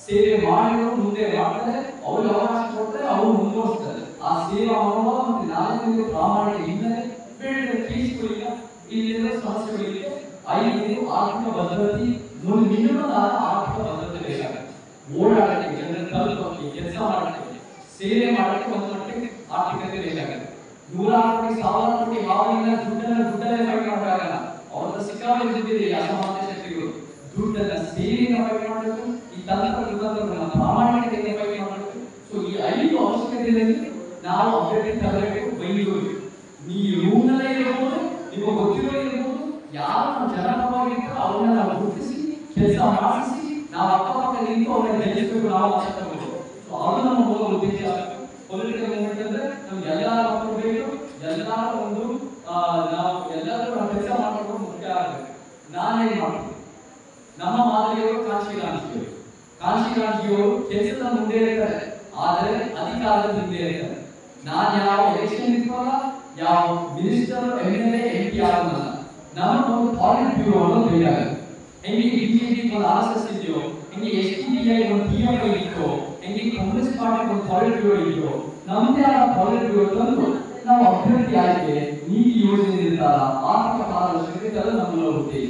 ಸೇವೆ ಮಾಡಿದ್ರು ಮುಂದೆ ಮಾಡ್ತಾರೆ, ಅವ್ರಿಗೆ ಅವಕಾಶ ಕೊಟ್ಟರೆ ಅವರು ಮುಂದುವರಿಸ್ತಾರೆ. ಆ ಸೇವಾ ಮನೋಭಾವ ಮತ್ತು ನಾಲ್ಕನೇದು ಪ್ರಾಮಾಣಿಕ ಹಿನ್ನೆಲೆ, ಬೇಡ ಕೇಸ್ಗಳಿಲ್ಲ, ಇಲ್ಲಿರೋ ಸಮಸ್ಯೆಗಳಿಲ್ಲ. 5ನೇದು ಆರ್ಥಿಕ ಭದ್ರತೆ. ಮಿನಿಮಮ್ ಆರ್ಥಿಕ ಭದ್ರತೆ ಬೇಕಾಗುತ್ತೆ. ಓಡಾಡಕ್ಕೆ, ಜನರ ತಲುಪಕ್ಕೆ, ಕೆಲಸ ಮಾಡಕ್ಕೆ, ಸೇವೆ ಮಾಡಕ್ಕೆ ಒಂದು ಮಟ್ಟಿಗೆ ಆರ್ಥಿಕತೆ ಬೇಕಾಗುತ್ತೆ. 100 ಕೋಟಿ 1000 ಕೋಟಿ ಹಾವಿನ ದುಡ್ಡನ್ನೇ ಫೈಟ್ ಮಾಡೋಕ್ಕಾಗಲ್ಲ. ಅವ್ರ ಸಿಕ್ಕಾಪಟ್ಟೆ ದುಡ್ಡಿದೆ ಅಸಮಾನ ಶಕ್ತಿಗಳು. ದುಡ್ಡನ್ನ ಸೇವೆಯಿಂದ ಫೈಟ್ ಮಾಡಬೇಕು. ಈ ತಂತ್ರಜ್ಞಾನ ಪ್ರಾಮಾಣಿಕತೆಯಿಂದ ಫೈಟ್ ಮಾಡಬೇಕು. ಸೊ ಈ 5 ಅವಶ್ಯಕತೆಯಲ್ಲಿ ನಾವು ಅಭ್ಯರ್ಥಿ ತರಬೇಕು. ಬೈಲೂರು ನೀವು ರೂಮ್ನಲ್ಲೇ ಇರಬಹುದು, ನಿಮಗೆ ಗೊತ್ತಿರೋ ಇರಬಹುದು, ಯಾರು ನಾವು ಜನಪರವಾಗಿರ್ತಾರೋ ಅವ್ರನ್ನ ನಾವು ಗುರುತಿಸಿ ಕೆಲಸ ಮಾಡಿಸಿ ನಾವು ಅಕ್ಕಪಕ್ಕ ನಿಂತು ಅವ್ರನ್ನ ಗೆಲ್ಲಿಸಬೇಕು, ನಾವು ಮಾತಾಡಬೇಕು. ಸೊ ಅದು ನಮ್ಮ ಮೂಲ ಉದ್ದೇಶ. ಪೊಲಿಟಿಕಲ್ ಮೂವ್ಮೆಂಟ್ ಅಂದ್ರೆ ನಮ್ಗೆ ಎಲ್ಲರ ಮಕ್ಕಳು ಬೇಕು, ಎಲ್ಲರೂ ನಾವು ಎಲ್ಲರೂ ಕೆಲಸ ಮಾಡೋದು ಮುಖ್ಯ ಆಗಬೇಕು. ನಾನೇನ್ ಮಾಡ್ತೀನಿ? ನಮ್ಮ ಮಾದರಿಯವರು ಕಾಂಶಿರಾಂಜಿಯವರು ಕೆಲಸದ ಮುಂದೆ ಇರ್ತಾರೆ, ಆದರೆ ಅಧಿಕಾರದ ಹಿಂದೆ ಇರ್ತಾರೆ. ನಾನು ಯಾವ ಎಲೆಕ್ಷನ್ ನಿಂತ್ಕೊಳ್ಳಲ್ಲ, ಯಾವ ಮಿನಿಸ್ಟರ್ MLA MP ಆಗಲ್ಲ. ನಮಗೊಂದು ಪಾಲಿಟ್ ಬ್ಯೂರೋ ಅನ್ನೋದು ಬೇಕಾಗುತ್ತೆ. ಹೆಂಗೆ ಬಿಜೆಪಿ ಒಂದು RSS ಇದೆಯೋ, ಹೆಂಗೆ SDPI ಒಂದು PFI ಇದೆಯೋ, ಹೆಂಗೆ ಕಾಂಗ್ರೆಸ್ ಪಾರ್ಟಿ ಒಂದು ಪಾಲಿಟ್ ಬ್ಯೂರೋ ಇದೆಯೋ, ನಮ್ಮದೇ ಆದ ಪಾಲಿಟ್ ಬ್ಯೂರೋ ತಂದು ನಾವು ಅಭ್ಯರ್ಥಿ ಆಯ್ಕೆ ನೀತಿ ಯೋಜನೆ ಇರ್ತಾರ, ಆರ್ಥಿಕ ಪಾರದರ್ಶಕತೆ ಎಲ್ಲ ನಮ್ಮ ಉದ್ದೇಶ.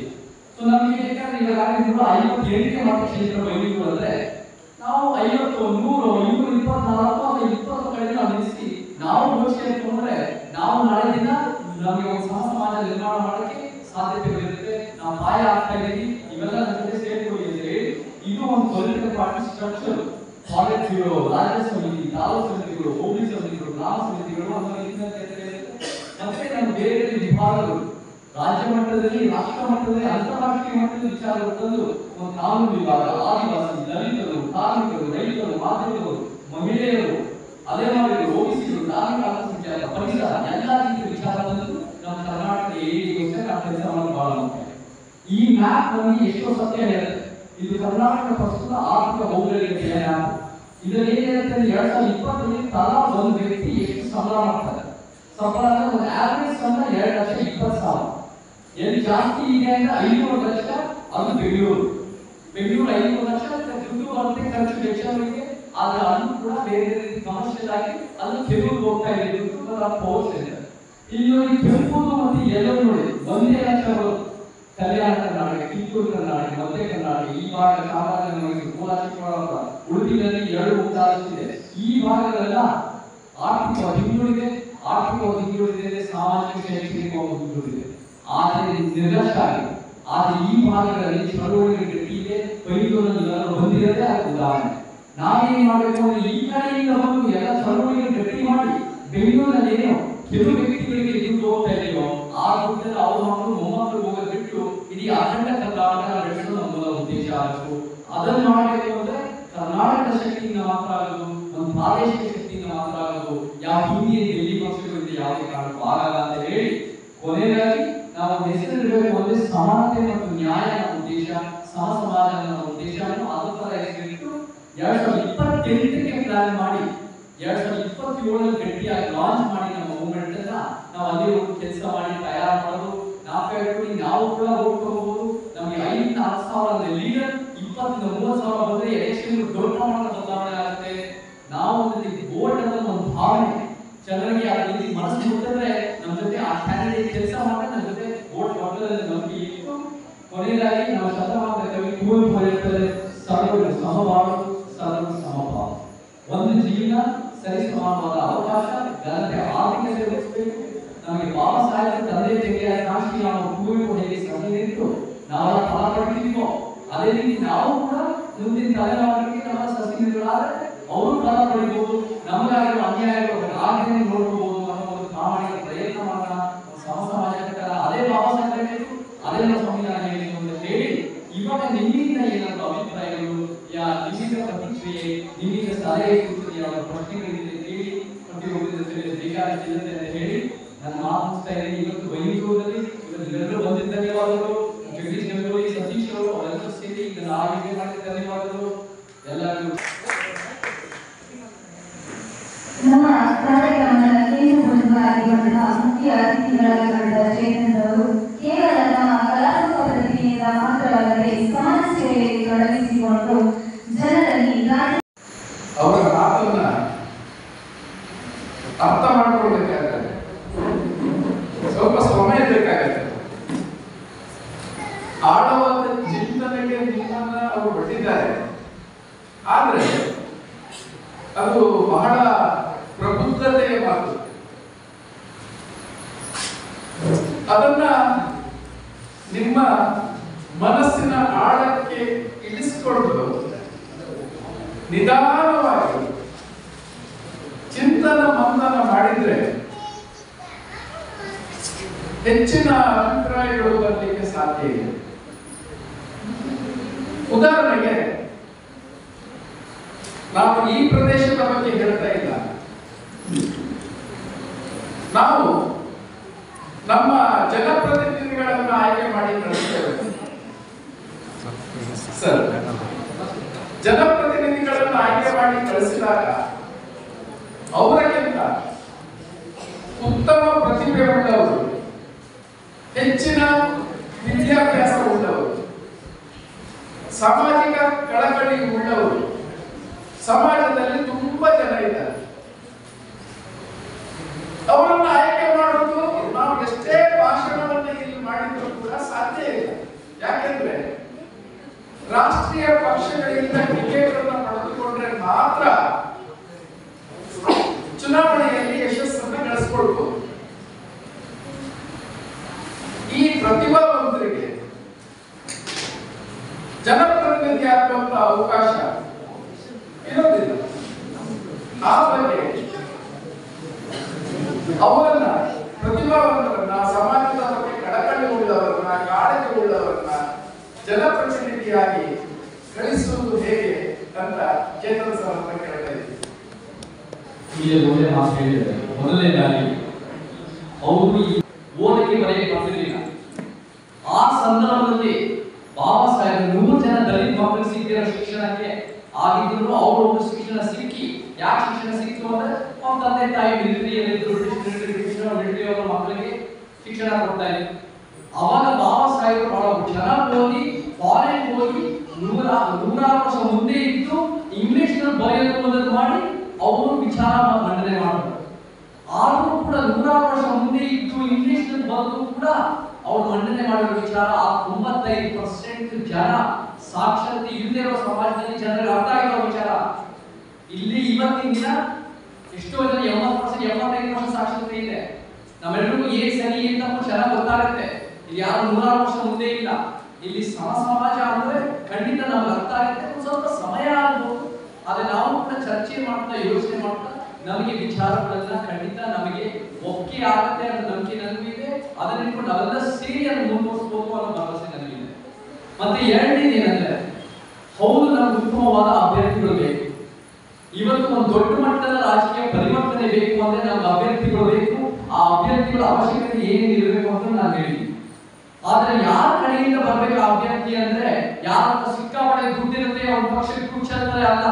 ಸೊ ನಮಗೆ ಬೇಕಾದ್ರೆ ಈಗಾಗಲೇ 158ನೇ ಮತಕ್ಷೇತ್ರ ಬೈಲಿಗೂ ಅಂದ್ರೆ ನಾವು 50, 100, 224 ಅಥವಾ 20 ಕಡೆ ನಾವು ನಿಲ್ಲಿಸಿ ನಾವು ಘೋಷಣೆ ತಗೊಂಡ್ರೆ ನಾವು ನಾಳೆ ದಿನ ನಮಗೆ ಒಂದು ಸಮಾಜ ನಿರ್ಮಾಣ ಮಾಡಕ್ಕೆ ಸಾಧ್ಯತೆಗಳಿರುತ್ತೆ. ನಾವು ಪಾಯ ಆಗ್ತಾ ಇದ್ದೀವಿ. ಇವೆಲ್ಲ ನನ್ನ ಜೊತೆ ಸೇರ್ಕೊಂಡಿದ್ರೆ ಇದು ಒಂದು political party structure. Polit bureau, ರಾಜ್ಯ ಸಮಿತಿ, ತಾಲೂಕು ಸಮಿತಿಗಳು, ಹೋಬಳಿ ಸಮಿತಿಗಳು, ಗ್ರಾಮ ಸಮಿತಿಗಳು ಮತ್ತೆ ನಮ್ಮ ಬೇರೆ ವಿಭಾಗಗಳು ರಾಜ್ಯ ಮಟ್ಟದಲ್ಲಿ, ರಾಷ್ಟ್ರ ಮಟ್ಟದಲ್ಲಿ, ಅಂತಾರಾಷ್ಟ್ರೀಯ ಮಟ್ಟದಲ್ಲಿ ವಿಚಾರಗಳು ತಂದು ಒಂದು ಕಾನೂನು ವಿಭಾಗ, ಆದಿವಾಸಿ, ದಲಿತರು, ಕಾರ್ಮಿಕರು, ರೈತರು, ಮಾಧ್ಯಮಗಳು, ಮಹಿಳೆಯರು, ಅದೇ ಮಾಡಿ OBCಗಳು, ಧಾರ್ಮಿಕ ಅಲ್ಪಸಂಖ್ಯಾತ, ಪರಿಸರ ಎಲ್ಲ ರೀತಿಯ ವಿಚಾರ ತಂದು ನಮ್ಮ ಕರ್ನಾಟಕ ಏರಿಗೋಸ್ಕರ ನಾವು ಕೆಲಸ ಮಾಡೋದು ಬಹಳ ಮುಖ್ಯ. ಈ ಮ್ಯಾಪ್ ನಮಗೆ ಎಷ್ಟೋ ಸತ್ಯ ಹೇಳುತ್ತೆ. ಇದು ಕರ್ನಾಟಕ ಪ್ರಸ್ತುತ ಆರ್ಥಿಕ ಭೌಗೋಳಿಕತೆಯ ಮ್ಯಾಪ್. ಇದರಲ್ಲಿ ಏನಿರುತ್ತೆ ಅಂದ್ರೆ 2020ರಲ್ಲಿ ತಲಾ ಒಂದು ವ್ಯಕ್ತಿ ಎಷ್ಟು ಸಂಬಳ ಮಾಡ್ತಾರೆ. ಸಂಬಳ ಅಂದ್ರೆ ಒಂದು ಆವರೇಜ್ ಸಂಬಳ 2,20,000. ಎಲ್ಲಿ ಜಾಸ್ತಿ ಇದೆ ಅಂದ್ರೆ 500 ಲಕ್ಷ, ಅದು ಬೆಂಗಳೂರು 500 ಲಕ್ಷ ದುಡ್ಡು ಬರುತ್ತೆ, ಖರ್ಚು ವೆಚ್ಚಗಳಿಗೆ. ಆದ್ರೆ ಅದು ಕೂಡ ಬೇರೆ ಬೇರೆ ಕಮರ್ಷಿಯಲ್ ಆಗಿ ಅದು ಕೆಲವು ಹೋಗ್ತಾ ಇದೆ, ಪೋಸ್ಟ್ ಇದೆ. ಇಲ್ಲಿ ನೋಡಿ ಕೆಂಪುದು ಮತ್ತೆ ಎಲ್ಲರೂ ನೋಡಿ ಒಂದೇ ಲಕ್ಷ ಬರುತ್ತೆ. ಕಲ್ಯಾಣ ಕರ್ನಾಟಕ, ಕಿತ್ತೂರು ಕರ್ನಾಟಕ, ಮಧ್ಯ ಕರ್ನಾಟಕ, ಈ ಭಾಗ ಚಾಮರಾಜನಗರ, ಕೋಲಾರ, ಚಿಕ್ಕಬಳ್ಳಾಪುರ, ಉಡುಪಿನಲ್ಲಿ 2 ಉದಾಹರಿಸಿದೆ. ಈ ಭಾಗಗಳೆಲ್ಲ ಆರ್ಥಿಕವಾಗಿ ಹಿಂದುಳಿದೆ, ಸಾಮಾಜಿಕ ಶೈಕ್ಷಣಿಕವಾಗಿ ಹಿಂದುಳಿದೆ. ಆದರೆ ನಿರ್ಲಕ್ಷ್ಯ ಆಗಿದೆ. ಆದರೆ ಈ ಭಾಗಗಳಲ್ಲಿ ಚಳವಳಿಗೆ ಗಟ್ಟಿ ಇದೆ. ಬೈದೂರಲ್ಲಿ ಎಲ್ಲರೂ ಬಂದಿರೋದೇ ಅದಕ್ಕೆ ಉದಾಹರಣೆ. ನಾವೇನ್ ಮಾಡಬೇಕು ಅಂದ್ರೆ ಈ ಕಡೆಯಿಂದ ಬಂದು ಎಲ್ಲ ಚಳವಳಿಗೆ ಗಟ್ಟಿ ಮಾಡಿ ಬೆಂಗಳೂರಲ್ಲಿ ಏನೋ ಕೆಲವು ವ್ಯಕ್ತಿಗಳಿಗೆ ದುಡ್ಡು ಹೋಗ್ತಾ ಇದೆಯೋ ಆ ದುಡ್ಡನ್ನು ಅವ್ರ ಮಕ್ಕಳು ಮೊಮ್ಮಕ್ಕಳು ಹೋಗೋದು ಬಿಟ್ಟು ಇಡೀ ಅಖಂಡ ಕರ್ನಾಟಕ ನಡೆಸೋದು ನಮ್ಮ ಉದ್ದೇಶ ಆಗಬೇಕು. ಅದನ್ನು ಮಾಡಬೇಕು ಅಂದ್ರೆ ಕರ್ನಾಟಕ ಶಕ್ತಿಯಿಂದ ಮಾತ್ರ ಆಗೋದು, ಒಂದು ಪ್ರಾದೇಶಿಕ ಶಕ್ತಿಯಿಂದ ಮಾತ್ರ ಆಗೋದು. ಯಾವ ಹಿಂದಿಯ ಡೆಲ್ಲಿ ಪಕ್ಷಗಳಿಂದ ಯಾವುದೇ ಕಾರಣಕ್ಕೂ ಆಗಲ್ಲ ಅಂತ ಹೇಳಿ ಕೊನೆಯಾಗಿ ನಾವು ಹೆಸರಿಡಬೇಕು ಅಂದ್ರೆ ಸಮಾನತೆ ಮತ್ತು ನ್ಯಾಯ ನಮ್ಮ ಉದ್ದೇಶ, ಸಮ ಸಮಾಜ ನಮ್ಮ ಉದ್ದೇಶ. ಅದು ತರ ಹೆಸರಿಟ್ಟು 2028ಕ್ಕೆ ಪ್ಲಾನ್ ಮಾಡಿ 2027ರಲ್ಲಿ ಗಟ್ಟಿಯಾಗಿ ಲಾಂಚ್ ಮಾಡಿ ನಮ್ಮ ಮೂವ್ಮೆಂಟ್ ಅನ್ನ ನಾವು ಅಲ್ಲಿ ಒಂದು ಕೆಲಸ ಮಾಡಿ ತಯಾರು ಮಾಡೋದು. ನಾವು ಕೂಡ ವೋಟ್ ತಗೋಬಹುದು. ನಮಗೆ 5,000 ಲೀಡರ್ 20,000-30,000 ಬಂದ್ರೆ ಎಲೆಕ್ಷನ್ ದೊಡ್ಡ ಪ್ರಮಾಣದ ಬದಲಾವಣೆ ಆಗುತ್ತೆ. ನಾವು ವೋಟ್ ಅನ್ನೋ ಒಂದು ಭಾವನೆ ಜನರಿಗೆ ಆ ರೀತಿ ಮನಸ್ಸು ಮುಟ್ಟಿದ್ರೆ ನಮ್ಮ ಜೊತೆ ಆ ಕ್ಯಾಂಡಿಡೇಟ್ ಕೆಲಸ ಮಾಡಿದ್ರೆ ನಮ್ಮ ಜೊತೆ ವೋಟ್ ಕೊಡೋದ್ರಲ್ಲಿ ನಂಬಿಕೆ ಇತ್ತು. ಕೊನೆಯದಾಗಿ ನಮ್ಮ ಶತಮಾನದ ಕವಿ ಕುವೆಂಪು ಹೇಳ್ತಾರೆ, ಸರ್ವರು ಸಮಭಾವ, ಸರ್ವರು ಸಮಭಾವ. ಒಂದು ಜೀವನ ಸರಿಸಮಾನವಾದ ಅವಕಾಶ, ಜನತೆ ಆರ್ಥಿಕತೆ ಉಳಿಸಬೇಕು. ನಮಗೆ ಬಾಬಾ ಸಾಹೇಬ್ ತಂದೆ ತೆಗೆಯ ಸಾಕ್ಷಿ ನಾವು ಕುವೆಂಪು ಹೇಗೆ ಸಹಿಸಿದ್ದು ನಾವೆಲ್ಲ ಫಲ ಪಡ್ತಿದ್ವೋ ಅದೇ ರೀತಿ ನಾವು ಕೂಡ ಮುಂದಿನ ತಲೆಮಾರಿಗೆ ನಮ್ಮ ಸಸಿಗಳಾದ್ರೆ ಅವರು ಫಲ ಪಡಿಬಹುದು. ನಮಗಾಗಿರೋ ಅನ್ಯಾಯಗಳು ಆಗದೇ ನೋಡ್ಕೋಬಹುದು ಅನ್ನೋ ಒಂದು ಪ್ರಾಮಾಣಿಕ ಪ್ರಯತ್ನ ಮಾಡೋಣ. ಸಮ ಸಮಾಜಕರ ಅದೇ ಬಾಬಾ ಸಾಹೇಬ್ ಹೇಳಿದ್ರು, ಅದೇ ನಮ್ಮ ಸಂವಿಧಾನ ಹೇಳಿದ್ರು ಅಂತ ಹೇಳಿ ಇವಾಗ ನಿಮ್ಮಿಂದ ಏನಾದ್ರು ಅಭಿಪ್ರಾಯಗಳು, ನಿಮ್ಮಿಂದ ಪ್ರತಿಕ್ರಿಯೆ, ನಿಮ್ಮಿಂದ ಸಲಹೆ ಸೂಚನೆ, ಅವರ ಪ್ರಶ್ನೆಗಳಿದೆ ಹೇಳಿ ಬೇಕಾಗಿರುತ್ತೆ ಅಂತ ಹೇಳಿ ನಾನು ಮಾತನಾಡ್ತಾ ಇದ್ದೀನಿ. ಇವತ್ತು ಬೈಂದೂರಲ್ಲಿ ಇವರೆಲ್ಲರೂ ಬಂದಿದ್ದ ಧನ್ಯವಾದಗಳು. ಜಗದೀಶ್ ಗಂಗೂಲಿ, ಸತೀಶ್ ಅವರು ಅವರೆಲ್ಲರೂ ಸೇರಿ ಇದನ್ನು ಆಯೋಜನೆ ಮಾಡಿದ ಧನ್ಯವಾದಗಳು ಎಲ್ಲರಿಗೂ. ನಮ್ಮ ಕಾರ್ಯಕ್ರಮದ ಕೇಂದ್ರ ಬಿಂದುವಾಗಿರುವಂತಹ ಮುಖ್ಯ ಅತಿಥಿಗಳಾಗಿರುವ ಚೇತನ್ ಅವರು ಕೇವಲ ನಮ್ಮ ಕಲಾತ್ಮಕ ಪ್ರತಿಭೆಯಿಂದ ಮಾತ್ರವಲ್ಲದೆ ಸಮಾಜ ಸೇವೆಯಲ್ಲಿ ತೊಡಗಿಸಿಕೊಂಡು ಜನರಲ್ಲಿ ಅವರ ಮಾತನ್ನ ಅರ್ಥ ಮಾಡ್ಕೊಳ್ಬೇಕಾದ್ರೆ ಸ್ವಲ್ಪ ಸಮಯ ಬೇಕಾಗುತ್ತೆ. ಆಳವಾದ ಚಿಂತನೆಗೆ ನಿಮ್ಮನ್ನ ಅವರು ಕೊಟ್ಟಿದ್ದಾರೆ. ಆದ್ರೆ ಅದು ಬಹಳ ಪ್ರಬುದ್ಧತೆಯ ಮಾತು. ಅದನ್ನ ನಿಮ್ಮ ಮನಸ್ಸಿನ ಆಳಕ್ಕೆ ಇಳಿಸಿಕೊಂಡು ನಿಧಾನವಾಗಿ ಚಿಂತನ ಮಂಥನ ಮಾಡಿದ್ರೆ ಹೆಚ್ಚಿನ ಅಭಿಪ್ರಾಯಗಳು ಬರಲಿಕ್ಕೆ ಸಾಧ್ಯ ಇದೆ. ಉದಾಹರಣೆಗೆ ನಾವು ಈ ಪ್ರದೇಶದ ಬಗ್ಗೆ ಹೇಳ್ತಾ ಇಲ್ಲ. ನಾವು ನಮ್ಮ ಜನಪ್ರತಿನಿಧಿಗಳನ್ನು ಆಯ್ಕೆ ಮಾಡಿ ಕಳಿಸ್ತೇವೆ. ಸರ್, ಜನಪ್ರತಿನಿಧಿಗಳನ್ನು ಆಯ್ಕೆ ಮಾಡಿ ಕಳಿಸಿದಾಗ ಅವರಿಗಿಂತ ಉತ್ತಮ ಪ್ರತಿಭೆ ಉಳ್ಳವರು, ಹೆಚ್ಚಿನ ವಿದ್ಯಾಭ್ಯಾಸ ಉಳ್ಳವರು, ಸಾಮಾಜಿಕ ಕಳಕಳಿ ಉಳ್ಳವರು ಸಮಾಜದಲ್ಲಿ ತುಂಬಾ ಜನ ಇದ್ದಾರೆ. ಅವರನ್ನು ಆಯ್ಕೆ ಮಾಡುವುದು ನಾವು ಎಷ್ಟೇ ಭಾಷಣವನ್ನು ಇಲ್ಲಿ ಮಾಡಿದ್ರು ಕೂಡ ಸಾಧ್ಯ ಇಲ್ಲ. ಯಾಕೆಂದ್ರೆ ರಾಷ್ಟ್ರೀಯ ಪಕ್ಷಗಳಿಂದ ಟಿಕೆಟ್ ಅನ್ನು ಪಡೆದುಕೊಂಡ್ರೆ ಮಾತ್ರ ಚುನಾವಣೆಯಲ್ಲಿ ಯಶಸ್ಸನ್ನು ಗಳಿಸಿಕೊಳ್ಬಹುದು. ಈ ಪ್ರತಿಭಾವಂತರಿಗೆ ಜನಪ್ರತಿನಿಧಿ ಆಗುವಂತಹ ಅವಕಾಶ ಇರೋದಿಲ್ಲ. ಆ ಬಗ್ಗೆ ಅವರನ್ನ, ಪ್ರತಿಭಾವಂತರನ್ನ, ಸಮಾಜದ ಬಗ್ಗೆ ಕಳಕಳಿ ಉಳ್ಳವರನ್ನ, ಕಾಳಜಿ ಉಳ್ಳವರನ್ನ ಜನಪ್ರತಿನಿಧಿಯಾಗಿ ಕಳಿಸುವುದು ಹೇಗೆ ಅಂತ ಚೇತನ ಸರ್ ಕೇಳ್ತಾ ಇದ್ದೀವಿ. ಇಲ್ಲಿ ಒಳ್ಳೆ ಮಾತು ಹೇಳಿದ್ದಾರೆ. ಮೊದಲನೇದಾಗಿ ಅವರು ಓದಕ್ಕೆ ಬರೆಯಕ್ಕೆ ಬರ್ತಿರ್ಲಿಲ್ಲ. ಆ ಸಂದರ್ಭದಲ್ಲಿ ಬಾಬಾ ಸಾಹೇಬ್ 100 ಜನ ದಲಿತ ಮಕ್ಕಳಿಗೆ ಸಿಕ್ಕಿರೋ ಶಿಕ್ಷಣಕ್ಕೆ ಆಗಿದ್ರು. ಅವರು ಒಂದು ಶಿಕ್ಷಣ ಸಿಕ್ಕಿ, ಯಾಕೆ ಶಿಕ್ಷಣ ಸಿಕ್ತು ಅಂದ್ರೆ ಅವ್ರ ತಂದೆ ತಾಯಿ ಮಿಲಿಟರಿಯಲ್ಲಿದ್ರು, ಮಿಲಿಟರಿ ಅವರ ಮಕ್ಕಳಿಗೆ ಶಿಕ್ಷಣ ಕೊಡ್ತಾ ಇದ್ರು. ಅವಾಗ ಬಾಬಾ ಸಾಹೇಬ್ ಬಹಳ ಚೆನ್ನಾಗಿ ಓದಿ ಫಾರಿನ್ ಹೋಗಿ 100 ವರ್ಷ ಮುಂದೆ ಇದ್ದು ಇಂಗ್ಲಿಷ್ ನಲ್ಲಿ ಬರೆಯೋದು ಮಾಡಿ ಅವರು ವಿಚಾರ ಮಂಡನೆ ಮಾಡಿದ್ರು. ಆದರೂ ಕೂಡ 100 ವರ್ಷ ಮುಂದೆ ಇದ್ದು ಇಂಗ್ಲಿಷ್ ನಲ್ಲಿ ಬರೆದು ಕೂಡ ಅವ್ರು ಮಂಡನೆ ಮಾಡಿರೋ ವಿಚಾರ ಆ 95% ಜನ ಸಾಕ್ಷರತೆ ಇಲ್ಲದೆ ಇರೋ ಸಮಾಜದಲ್ಲಿ ಜನರಿಗೆ ಅರ್ಥ ಆಗಿರೋ ವಿಚಾರ. ಇಲ್ಲಿ ಇವತ್ತಿನ ದಿನ ಎಷ್ಟೋ ಜನ 80%, 75% ಸಾಕ್ಷರತೆ ಇದೆ. ನಮ್ಮೆಲ್ಲರಿಗೂ ಏನ್ ಸರಿ ಏನ್ ತಪ್ಪು ಚೆನ್ನಾಗಿ ಗೊತ್ತಾಗುತ್ತೆ. ಇಲ್ಲಿ ಯಾರು 100 ವರ್ಷ ಮುಂದೆ ಇಲ್ಲ. ಇಲ್ಲಿ ಸಮಾಜ ಅಂದ್ರೆ ಖಂಡಿತ ನಮ್ಗೆ ಅರ್ಥ ಆಗುತ್ತೆ. ಸ್ವಲ್ಪ ಸಮಯ ಆಗ್ಬೋದು, ಆದ್ರೆ ನಾವು ಕೂಡ ಚರ್ಚೆ ಮಾಡ್ತಾ, ಯೋಚನೆ ಮಾಡ್ತಾ ನಮಗೆ ವಿಚಾರಗಳನ್ನ ಖಂಡಿತ ನಮಗೆ ಒಪ್ಪಿಗೆ ಆಗುತ್ತೆ ಅನ್ನೋ ನಂಬಿಕೆ ನನಗಿದೆ. ಅದನ್ನ ಇಟ್ಕೊಂಡು ನಾವೆಲ್ಲ ಸೇರಿ ಅದನ್ನು ಮುಂದುವರಿಸಬಹುದು ಅನ್ನೋ ಭರವಸೆ ನನಗಿದೆ. ಮತ್ತೆ ಎರಡನೇದು ಏನಂದ್ರೆ, ಹೌದು ನಮ್ಗೆ ಉತ್ತಮವಾದ ಅಭ್ಯರ್ಥಿಗಳು ಬೇಕು. ಇವತ್ತು ಒಂದು ದೊಡ್ಡ ಮಟ್ಟದ ರಾಜಕೀಯ ಪರಿವರ್ತನೆ ಬೇಕು ಅಂದ್ರೆ ನಮ್ಗೆ ಅಭ್ಯರ್ಥಿಗಳು ಬೇಕು. ಆ ಅಭ್ಯರ್ಥಿಗಳ ಅವಶ್ಯಕತೆ ಏನೇನಿರಬೇಕು ಅಂತ ನಾನು ಹೇಳಿದ್ದೀನಿ. ಆದ್ರೆ ಯಾರ ಕಡೆಯಿಂದ ಬರ್ಬೇಕು ಅಭ್ಯರ್ಥಿ ಅಂದ್ರೆ, ಯಾರ ಸಿಕ್ಕಾಪಟ್ಟೆ ದುಡ್ಡಿರುತ್ತೆ ಒಂದು ಪಕ್ಷಕ್ಕೆ ಕೂರ್ಚಂದ್ರೆ ಅಲ್ಲ.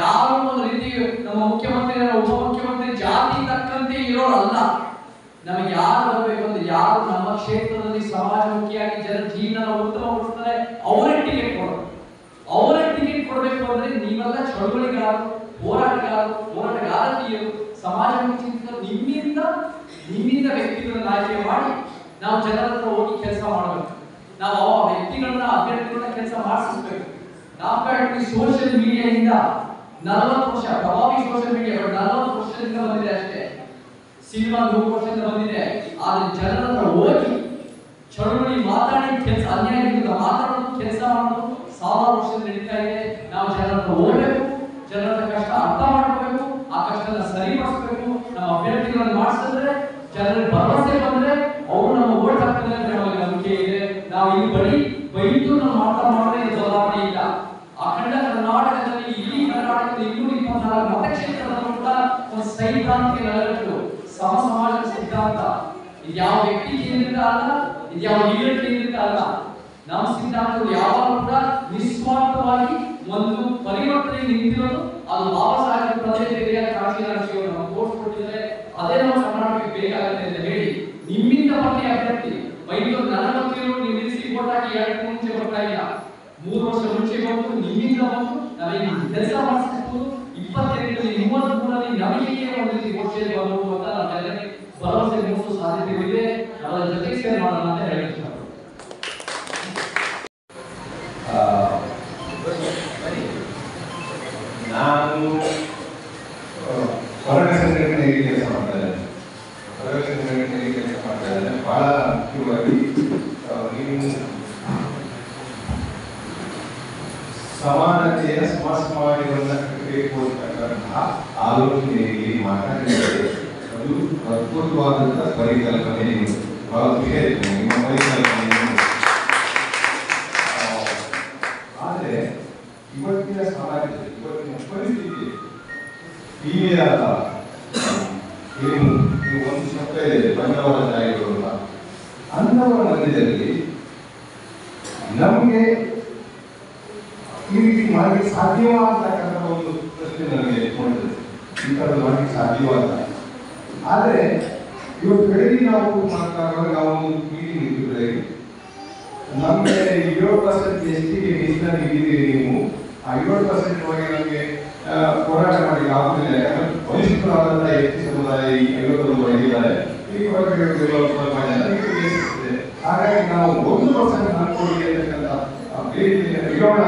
ಯಾರು ಒಂದು ರೀತಿ ನಮ್ಮ ಮುಖ್ಯಮಂತ್ರಿ, ಉಪಮುಖ್ಯಮಂತ್ರಿ ಜಾತಿ ತಕ್ಕಂತೆ ಇರೋರಲ್ಲ. ನಮಗೆ ಯಾರು ಬರಬೇಕು ಅಂದ್ರೆ, ಯಾರು ನಮ್ಮ ಕ್ಷೇತ್ರದಲ್ಲಿ ಸಮಾಜಮುಖಿಯಾಗಿ ಜನರ ಜೀವನ ಉತ್ತಮಗೊಳಿಸ್ತಾರೆ ಅವರೇ ಟಿಕೆಟ್ ಕೊಡೋದು. ಅವರೇ ಟಿಕೆಟ್ ಕೊಡಬೇಕು ಅಂದ್ರೆ ನೀವೆಲ್ಲ ಚಳವಳಿಗಾರರು, ಹೋರಾಟಗಾರತಿಯರು, ಸಮಾಜಮುಖಿ ಚಿಂತಕರು, ನಿಮ್ಮಿಂದ ವ್ಯಕ್ತಿಗಳನ್ನ ಆಯ್ಕೆ ಮಾಡಿ ನಾವು ಜನರ ಹತ್ರ ಹೋಗಿ ಕೆಲಸ ಮಾಡಬೇಕು. ನಾವು ಆ ವ್ಯಕ್ತಿಗಳನ್ನ, ಅಭ್ಯರ್ಥಿಗಳನ್ನ ಕೆಲಸ ಮಾಡಿಸಬೇಕು. ನಾವು ಸೋಷಿಯಲ್ ಮೀಡಿಯಾದಿಂದ 40 ವರ್ಷ ಪ್ರಭಾವಿ ಸೋಷಿಯಲ್ ಮೀಡಿಯಾ 40 ವರ್ಷದಿಂದ ಬಂದಿದೆ ಅಷ್ಟೇ. ಸಿನಿಮಾ 100 ವರ್ಷದಿಂದ ಬಂದಿದೆ. ಆದ್ರೆ ಜನರ ಹತ್ರ ಹೋಗಿ ಚಳುವಳಿ ಮಾತಾಡಿ ಕೆಲಸ, ಅನ್ಯಾಯ ವಿರುದ್ಧ ಮಾತಾಡೋದು, ಕೆಲಸ ಮಾಡೋದು 1000 ವರ್ಷದಿಂದ ನಡೀತಾ ಇದೆ. ನಾವು ಜನರ ಹತ್ರ ಹೋಗ್ಬೇಕು, ಜನರ ಕಷ್ಟ ಅರ್ಥ ಮಾಡ್ಕೋಬೇಕು, ಆ ಕಷ್ಟನ ಸರಿಪಡಿಸಬೇಕು. ನಮ್ಮ ಅಭ್ಯರ್ಥಿಗಳನ್ನು ಮಾಡಿಸಿದ್ರೆ, ಜನರಿಗೆ ಭರವಸೆ ಬಂದ್ರೆ ಅವರು ನಮ್ಮ ಓಟ್ ಹಾಕ್ತಾರೆ ಅಂತ ನಮಗೆ ನಂಬಿಕೆ ಇದೆ. ನಾವು ಇಲ್ಲಿ ಬೈದು ನಾವು ಮಾಡಿದ್ರೆ ಬದಲಾವಣೆ ಇಲ್ಲ. ಅಖಂಡ ಕರ್ನಾಟಕದಲ್ಲಿ, ಇಡೀ ಕರ್ನಾಟಕದ 224 ಮತಕ್ಷೇತ್ರದಲ್ಲೂ ಕೂಡ ಒಂದು ಸೈದ್ಧಾಂತಿಕ ನೆಲೆಗಟ್ಟು, ಸಮಾಜ ಸಿದ್ಧಾಂತ. ಇದು ಯಾವ ವ್ಯಕ್ತಿ ಕೇಂದ್ರಿತ ಅಲ್ಲ, ಇದು ಯಾವ ಲೀಡರ್ ಕೇಂದ್ರಿತ ಅಲ್ಲ. ನಮ್ಮ ಸಿದ್ಧಾಂತಗಳು ಯಾವಾಗಲೂ ಕೂಡ ನಿಸ್ವಾರ್ಥವಾಗಿ ಒಂದು ಪರಿವರ್ತನೆ ನಿಂತಿರೋದು. ಅದು ಬಾಬಾ ಸಾಹೇಬ್ ಪ್ರದೇಶ ಕಾಶಿನಾಶಿಯವರು ನಮಗೆ ತೋರಿಸ್ಕೊಟ್ಟಿದ್ದಾರೆ. ಅದೇ ನಮ್ಮ ಕರ್ನಾಟಕಕ್ಕೆ ಬೇಕಾಗುತ್ತೆ ಅಂತ ಹೇಳಿ ನಿಮ್ಮಿಂದ ಬಗ್ಗೆ ಅಭ್ಯರ್ಥಿ ಬೈದು ನನ್ನ ಗೊತ್ತಿರೋ ನೀವು ನಿಲ್ಲಿಸಿ ಓಟ್ ಹಾಕಿ 2 ಮುಂಚೆ ಬರ್ತಾ ಇಲ್ಲ, 3 ವರ್ಷ ಮುಂಚೆ ಬಂದು ನಿಮ್ಮಿಂದ ಬಂದು ನಮಗೆ ಕೆಲಸ ಮಾಡಿಸ್ಬೋದು. 22 33ರಲ್ಲಿ ನಮಗೆ ಒಂದು ರೀತಿ ಘೋಷಣೆ ಬರಬಹುದು ಅಂತ ನಾವು ಜನರಿಗೆ ಭರವಸೆ ಮೂಡಿಸುವ ಸಾಧ್ಯತೆ ಇದೆ. ಅದರ ಜೊತೆಗೆ ಸೇರಿ ಮಾಡೋಣ ಅಂತ ಹೇಳ್ತೀನಿ. ನಾನು ಹೊರಗ ಸಂಘಟನೆಗೆ ಕೆಲಸ ಮಾಡ್ತಾ ಇದ್ದೇನೆ. ಬಹಳ ಮುಖ್ಯವಾಗಿ ನೀವು ಸಮಾನತೆಯ ಸಮಾಜವಾದಿಗಳನ್ನ ಕಟ್ಟಬೇಕು ಅಂತಕ್ಕಂತಹ ಆಲೋಚನೆಯಲ್ಲಿ ಮಾತಾಡಿದರೆ ಅದು ಅದ್ಭುತವಾದಂತಹ ಪರಿಕಲ್ಪನೆ. ನೀವು ಬಹಳ ಖುಷಿ ಆಯ್ತು ನಿಮ್ಮ ಪರಿಕಲ್ಪನೆ. ಆದರೆ ಇವತ್ತಿನ ಸಮಾಜದಲ್ಲಿ, ಇವತ್ತಿನ ಪರಿಸ್ಥಿತಿ ಏನು ಒಂದು ಶಬ್ದ ಇದೆ, ಬಂದವರ ತಾಯಿಗಳು. ಅಂಥವರ ಮಧ್ಯದಲ್ಲಿ ನಮಗೆ ಈ ರೀತಿ ಮಾಡಲಿಕ್ಕೆ ಸಾಧ್ಯವಾ ಅಂತಕ್ಕಂಥ ಒಂದು ಪ್ರಶ್ನೆ ನನಗೆ ಮೂಡಿದೆ. ಈ ಥರದ್ದು ಮಾಡಲಿಕ್ಕೆ ಸಾಧ್ಯವಾ ಅಂತ. ಆದರೆ ಇವತ್ತು ಬೆಳಗ್ಗೆ ನಾವು ಮಾತನಾಡುವಾಗ ನಾವು ಮೀಟಿಂಗ್ ಇಟ್ಟಿದ್ರೆ ನಮಗೆ 7% ಎಸ್ಟಿಗೆ ಮೀಸಲಾತಿ ನೀಡಿದ್ದೀರಿ ನೀವು, ಆ 7% ಒಳಗೆ ನಮಗೆ ಹೋರಾಟ ಮಾಡಲಿಕ್ಕೆ ಆಗುತ್ತಿಲ್ಲ. ಯಾಕಂದ್ರೆ ಬಲಿಷ್ಠರಾದಂಥ ಎಸ್ಟಿ ಸಮುದಾಯ ಈ 51 ಇದ್ದಾರೆ. ಈ ಹೊರಗಡೆ ಸ್ವಲ್ಪ ಜನ ಹಾಗಾಗಿ ನಾವು 1% ಅನ್ಕೊಳ್ಳಿ ಅಂತಕ್ಕಂಥ ಇರೋಣ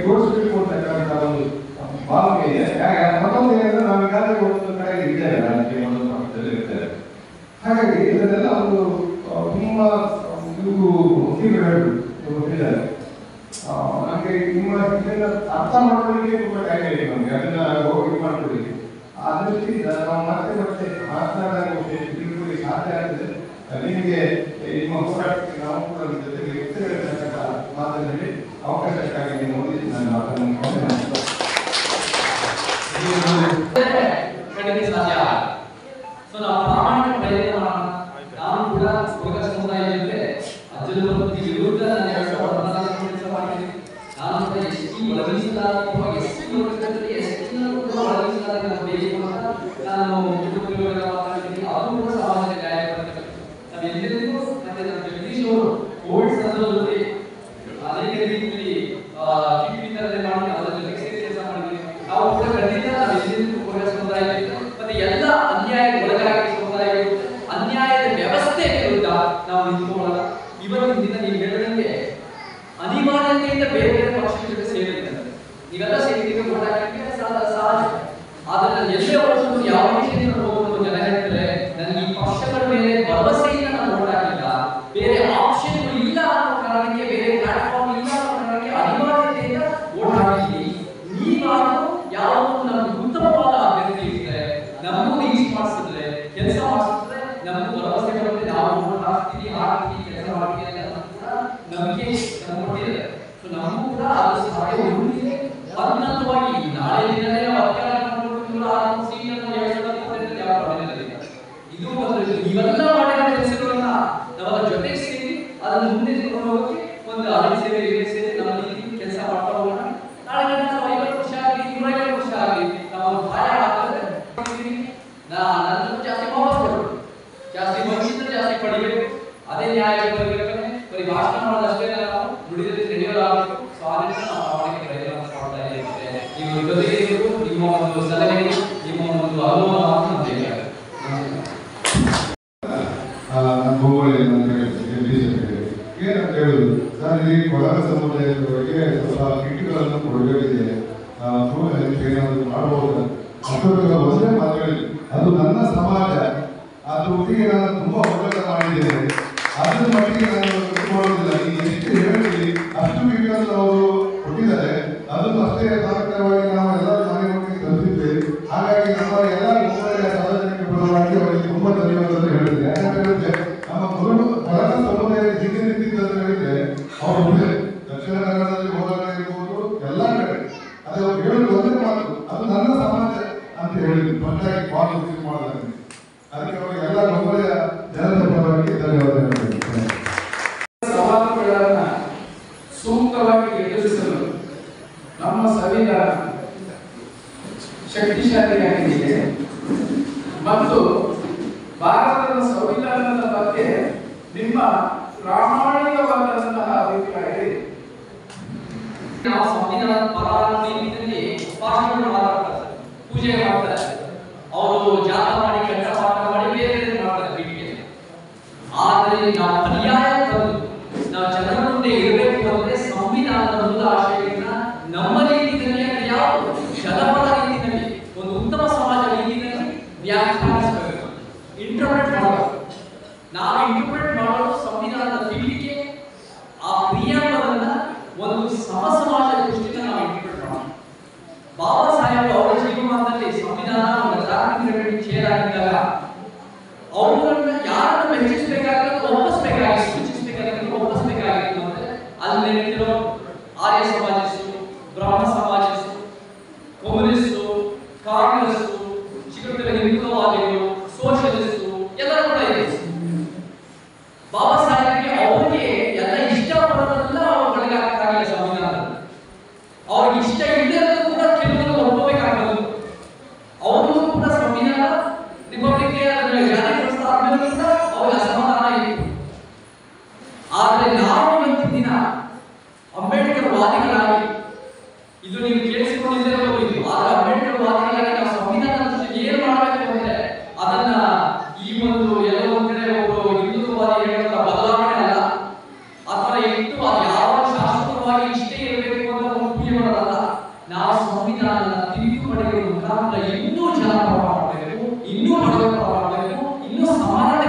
ತೋರಿಸಬೇಕು ಅಂತಕ್ಕಂಥ ಒಂದು ಭಾವನೆ ಇದೆ. ಮತ್ತೊಂದು ಏನಂದ್ರೆ ನಾವು ಈಗಾಗಲೇ ಒಂದು ಕಡೆ ಇದ್ದೇವೆ, ರಾಜಕೀಯ ಒಂದು ಪಕ್ಷದಲ್ಲಿ ಇರ್ತೇವೆ. ಹಾಗಾಗಿ ಇದನ್ನೆಲ್ಲ ಒಂದು ತುಂಬಾ ಗೊತ್ತಿದ್ದಾರೆ. ನಮಗೆ ನಿಮ್ಮ ಇದನ್ನ ಅರ್ಥ ಮಾಡ್ಕೊಳ್ಳಿಕ್ಕೆ ತುಂಬಾ ಟೈಮ್ ಇದೆ ನಮಗೆ, ಅದನ್ನ ಹೋಗಿ ಮಾಡ್ಕೊಳ್ಳಿಕ್ಕೆ. ಆ ದೃಷ್ಟಿಯಿಂದ ನಾವು ಮತ್ತೆ ಮಾತನಾಡಲು ತಿಳ್ಕೊಳ್ಳಿ ಸಾಧ್ಯ ಆಗ್ತದೆ. ನಿಮಗೆ ನಿಮ್ಮ ಹೋರಾಟಕ್ಕೆ ನಾವು ಕೂಡ ಜೊತೆಗೆ ಇರ್ತಕ್ಕಂಥ ಮಾತನಾಡಿ ಅವಕಾಶಕ್ಕಾಗಿ ನೀವು ಹೊಂದಿಸಿ ನಾನು ಮಾತನ್ನು ಸಾಧ್ಯ. ಸೊ ನಾವು ಪ್ರಾಮಾಣಿಕ ಪ್ರಯತ್ನ ಮಾಡೋಣ. ನಾನು ಕೂಡ ಯುವಕ ಸಮುದಾಯ ಜೊತೆ ಅಜ್ಜನ ವಿರುದ್ಧ ನಾನು ಕೆಲಸ ಮಾಡ್ತೀನಿ. ನಾನು ಕೂಡ ಎಸ್ಟಿ ಒಳಗಿಸಲಾಗುವಾಗ ಎಸ್ಟಿ ವರ್ಗದಲ್ಲಿ ಎಸ್ಟಿನ ಕೂಡ ಒಳಗಿಸಲಾಗಬೇಕು ಅಂತ ನಾನು ಮಾತಾಡ್ತೀನಿ. ಅದು ಕೂಡ ಸಮಾಜದ ಗಾಯ ಬರ್ತದೆ. ನಾವು ಎಲ್ಲರಿಗೂ ಮತ್ತೆ ನಮ್ಮ ಜಗದೀಶ್ ಅವರು ಕೋವಿಡ್ ಸಂದರ್ಭದಲ್ಲಿ ಅನೇಕ ರೀತಿಯಲ್ಲಿ ವಿತರಣೆ ಮಾಡಿ ಅದರ ಜೊತೆಗೆ ಸೇರಿ ಕೆಲಸ ಮಾಡಿದ್ವಿ. ನಾವು ಕೂಡ ಖಂಡಿತ ನಾವು ಎಲ್ಲರಿಗೂ ಯುವಕ ಸಮುದಾಯ ಮತ್ತೆ ಎಲ್ಲ ಅನ್ಯಾಯಕ್ಕೆ ಒಳಗಾಗಿ ಸಮುದಾಯಗಳು ಅನ್ಯಾಯದ ವ್ಯವಸ್ಥೆ ವಿರುದ್ಧ ನಾವು ನಿಂತ್ಕೊಳ್ಳೋಣ. ಇವತ್ತಿನ ದಿನ ನೀವು ಹೇಳಿದಂಗೆ ಅನಿವಾರ್ಯತೆಯಿಂದ ಬೇರೆ ಬೇರೆ ಪಕ್ಷಗಳ ಜೊತೆ ಸೇರಿದ್ದಾರೆ. ನೀವೆಲ್ಲ ಸೇರಿದ್ದೀವಿ ಓಟ್ ಹಾಕಲಿಕ್ಕೆ ಸಹಜ. ಆದ್ರೆ ನಾನು ಎಲ್ಲೇ ಹೋಗೋದು ಯಾವ ರೀತಿಯಲ್ಲಿ ಹೋಗೋದು ಜನ ಹೇಳ್ತಾರೆ ನನಗೆ ಈ ಪಕ್ಷಗಳ ಮೇಲೆ ಭರವಸೆಯಿಂದ ನಾನು ಓಟ್ ಹಾಕಿಲ್ಲ, ಬೇರೆ ಆಪ್ಷನ್ಗಳು ಇಲ್ಲ ಅನ್ನೋ ಕಾರಣಕ್ಕೆ, ಬೇರೆ ಪ್ಲಾಟ್ಫಾರ್ಮ್ ಇಲ್ಲ ಅನ್ನೋ ಕಾರಣಕ್ಕೆ ಅನಿವಾರ್ಯತೆಯಿಂದ ಓಟ್ ಹಾಕಿದ್ದೀನಿ. ನೀವಾದರೂ ಯಾವುದು ನಮ್ಗೆ ಉತ್ತಮವಾದ ಅಭ್ಯರ್ಥಿ ಇರ್ತಾರೆ, ನಮಗೂ ರೀಚ್ ಮಾಡಿಸಿದ್ರೆ, ಕೆಲಸ ಮಾಡಿಸಿದ್ರೆ ನಮಗೂ ಭರವಸೆ ಬರುತ್ತೆ. ನಾವು ಓಟ್ ಹಾಕ್ತೀವಿ, ಕೆಲಸ ಮಾಡ್ತೀವಿ ಅಂತ ಕೂಡ ನಂಬಿಕೆ ಕೊಟ್ಟಿದೆ. ಸೊ ನಮಗೂ ಕೂಡ ಅದು ಸಾಧ್ಯ ಉಳಿದಿದೆ. ಅನ್ನತವಾಗಿ ನಾಳೆ ದಿನವೇ ನಾವು ಅಧಿಕಾರ ಮಾಡ್ಕೊಂಡು ಇದು ಒಂದು ಇವೆಲ್ಲ ಮಾಡಿದ ಕೆಲಸಗಳನ್ನ ನಾವರ ಜೊತೆಗೆ ಸೇರಿ ಅದನ್ನು ಮುಂದೆ ತಗೊಂಡು ಹೋಗಿ ಒಂದು ಅರಣ್ಯ ಸೇವೆ ಸೇರಿ ನಮ್ಮ ರೀತಿ ಕೆಲಸ ಮಾಡ್ತಾ ಹೋಗೋಣ. ನಾಳೆ ದಿನ 50 ವರ್ಷ ಆಗಲಿ 150 ವರ್ಷ ಆಗಲಿ ನಾವು ಭಯ ಆಗ್ತದೆ. ನಾನು ಜಾಸ್ತಿ ವಾಪಸ್ ಕೊಡಬೇಕು, ಜಾಸ್ತಿ ಬಂದಿದ್ರೆ ಜಾಸ್ತಿ ಪಡಿಬೇಕು. ಅದೇ ನ್ಯಾಯ ಬರಬೇಕಂದ್ರೆ ಬರೀ ಭಾಷಣ ಮಾಡೋದಷ್ಟೇ ನಾವು ದುಡಿದ್ರೆ ನಡೆಯೋದಾಗಬೇಕು. ಸೊ ಆ ನಿಟ್ಟಿನಲ್ಲಿ ನಾವು ಪ್ರಾಮಾಣಿಕ ಪ್ರಯತ್ನ ಮಾಡ್ತಾ ಇದ್ದೇವೆ. ನೀವು ಜೊತೆಗೆ ನಿಮ್ಮ ಒಂದು ಸಲಹೆ, ನಿಮ್ಮ ಒಂದು ಅನುಭವ ಬೇಕಾಗುತ್ತೆ. ಏನಂತ ಹೇಳುದು ಸರ್, ಈ ಕೊಳಗ ಸಮುದಾಯದವರಿಗೆ ಸ್ವಲ್ಪ ಕಿಟ್ಗಳನ್ನು ಕೊಡಬೇಕಿದೆ, ಏನಾದ್ರು ಮಾಡಬಹುದು. ಒಂದೇ ಮಾತುಗಳು, ಅದು ನನ್ನ ಸಮಾಜ, ಅದ್ರ ಒಟ್ಟಿಗೆ ನಾನು ತುಂಬಾ ಹೋರಾಟ ಮಾಡಿದ್ದೇನೆ. ಅದ್ರ ಮಟ್ಟಿಗೆ ನಾನು ಕೊಡುವುದಿಲ್ಲ. ನೀವು ಎಷ್ಟು ಹೇಳ್ತೀವಿ ಅಷ್ಟು ಕಿಟ್ಗಳನ್ನು ಅವರು ಕೊಟ್ಟಿದ್ದಾರೆ. ಅದನ್ನು ಅಷ್ಟೇ ತಾತ್ಕಾಲಿಕವಾಗಿ ನಾವು ಎಲ್ಲರೂ ಮನೆ ಮಟ್ಟಿಗೆ ತಲುಪಿದ್ದೇವೆ. ಹಾಗಾಗಿ ನಮ್ಮ ಎಲ್ಲ ಸಾರ್ವಜನಿಕ ಪರವಾಗಿ ಅವರಿಗೆ ತುಂಬಾ ಧನ್ಯವಾದ ಹೇಳಿದೆ. ಯಾಕಂತ ಹೇಳಿದ್ರೆ ನಮ್ಮ ಕೊಳಗ ಸಮುದಾಯದ ಜಿಲ್ಲೆ ನಿಂತಿದ್ದಂತ ಹೇಳಿದ್ರೆ ಅವರು ದಕ್ಷಿಣ ಕನ್ನಡದಲ್ಲಿ ಹೋರಾಟ ಇರ್ಬೋದು, ಎಲ್ಲ ಕಡೆ ಅದೇ ಅವ್ರು ಹೇಳುದು ಒಂದೇ ಮಾತು, ಅದು ನನ್ನ ಸಮಾಜ ಅಂತ ಹೇಳಿದ್ರು. ಪಂಚಾಯತ್ ಬಾಲ್ ಮಾಡಲಾಗಿದೆ. ಅದಕ್ಕೆ ಅವರಿಗೆ ಎಲ್ಲ ಒಳ್ಳೆಯ ಜನರ ಪರವಾಗಿ ಧನ್ಯವಾದ ಹೇಳ್ತೇನೆ. ಸವಾಲುಗಳನ್ನ ಸೂಕ್ತವಾಗಿ ಎದುರಿಸಲು ನಮ್ಮ ಸಂವಿಧಾನ ಶಕ್ತಿಶಾಲಿಯಾಗಿದೆ ಮತ್ತು ಭಾರತದ ಸಂವಿಧಾನದ ಬಗ್ಗೆ ನಿಮ್ಮ ಪ್ರಾಮಾಣಿಕವಾದಂತಹ ಅಭಿಪ್ರಾಯ ಇದೆ. ನಾವು ಸಂವಿಧಾನದ ಪರಾವಲಂಬನೆಯಲ್ಲಿ ಭಾಷಣಗಳು ಮಾತಾಡ್ತಾರೆ, ಪೂಜೆ ಮಾಡ್ತಾರೆ, ಅವರು ಜಾತ ಮಾಡಿ ಕಟ್ಟ ಪಾಠ ಮಾಡಿ ಬೇರೆ ಮಾಡ್ತಾರೆ ಪೀಠಿಗೆ. ಆದರೆ ನಾವು ಪರ್ಯಾಯ ತಂದು ನಾವು ಜನರ ಮುಂದೆ ಇರಬೇಕು ಅಂದ್ರೆ ಸಂವಿಧಾನದ ಮೂಲ ಆಶಯಗಳನ್ನ ನಮ್ಮ ರೀತಿಯಲ್ಲಿ ಯಾವುದು ಜನಪರ ರೀತಿಯಲ್ಲಿ ಒಂದು ಉತ್ತಮ ಸಮಾಜ ರೀತಿಯಲ್ಲಿ ವ್ಯಾಖ್ಯಾನಿಸಬೇಕು, ಇಂಟರ್ಪ್ರೆಟ್ ಮಾಡಬೇಕು. ನಾವು ಇಂಟರ್ಪ್ರೆಟ್ ಮಾಡೋದು ಸಂವಿಧಾನದ ಪೀಠಿಗೆ ಆ ಕ್ರಿಯಾಪದನ್ನ ಒಂದು ಸಮ ಸಮಾಜ ದೃಷ್ಟಿಯಿಂದ ನಾವು ಇಂಟರ್ಪ್ರೆಟ್ ಮಾಡೋಣ. ಬಾಬಾ ಸಾಹೇಬ್ ಅವರ ಜೀವಮಾನದಲ್ಲಿ ಸಂವಿಧಾನ ಒಂದು ರಾಜಕೀಯ ಚೇರ್ ಆಗಿದ್ದಾಗ ಅವುಗಳನ್ನ ಯಾರನ್ನು ಮೆಚ್ಚಿಸಬೇಕಾಗಿತ್ತು, ಒಪ್ಪಿಸಬೇಕಾಗಿತ್ತು, ಸೂಚಿಸಬೇಕಾಗಿತ್ತು, ಒಪ್ಪಿಸಬೇಕಾಗಿತ್ತು ಅಂದ್ರೆ ಅಲ್ಲಿ ನಿಂತಿರೋ ಆರ್ಯ ಸಮಾಜಿಸ್ಟು, ಬ್ರಾಹ್ಮಣ ಸಮಾಜಿಸ್ಟು, ಕಮ್ಯುನಿಸ್ಟು, ಕಾಂಗ್ರೆಸ್ಸು, ಚಿಕ್ಕಪುಟ್ಟ ಹಿಂದುತ್ವವಾದಿಗಳು, ಸೋಷಿಯಲಿಸ್ಟು ಎಲ್ಲರೂ ಕೂಡ ಇದೆ. ಬಾಬಾ ಸಾಹೇಬ್ಗೆ ಅವರಿಗೆ ಎಲ್ಲ ಇಷ್ಟಪಡೋದೆಲ್ಲ ಅವ್ರು ಒಳಗಾಗಕ್ಕಾಗಿಲ್ಲ ಸಂವಿಧಾನದಲ್ಲಿ. ಅವ್ರಿಗೆ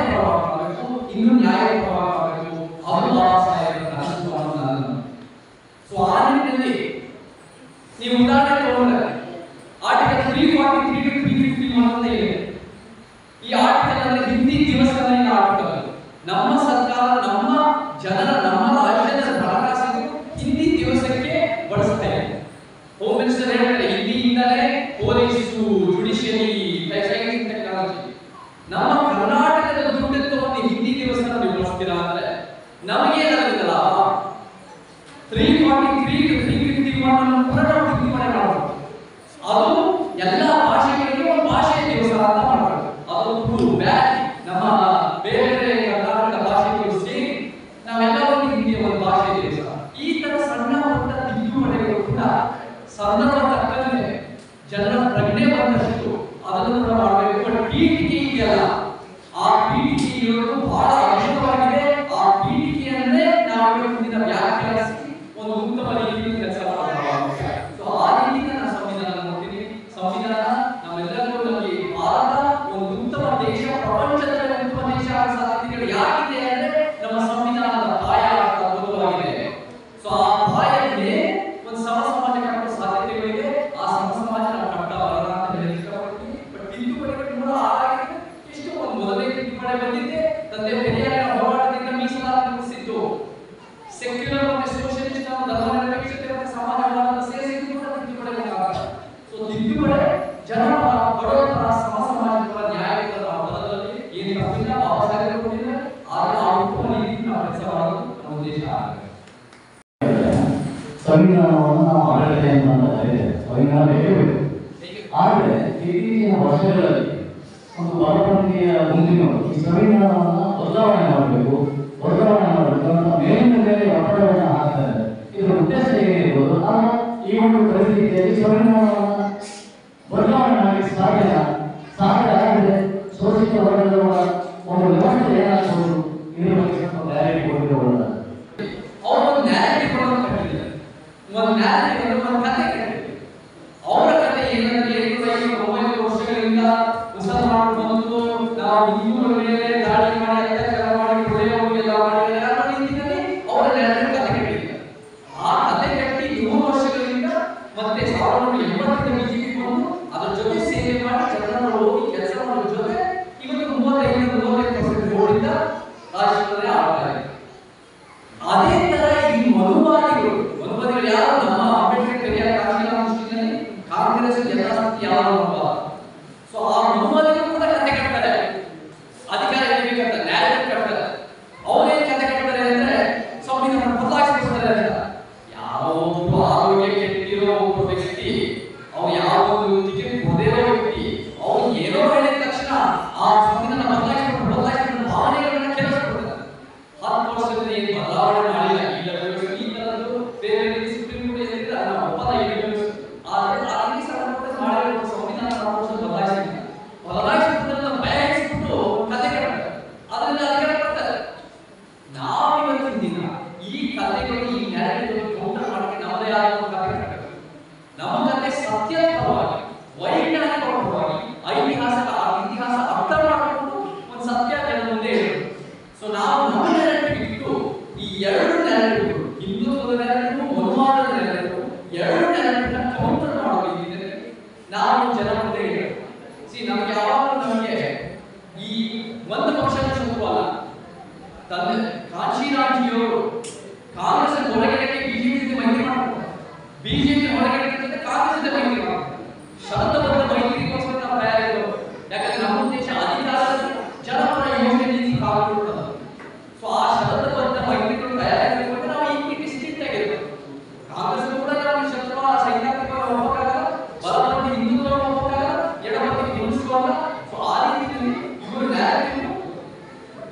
ಕಾರ್ಯಕ್ರಮವನ್ನು ಕೂಡ ನಾವು ತಿದ್ದುಪಡಿ ಮಾಡಬೇಕು. ಅದು ಎಲ್ಲ ಭಾಷೆಗಳಿಗೆ ಒಂದು ಭಾಷೆಯ ದಿವಸ ಅಂತ ಮಾಡಬೇಕು. ಅದು ಫುಲ್ ಬ್ಯಾಚ್ ನಮ್ಮ ಬೇರೆ ಬೇರೆ ಕರ್ನಾಟಕ ಭಾಷೆಗಳು ಸೇರಿ ನಾವೆಲ್ಲ ಒಂದು ಹಿಂದಿಯ ಒಂದು ಭಾಷೆಯ ದಿವಸ. ಈ ತರ ಸಣ್ಣ ಪುಟ್ಟ ತಿದ್ದುಪಡಿಗಳು ಕೂಡ ಸಂದರ್ಭ ತಕ್ಕಂತೆ ಜನರ ಪ್ರಜ್ಞೆ ಬಂದಷ್ಟು ಅದನ್ನು ಕೂಡ ಮಾಡಬೇಕು. ಬಟ್ ಪೀಠಿಕೆ ಇದೆಯಲ್ಲ, ಆ ಪೀಠಿಕೆ ಇರೋದು ಬಹಳ ಅವಶ್ಯಕವಾಗಿದೆ. ಆ ಪೀಠಿಕೆಯನ್ನೇ ನಾವು ಮುಂದಿನ ವ್ಯಾಖ್ಯಾನಿಸಿ ಒಂದು ಉತ್ತಮ ರೀತಿಯಲ್ಲಿ ಕೆಲಸ ಮಾಡಬೇಕು. ಸೊ ಆ ರೀತಿಯಿಂದ ನಾನು ಸಂವಿಧಾನ ನೋಡ್ತೀನಿ. ಸಂವಿಧಾನ ನಮ್ಮೆಲ್ಲರಿಗೂ ನಮಗೆ ಭಾರತ ಒಂದು ಉತ್ತಮ ದೇಶ, ಪ್ರಪಂಚದಲ್ಲಿ ಉತ್ತಮ ದೇಶ ಆಗೋ ಸಾಧ್ಯತೆಗಳು ಯಾಕಿದೆ ಅಂದ್ರೆ ನಮ್ಮ ಸಂವಿಧಾನದ ಪಾಯ ಅದ್ಭುತವಾಗಿದೆ. ಸೊ ಆ ಪಾಯಕ್ಕೆ ಒಂದು ಸಮ ಸಮಾಜ ಕಟ್ಟುವ ಸಾಧ್ಯತೆಗಳಿದೆ. ಆ ಸಮ ಸಮಾಜ ನಾವು ಕಟ್ತಾ ಬರೋಣ ಅಂತ ಹೇಳಿ ಇಷ್ಟಪಡ್ತೀನಿ. ಬಟ್ ತಿದ್ದುಪಡಿಗಳು ಕೂಡ ಆಗಿದೆ. ಇಷ್ಟು ಒಂದು ಮೊದಲನೇ ತಿದ್ದುಪಡಿ ಬಂದಿದೆ ತಂದೆ ಪೆರಿಯಾರ ಹೋರಾಟದಿಂದ ಮೀಸಲಾತಿ ಮುಗಿಸಿದ್ದು. ಸೆಕ್ಯುಲರ್ ಮತ್ತು ಸೋಷಿಯಲಿಸ್ಟ್ ಧರ್ಮನಿರಪೇಕ್ಷತೆ ಮತ್ತು ಸಮಾಜವಾದ ಸೇರಿಸಿ ಕೂಡ ತಿದ್ದುಪಡಿಗಳಾಗ. ಸೊ ತಿದ್ದುಪಡಿ ಜನರ ಬಡವರ ಸಮ ಸಮಾಜದ ನ್ಯಾಯಯುತ ಪದದಲ್ಲಿ ಏನು ತಪ್ಪಿಲ್ಲ, ಬಾಬಾ ಸಾಹೇಬರು ಕೊಟ್ಟಿದ್ದಾರೆ. ಆದ್ರೆ ಆ ಉತ್ತಮ ರೀತಿಯಲ್ಲಿ ನಾವು ಕೆಲಸ ಮಾಡೋದು ನಮ್ಮ ಉದ್ದೇಶ ಆಗಿದೆ. ಸಂವಿಧಾನವನ್ನು ನಾವು ಆಡಳಿತ ಅಂತ ಕರೀತೇವೆ. ಸಂವಿಧಾನ ಬೇಕೇ ಬೇಕು. ಆದರೆ ಇತ್ತೀಚಿನ ವರ್ಷಗಳಲ್ಲಿ ಒಂದು ಬಲಪಂಥೀಯ ಮುಂದಿನವರು ಈ ಸಂವಿಧಾನವನ್ನು ಬದಲಾವಣೆ ಮಾಡಬೇಕು ಅಂತ ಮೇಲಿನ ಮೇಲೆ ಒತ್ತಡವನ್ನು ಹಾಕ್ತಾರೆ. ಇದರ ಉದ್ದೇಶ ಏನಿರ್ಬೋದು? ನಾವು ಈ ಒಂದು ಪರಿಸ್ಥಿತಿಯಲ್ಲಿ ಸಂವಿಧಾನವನ್ನು ಬದಲಾವಣೆ ಮಾಡಲಿಕ್ಕೆ ಸಾಧ್ಯ ಆದರೆ ಶೋಷಿತ ವರ್ಗದವರ ಒಂದು ವ್ಯವಸ್ಥೆ ಏನಾಗಬಹುದು, ಇದರ ಬಗ್ಗೆ ಸ್ವಲ್ಪ ನ್ಯಾಯ ಕೊಟ್ಟಿರೋಲ್ಲ. ಅವರು ನ್ಯಾಯಾಲಯ ಒಂದು ನ್ಯಾಯಾಲಯ ಒಂದು ಕಥೆ ಕೇಳಿದ್ರು. ಅವರ ಕಥೆ ಏನಂದ್ರೆ 1900 ವರ್ಷಗಳಿಂದ ಮುಸಲ್ಮಾನರು ಬಂದು ನಾವು ಹಿಂದೂಗಳ ಮೇಲೆ ದಾಳಿ ಮಾಡಿ ಅತ್ಯಾಚಾರ ಮಾಡಿ ಕೊಲೆಯೋಗೆಲ್ಲ ಮಾಡಿ ಎಲ್ಲ ರೀತಿಯಲ್ಲಿ ಅವರ ನ್ಯಾಯಾಲಯ ಕಥೆ ಕೇಳಿದ್ರು. ಆ ಕಥೆ ಕಟ್ಟಿ 100 ವರ್ಷಗಳಿಂದ ಮತ್ತೆ 1980 ಬಿಜೆಪಿ ಬಂದು ಅದರ ಜೊತೆ ಸೇವೆ ಮಾಡಿ ಜನರನ್ನು ಹೋಗಿ ಕೆಲಸ ಮಾಡೋ ಜೊತೆ ಇವತ್ತು 35% ಓಡಿದ ರಾಜ್ಯದಲ್ಲಿ ಆಡ್ತಾ ಇದೆ. ಅದೇ ತರ ಈ ಮನುವಾದಿಗಳು ಯಾರು ನಮ್ಮ ಅಂಬೇಡ್ಕರ್ ಪೆರಿಯಾರ್ ಕಾಂಗ್ರೆಸ್ ದೃಷ್ಟಿಯಲ್ಲಿ ಕಾಂಗ್ರೆಸ್ ಯಥಾಸ್ಥಿತಿ ಯಾರು ಅಲ್ವಾ? ಸೊ ಆ ಮನುವಾದಿಗಳು ಕೂಡ ಕಥೆ ಕಟ್ತಾರೆ, ಅಧಿಕಾರ ಇರಬೇಕಂತ ನ್ಯಾಯ ಕಟ್ತಾರೆ. ಅವರೇನ್ ಕಥೆ ಕಟ್ತಾರೆ ಅಂದ್ರೆ ಸಂವಿಧಾನ ಬದಲಾಯಿಸ್ತಾರೆ ಅಂತ. ಯಾವ ಆರೋಗ್ಯ ಕೆಟ್ಟಿರೋ ಒಬ್ಬ ವ್ಯಕ್ತಿ, ಅವ್ರು ಯಾವ ಒಂದು ಟಿಕೆಟ್ ಕೊಡದಿರೋ ವ್ಯಕ್ತಿ, ಅವ್ರು ಏನೋ ಹೇಳಿದ ತಕ್ಷಣ ಆ ಸಂವಿಧಾನ ಬದಲಾಯಿಸಿದ ಭಾವನೆಗಳನ್ನ ಕೆಲಸಪಡ್ತಾರೆ. 10 ವರ್ಷದಿಂದ ಏನು ಬದಲಾವಣೆ ಮಾಡಿಲ್ಲ. ಈ ತರದ್ದು ಬೇರೆ ರೀತಿ ಸುಪ್ರೀಂ ಕೋರ್ಟ್ ಹೇಳಿದ್ರೆ ಅದನ್ನ ಒಪ್ಪದ ಇರಬೇಕು. ಆದರೆ ಆ ರೀತಿ ಸಂಬಂಧಪಟ್ಟ ಮಾಡಿರೋ ಸಂವಿಧಾನ ಬದಲಾಯಿಸಿದ್ದನ್ನ ಬಯಸಿಬಿಟ್ಟು ಕಥೆ ಕಟ್ತಾರೆ, ಅದರಿಂದ ಅಧಿಕಾರ ಕೊಡ್ತಾರೆ. ನಾವು ಇವತ್ತಿನ ದಿನ ಈ ಕಥೆಗಳು ಈ ನ್ಯಾಯಗಳು ಕೌಂಟರ್ ಮಾಡಕ್ಕೆ ನಮ್ಮದೇ ಆದ ಒಂದು ಕಥೆ ಕಟ್ಟಬೇಕು. ನಮ್ಮ ಕಥೆ ಸತ್ಯಪರವಾಗಿ, ವೈಜ್ಞಾನಿಕವಾಗಿ, ಇತಿಹಾಸ ಅರ್ಥ ಮಾಡಿಕೊಂಡು ಒಂದು ಸತ್ಯ ಜನ ಮುಂದೆ ಇರಬೇಕು. ಸೊ ನಾವು ನಮ್ಮ ನ್ಯಾಯಕ್ಕೆ ಬಿಟ್ಟು ಈ ಎರಡು ನ್ಯಾಯಗಳು, ಹಿಂದುತ್ವದ ನ್ಯಾಯಗಳು, ಮನುವಾದದ ನ್ಯಾಯಗಳು, ಎರಡು ನ್ಯಾಯಗಳನ್ನ ಕೌಂಟರ್ ಮಾಡೋದಿದ್ರೆ ನಾವು ಜನ ಮುಂದೆ ಇರಬೇಕು. ನಮ್ಗೆ ಯಾವಾಗ ನಮಗೆ ಈ ಒಂದು ಪಕ್ಷದ ಶತ್ರುವಲ್ಲ. ತಂದೆ ಕಾಶಿರಾಜ್ಜಿಯವರು ಕಾಂಗ್ರೆಸ್ ಹೊರಗಡೆ ಬಿಜೆಪಿ ಮೈತ್ರಿ ಮಾಡ್ತಾರೆ, ಬಿಜೆಪಿ ಹೊರಗಡೆ ಕಾಂಗ್ರೆಸ್ ಮೈತ್ರಿ ಮಾಡ್ತಾರೆ. ಷರತ್ತುಬದ್ಧ ಮೈತ್ರಿಗೋಸ್ಕರ ನಾವು ತಯಾರಿಗಳು. ಯಾಕಂದ್ರೆ ನಮ್ಮ ದೇಶ ಅಧಿಕಾರದಲ್ಲಿ ಜನಪರ ಯೋಜನೆ ನೀತಿ ಕಾಪಾಡುತ್ತದೆ. ಸೊ ಆ ಷರತ್ತುಬದ್ಧ ಮೈತ್ರಿಗಳು ತಯಾರಿಸಿಕೊಂಡು ನಾವು ಈ ಸ್ಟಿಕ್ ಆಗಿರ್ಬೇಕು. ಕಾಂಗ್ರೆಸ್ ಕೂಡ ನಾವು ಶತ್ರು ಸೈದ್ಧಾಂತಿಕವಾಗಿ ಹೋಗಕ್ಕಾಗಲ್ಲ, ಬಲಪಂಥಿ ಹಿಂದುತ್ವ ಹೋಗಕ್ಕಾಗಲ್ಲ, ಎಡಪಂಥಿ ಗುರುತಿಸುವಾಗ. ಸೊ ಆ ರೀತಿಯಲ್ಲಿ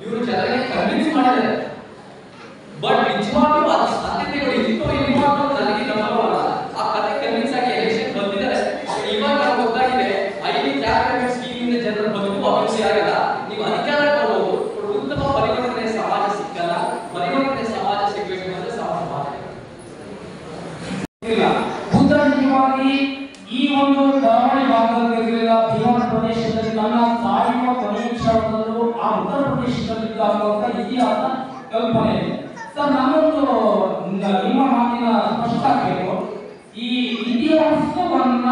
ಇವರು ಜನರಿಗೆ ಕನ್ವಿನ್ಸ್ ಮಾಡಿದ್ದಾರೆ. ಬಟ್ ನಿಜವಾಗ್ಲೂ ಅದು ಸಾಧ್ಯತೆಗಳು ಇತ್ತು ಇಲ್ವಾಗ್ಲೂ ನನಗೆ ನಂಬಲ್ಲ. ಆ ಕಥೆ ಕನ್ವಿನ್ಸ್ ಆಗಿ ಎಲೆಕ್ಷನ್ ಬಂದಿದ್ದಾರೆ. ಇವಾಗ ಗೊತ್ತಾಗಿದೆ 5 ಕ್ಯಾಬಿನೆಟ್ ಸ್ಕೀಮ್ ಇಂದ ಜನರ ಬದುಕು ಅಭಿವೃದ್ಧಿ ಆಗಲ್ಲ. ನೀವು ಅಧಿಕಾರ ಕೊಡಬಹುದು, ಉತ್ತಮ ಪರಿವರ್ತನೆ ಸಮಾಜ ಸಿಕ್ಕಲ್ಲ. ಪರಿವರ್ತನೆ ಸಮಾಜ ಸಿಗಬೇಕು ಅಂದ್ರೆ ಸಮಾಜ ಇಲ್ಲ. ಉದಾಹರಣೆಯಾಗಿ ಈ ಒಂದು ಕರಾವಳಿ ಭಾಗದಲ್ಲಿ ಇರಲಿಲ್ಲ, ಬಿಹಾರ ಪ್ರದೇಶದಲ್ಲಿ ನನ್ನ ತಾಯಿಯ ಕೊನೆಯ ಕ್ಷಣದಲ್ಲೂ ಆ ಉತ್ತರ ಪ್ರದೇಶದಲ್ಲಿ ಇತಿಹಾಸ ಕಲ್ಪನೆ ಇದೆ. ಸರ್, ನನ್ನೊಂದು ನಿಮ್ಮ ಮಾತಿನ ಸ್ಪಷ್ಟ ಆಗಬೇಕು. ಈ ಇತಿಹಾಸವನ್ನ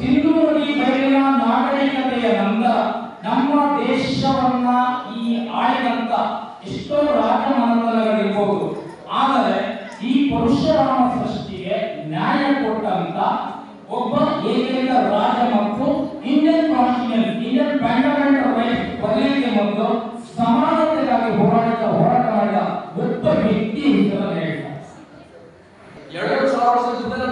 ಸಿಂಧೂ ನದಿ ಬಯಲಿನ ನಾಗರಿಕತೆಯ ನಮ್ಮ ದೇಶವನ್ನ ಈ ಆಳಿದಂತ ಎಷ್ಟೋ ರಾಜಮನೆತನಗಳಿರ್ಬೋದು. ಆದರೆ ಈ ಪರಶುರಾಮ ಸೃಷ್ಟಿಗೆ ನ್ಯಾಯ ಕೊಟ್ಟಂತ ಒಬ್ಬ ಏಕೈಕ ರಾಜ ಮತ್ತು Indian constitution, Indian fundamental rights ಬದಲಿಗೆ ಮತ್ತು ಸಮಾನತೆಗಾಗಿ ಹೋರಾಟ ಮಾಡಿದ ಒಬ್ಬ ವ್ಯಕ್ತಿ ಅಂತ ಹೇಳ್ತಾರೆ. 2000 ವರ್ಷದ ಯುದ್ಧದ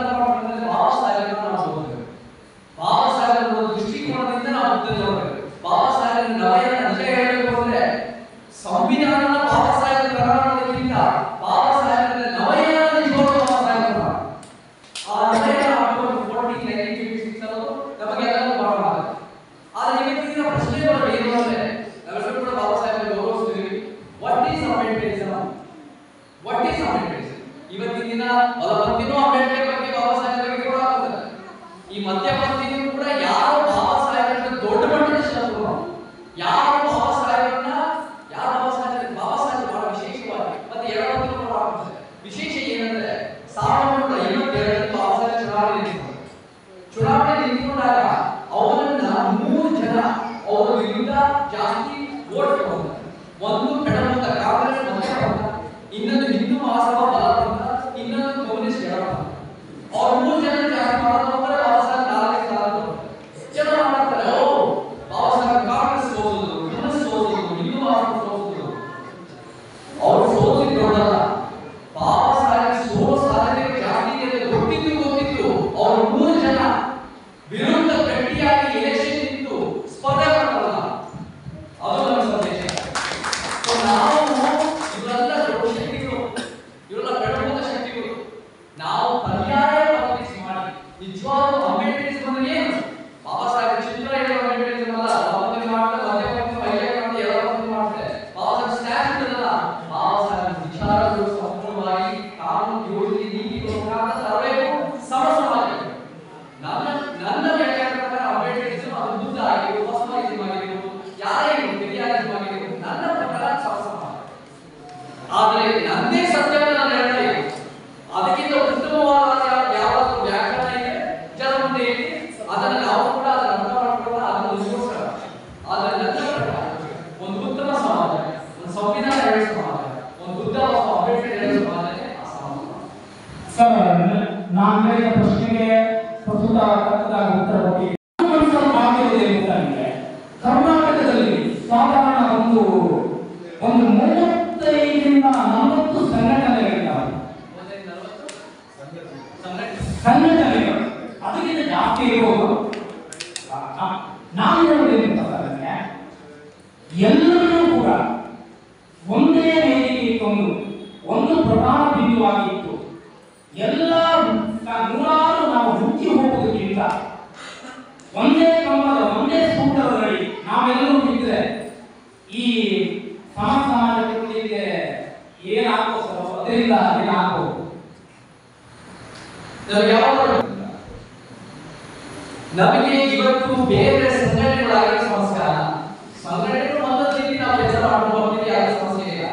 ದಿನ ಬಲಪಂಥಿನೂ ಅಂಬೇಡ್ಕರ್ ಬಗ್ಗೆ ಬಾಬಾ ಸಾಹೇಬ್ ಬಗ್ಗೆ ಕೂಡ ಆಗ್ತದೆ. ಈ ಮಧ್ಯಪಂಥಿನೂ ಕೂಡ ಯಾರು ಬಾಬಾ ಸಾಹೇಬ್ ದೊಡ್ಡ ಮಟ್ಟದ ಶತ್ರು, ಯಾರು ಬಾಬಾ ಸಾಹೇಬ್ ಬಹಳ ವಿಶೇಷವಾಗಿ ಮತ್ತೆ ಎಡಪಂಥಿನೂ ಕೂಡ ಆಗ್ತದೆ. ವಿಶೇಷ ಏನಂದ್ರೆ 1952 ಬಾಬಾ ಸಾಹೇಬ್ ಚುನಾವಣೆ ನಿಂತುಕೊಂಡಾಗ ಅವರನ್ನ 3 ಜನ ಅವರ ವಿರುದ್ಧ ಜಾಸ್ತಿ ವೋಟ್ ತಗೊಂಡ್ರು. ಒಂದು ಎಡಪಂಥ ಕಾಂಗ್ರೆಸ್ ಮಧ್ಯಪಂಥ, ಇನ್ನೊಂದು ಹಿಂದೂ ಮಹಾಸಭಾ ಬಲಪಂಥ, ಇನ್ನೊಂದು ಕಮ್ಯುನಿಸ್ಟ್ ಎಡಪಂಥ. ಅವ್ರು 3 ಜನ ಜಾಸ್ತಿ ಮಾಡೋದ್ರೆ ಬಾಬಾ ಸಾಹೇಬ್ 4 ಸ್ಥಾನ ಜನ ಮಾಡ್ತಾರೆ. ಬಾಬಾ ಸಾಹೇಬ್ ಕಾಂಗ್ರೆಸ್ ಸೋಲಿದ್ರು, ಕಮ್ಯುನಿಸ್ಟ್ ಸೋಲಿದ್ರು, ಹಿಂದೂ ಮಹಾಸಭಾ ಸೋಲಿದ್ರು. ಅವ್ರು ಸೋಲಿದ್ರಲ್ಲ, ಬಾಬಾ ಸಾಹೇಬ್ ಸೋಲೋ ಸಾಧ್ಯತೆ ಜಾಸ್ತಿ ಇದೆ ಗೊತ್ತಿದ್ದು ಅವ್ರು 3 ಜನ ವಿರುದ್ಧ ಗಟ್ಟಿಯಾಗಿ ಎಲೆಕ್ಷನ್ ನಿಂತು ಸ್ಪರ್ಧೆ ಮಾಡಲ್ಲ. ಅದು ನಮ್ಮ ಸಂದೇಶ. ನಾವು ಇವರೆಲ್ಲ ದೊಡ್ಡ ಶಕ್ತಿಗಳು, ಇವರೆಲ್ಲ ಬೆಳಗುವ ಶಕ್ತಿಗಳು. ನಾವು ಪರ್ಯಾಯ ಪದ್ಧತಿ ಮಾಡಿ ನಿಜವಾದ ಅಂಬೇಡ್ಕರಿಸಂ ಅಂದ್ರೆ ಏನು? ಬಾಬಾ ಸಾಹೇಬ್ ಚಿತ್ರ ಹೇಳುವ ಅಂಬೇಡ್ಕರಿಸಂ ಅಲ್ಲ. ಬಾಬಾ ಮಾಡ್ತಾರೆ, ಎಲ್ಲ ಮಾಡ್ತಾರೆ. ಬಾಬಾ ಸಾಹೇಬ್ ಸ್ಟ್ಯಾಚು ಇರಲ್ಲ. ಬಾಬಾ ಸಾಹೇಬ್ ವಿಚಾರಗಳು ಸಂಪೂರ್ಣವಾಗಿ ಕಾನೂನು ಯೋಜನೆ ನೀತಿಗಳ ಮುಖಾಂತರ ತರಬೇಕು ಸಮಸಮಾಜ. ನನ್ನ ವ್ಯಾಖ್ಯಾನ ಪ್ರಕಾರ ಅಂಬೇಡ್ಕರಿಸಂ ಅದು ಬುದ್ಧ ಆಗಿರ್ಬೋದು, ಬಸವಾಯಿಸಂ ಆಗಿರ್ಬೋದು, ಯಾರೇ ಪೆರಿಯಾರಿಸಂ ಆಗಿರ್ಬೋದು, ನನ್ನ ಪ್ರಕಾರ ಸಮಸಮಾಜ. ಆದರೆ ನನ್ನೇ ಸತ್ಯವನ್ನು ನಾನು ಹೇಳ್ತಾ ಇದ್ದೀನಿ. ಅದಕ್ಕಿಂತ ಉತ್ತಮವಾದ ಯಾವಾದರೂ ವ್ಯಾಖ್ಯಾನ ಇದೆ ಜನ ಮುಂದೆ ಇದೆ, ಅದನ್ನು ನಾವು ಕೂಡ ಅದನ್ನು ಅರ್ಥ ಮಾಡ್ಕೊಳ್ಳೋಣ, ಅದನ್ನು ಉಳಿಸ್ಕೋಸ್ಕರ. ಆದರೆ ನನ್ನ ಪ್ರಕಾರ ಒಂದು ಉತ್ತಮ ಸಮಾಜ, ಒಂದು ಸಂವಿಧಾನ ಹೇಳುವ ಸಮಾಜ, ಒಂದು ಬುದ್ಧ ಮತ್ತು ಅಂಬೇಡ್ಕರ್ ಹೇಳುವ ಸಮಾಜನೇ ಆ ಸಮಾಜ. ಸರ್, ನಾನು ಹೇಳಿದ ಪ್ರಶ್ನೆಗೆ ಪ್ರಸ್ತುತ ಉತ್ತರ ಕೊಡಿ. ಕರ್ನಾಟಕದಲ್ಲಿ ಸಾಧಾರಣ ಒಂದು 35ರಿಂದ 40 ಸಂಘಟನೆಗಳಿದ್ದಾವೆ. ಸಂಘಟನೆಗಳು ಅದಕ್ಕಿಂತ ಜಾಸ್ತಿ ಇರಬಹುದು. ನಾನು ಹೇಳುವುದೇನಂತಂದ್ರೆ ಎಲ್ಲರೂ ಕೂಡ ಒಂದೇ ವೇದಿಕೆ ಇಟ್ಟೊಂದು ಒಂದು ಪ್ರಧಾನ ಬಿಂದುವಾಗಿತ್ತು. ಎಲ್ಲ ನೂರಾರು ನಾವು ಹುಚ್ಚಿ ಹೋಗುವುದಕ್ಕಿಂತ ಒಂದೇ ಕಂಬದ ಒಂದೇ ಸೂತ್ರದಲ್ಲಿ ನಾವೆಲ್ಲರೂ ಇದ್ರೆ ಈ ಸಮಾಜಕ್ಕೆ ಏನಾಗ್ಬೋದು ಸರ್? ಅದರಿಂದ ಏನಾಗ್ಬೋದು? ನಮಗೆ ಇವತ್ತು ಬೇರೆ ಸಂಘಟನೆಗಳಾಗಿರೋ ಸಮಸ್ಯೆ ಅಲ್ಲ. ಸಂಘಟನೆಗಳು ಒಂದೊಂದು ರೀತಿ ನಾವು ಕೆಲಸ ಮಾಡುವ ಸಮಸ್ಯೆ ಇಲ್ಲ.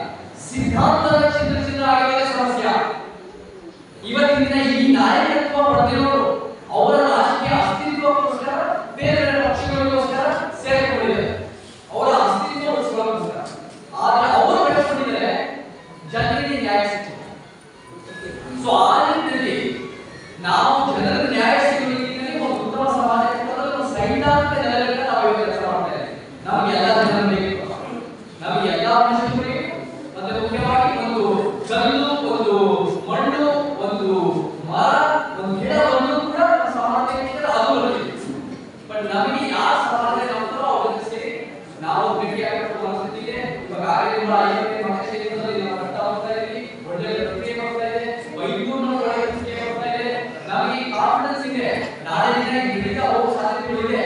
ಸಿದ್ಧಾಂತದ ಚಿತ್ರ ಆಗಿರೋ ಸಮಸ್ಯೆ. ಇವತ್ತಿನ ಈ ನಾಯಕತ್ವ ಪಡೆದಿರೋರು ಅವರ ರಾಜಕೀಯ ಅಸ್ತಿತ್ವಕ್ಕೋಸ್ಕರ ಬೇರೆ ಪಕ್ಷಗಳಿಗೋಸ್ಕರ ಸೇರಿಕೊಂಡಿದ್ದಾರೆ, ಅವರ ಅಸ್ತಿತ್ವ ಉಳಿಸ್ಕೊಳ್ಳೋಕ್ಕೋಸ್ಕರ. ಆದ್ರೆ ಅವರು ಬೆಳೆಸ್ಕೊಂಡಿದ್ದಾರೆ ಜನರಿಗೆ ನ್ಯಾಯ ಸಿಗ್ತದೆ. ಸೊ ಆ ನಿಟ್ಟಿನಲ್ಲಿ ನಾವು ಜನರ ನ್ಯಾಯ ಸಿಗುವ ನಿಟ್ಟಿನಲ್ಲಿ ಒಂದು ಉತ್ತಮ ಸಮಾಜ ಕಟ್ಟೋದ್ರಲ್ಲಿ ಒಂದು ಸೈದ್ಧಾಂತಿಕ ನೆಲೆಗಳನ್ನ ನಾವು ಈಗ ಕೆಲಸ ಮಾಡ್ತಾ ಇದ್ದೀವಿ. ನಮಗೆ ಎಲ್ಲ ಜನರು ಬೇಕು, ನಮಗೆ ಎಲ್ಲ ಮನುಷ್ಯರು ಬೇಕು. ಮತ್ತೆ ಮುಖ್ಯವಾಗಿ ಒಂದು ಕಲ್ಲು, ಒಂದು ಮಣ್ಣು, ಒಂದು ಮರ, ಒಂದು ಗಿಡ ಒಂದು ಕೂಡ ಸಮಾಜಕ್ಕೆ ಅದು ಬರುತ್ತೆ. ಬಟ್ ನಮಗೆ ಯಾವ ಸಮಾಜ ನಾವು ಅವ್ರ ಸೇರಿ ನಾವು ಭೇಟಿಯಾಗಿ ಸ್ಥಿತಿಗೆ ಇವಾಗ ಆಗಿರುವ 50 ಮತಕ್ಷೇತ್ರದಲ್ಲಿ ನಾವು ಕಟ್ಟ ಹೋಗ್ತಾ ಇದ್ದೀವಿ. ಒಳ್ಳೆ ಪ್ರಕ್ರಿಯೆ ಹೋಗ್ತಾ ಇದೆ, ವೈದ್ಯರು ಒಳ್ಳೆ ಪ್ರಕ್ರಿಯೆ ಹೋಗ್ತಾ ಇದೆ. ನಮಗೆ ಕಾನ್ಫಿಡೆನ್ಸ್ ಇದೆ, ನಾಳೆ ದಿನ ಬೆಳೀತಾ ಹೋಗೋ ಸಾಧ್ಯತೆಗಳಿದೆ.